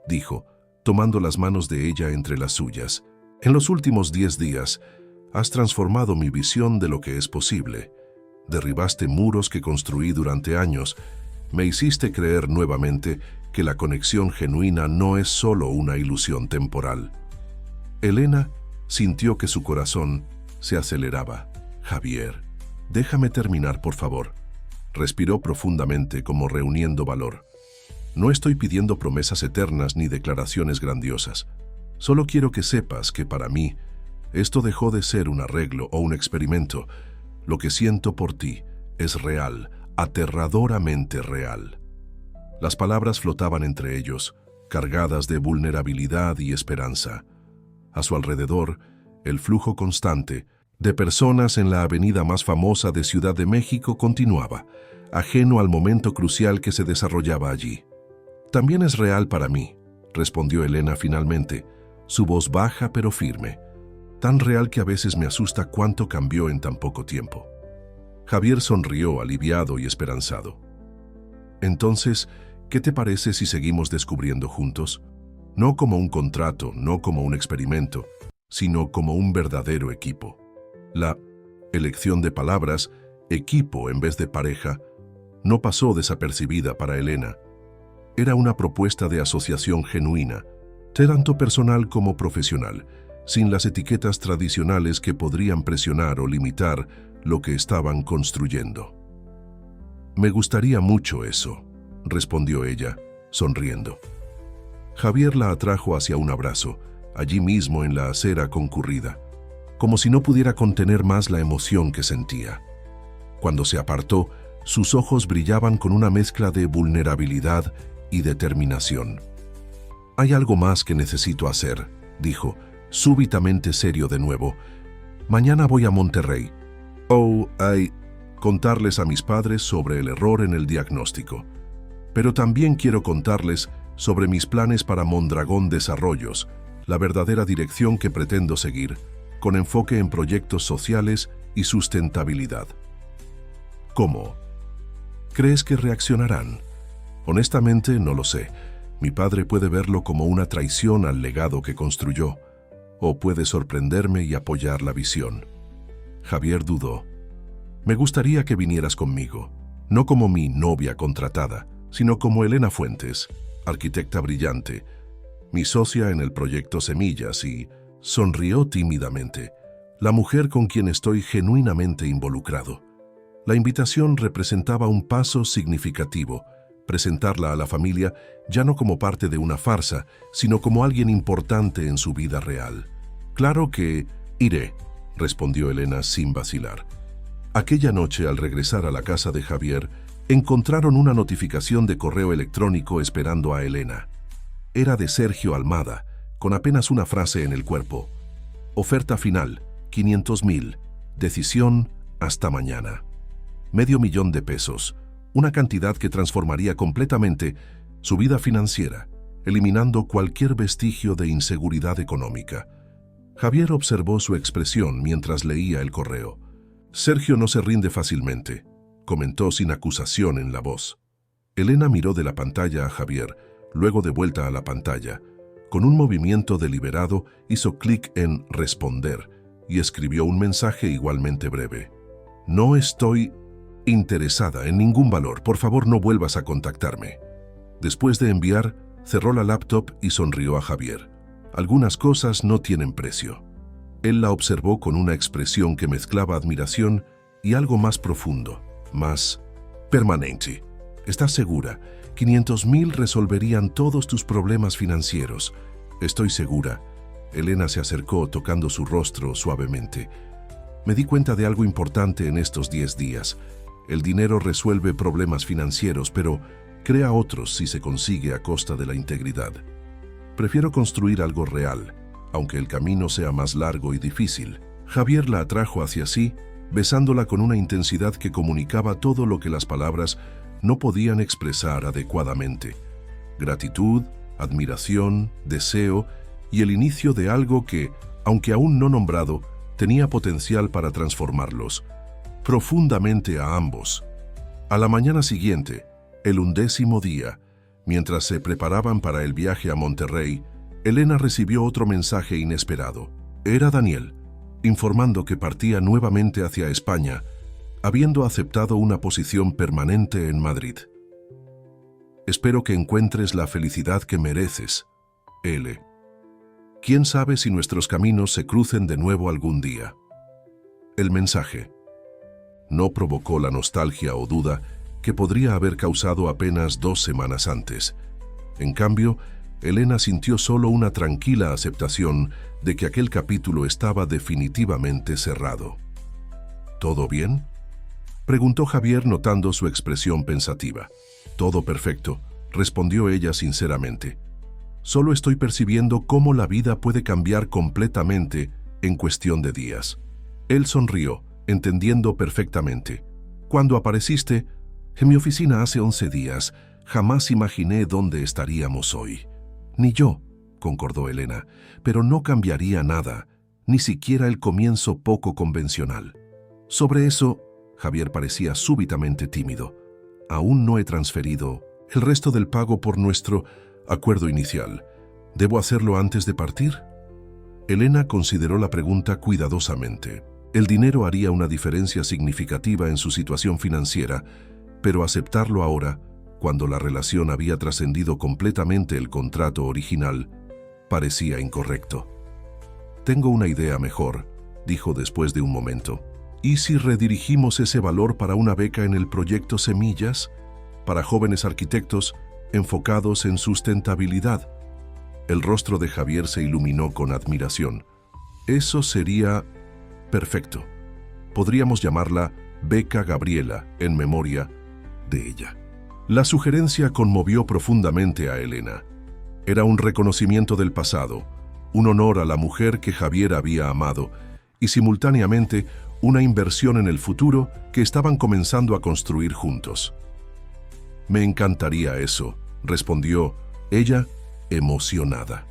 dijo, tomando las manos de ella entre las suyas. «En los últimos 10 días, has transformado mi visión de lo que es posible. Derribaste muros que construí durante años. Me hiciste creer nuevamente que la conexión genuina no es solo una ilusión temporal». Elena sintió que su corazón se aceleraba. «Javier, déjame terminar, por favor». Respiró profundamente como reuniendo valor. «No estoy pidiendo promesas eternas ni declaraciones grandiosas. Solo quiero que sepas que para mí, esto dejó de ser un arreglo o un experimento. Lo que siento por ti es real, aterradoramente real». Las palabras flotaban entre ellos, cargadas de vulnerabilidad y esperanza. A su alrededor, el flujo constante, de personas en la avenida más famosa de Ciudad de México continuaba, ajeno al momento crucial que se desarrollaba allí. «También es real para mí», respondió Elena finalmente, su voz baja pero firme, tan real que a veces me asusta cuánto cambió en tan poco tiempo. Javier sonrió, aliviado y esperanzado. «Entonces, ¿qué te parece si seguimos descubriendo juntos? No como un contrato, no como un experimento, sino como un verdadero equipo». La elección de palabras, equipo en vez de pareja, no pasó desapercibida para Elena. Era una propuesta de asociación genuina, tanto personal como profesional, sin las etiquetas tradicionales que podrían presionar o limitar lo que estaban construyendo. «Me gustaría mucho eso», respondió ella, sonriendo. Javier la atrajo hacia un abrazo, allí mismo en la acera concurrida, como si no pudiera contener más la emoción que sentía. Cuando se apartó, sus ojos brillaban con una mezcla de vulnerabilidad y determinación. «Hay algo más que necesito hacer», dijo, súbitamente serio de nuevo. «Mañana voy a Monterrey. Hay contarles a mis padres sobre el error en el diagnóstico. Pero también quiero contarles sobre mis planes para Mondragón Desarrollos, la verdadera dirección que pretendo seguir, con enfoque en proyectos sociales y sustentabilidad». «¿Cómo? ¿Crees que reaccionarán?» «Honestamente, no lo sé. Mi padre puede verlo como una traición al legado que construyó, o puede sorprenderme y apoyar la visión». Javier dudó. «Me gustaría que vinieras conmigo, no como mi novia contratada, sino como Elena Fuentes, arquitecta brillante, mi socia en el proyecto Semillas y», sonrió tímidamente, «la mujer con quien estoy genuinamente involucrado». La invitación representaba un paso significativo, presentarla a la familia ya no como parte de una farsa, sino como alguien importante en su vida real. «Claro que iré», respondió Elena sin vacilar. Aquella noche, al regresar a la casa de Javier, encontraron una notificación de correo electrónico esperando a Elena. Era de Sergio Almada, con apenas una frase en el cuerpo: «Oferta final, 500,000. Decisión hasta mañana». $500,000, una cantidad que transformaría completamente su vida financiera, eliminando cualquier vestigio de inseguridad económica. Javier observó su expresión mientras leía el correo. «Sergio no se rinde fácilmente», comentó sin acusación en la voz. Elena miró de la pantalla a Javier, luego de vuelta a la pantalla. Con un movimiento deliberado hizo clic en «Responder» y escribió un mensaje igualmente breve. «No estoy interesada en ningún valor. Por favor, no vuelvas a contactarme». Después de enviar, cerró la laptop y sonrió a Javier. «Algunas cosas no tienen precio». Él la observó con una expresión que mezclaba admiración y algo más profundo, más permanente. «¿Estás segura? 500,000 resolverían todos tus problemas financieros». «Estoy segura». Elena se acercó tocando su rostro suavemente. «Me di cuenta de algo importante en estos 10 días. El dinero resuelve problemas financieros, pero crea otros si se consigue a costa de la integridad. Prefiero construir algo real, aunque el camino sea más largo y difícil». Javier la atrajo hacia sí, besándola con una intensidad que comunicaba todo lo que las palabras no podían expresar adecuadamente: gratitud, admiración, deseo y el inicio de algo que, aunque aún no nombrado, tenía potencial para transformarlos profundamente a ambos. A la mañana siguiente, el 11º día, mientras se preparaban para el viaje a Monterrey, Elena recibió otro mensaje inesperado. Era Daniel, informando que partía nuevamente hacia España, habiendo aceptado una posición permanente en Madrid. «Espero que encuentres la felicidad que mereces, L. Quién sabe si nuestros caminos se crucen de nuevo algún día». El mensaje no provocó la nostalgia o duda que podría haber causado apenas 2 semanas antes. En cambio, Elena sintió solo una tranquila aceptación de que aquel capítulo estaba definitivamente cerrado. «¿Todo bien?», preguntó Javier notando su expresión pensativa. «Todo perfecto», respondió ella sinceramente. «Solo estoy percibiendo cómo la vida puede cambiar completamente en cuestión de días». Él sonrió, entendiendo perfectamente. Cuando apareciste en mi oficina hace 11 días, jamás imaginé dónde estaríamos hoy. Ni yo, concordó Elena, pero no cambiaría nada, ni siquiera el comienzo poco convencional. Sobre eso, Javier parecía súbitamente tímido. Aún no he transferido el resto del pago por nuestro acuerdo inicial. ¿Debo hacerlo antes de partir? Elena consideró la pregunta cuidadosamente. El dinero haría una diferencia significativa en su situación financiera, pero aceptarlo ahora, cuando la relación había trascendido completamente el contrato original, parecía incorrecto. Tengo una idea mejor, dijo después de un momento. ¿Y si redirigimos ese valor para una beca en el proyecto Semillas, para jóvenes arquitectos enfocados en sustentabilidad? El rostro de Javier se iluminó con admiración. Eso sería perfecto. Podríamos llamarla Beca Gabriela, en memoria de ella. La sugerencia conmovió profundamente a Elena. Era un reconocimiento del pasado, un honor a la mujer que Javier había amado y simultáneamente una inversión en el futuro que estaban comenzando a construir juntos. Me encantaría eso, respondió ella, emocionada.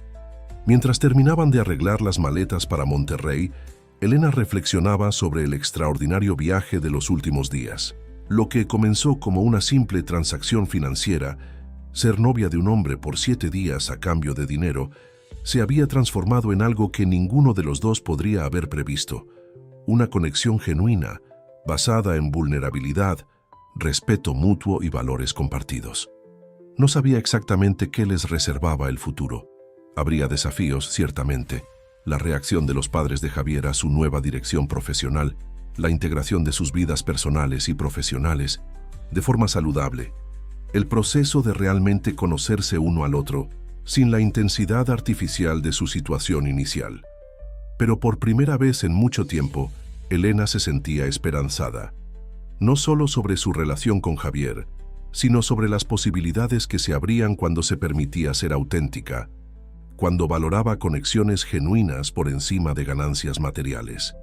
Mientras terminaban de arreglar las maletas para Monterrey, Elena reflexionaba sobre el extraordinario viaje de los últimos días. Lo que comenzó como una simple transacción financiera, ser novia de un hombre por 7 días a cambio de dinero, se había transformado en algo que ninguno de los dos podría haber previsto. Una conexión genuina, basada en vulnerabilidad, respeto mutuo y valores compartidos. No sabía exactamente qué les reservaba el futuro. Habría desafíos, ciertamente. La reacción de los padres de Javier a su nueva dirección profesional, la integración de sus vidas personales y profesionales, de forma saludable. El proceso de realmente conocerse uno al otro, sin la intensidad artificial de su situación inicial. Pero por primera vez en mucho tiempo, Elena se sentía esperanzada. No solo sobre su relación con Javier, sino sobre las posibilidades que se abrían cuando se permitía ser auténtica, cuando valoraba conexiones genuinas por encima de ganancias materiales.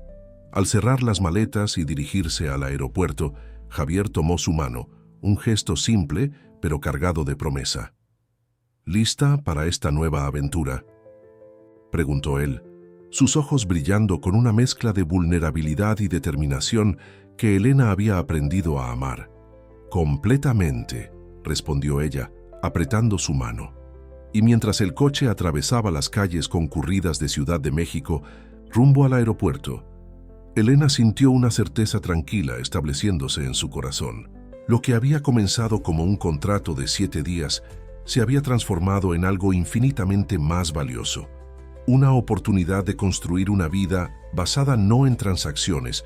Al cerrar las maletas y dirigirse al aeropuerto, Javier tomó su mano, un gesto simple pero cargado de promesa. ¿Lista para esta nueva aventura?, preguntó él, sus ojos brillando con una mezcla de vulnerabilidad y determinación que Elena había aprendido a amar. «Completamente», respondió ella, apretando su mano. Y mientras el coche atravesaba las calles concurridas de Ciudad de México, rumbo al aeropuerto, Elena sintió una certeza tranquila estableciéndose en su corazón. Lo que había comenzado como un contrato de 7 días se había transformado en algo infinitamente más valioso. Una oportunidad de construir una vida basada no en transacciones,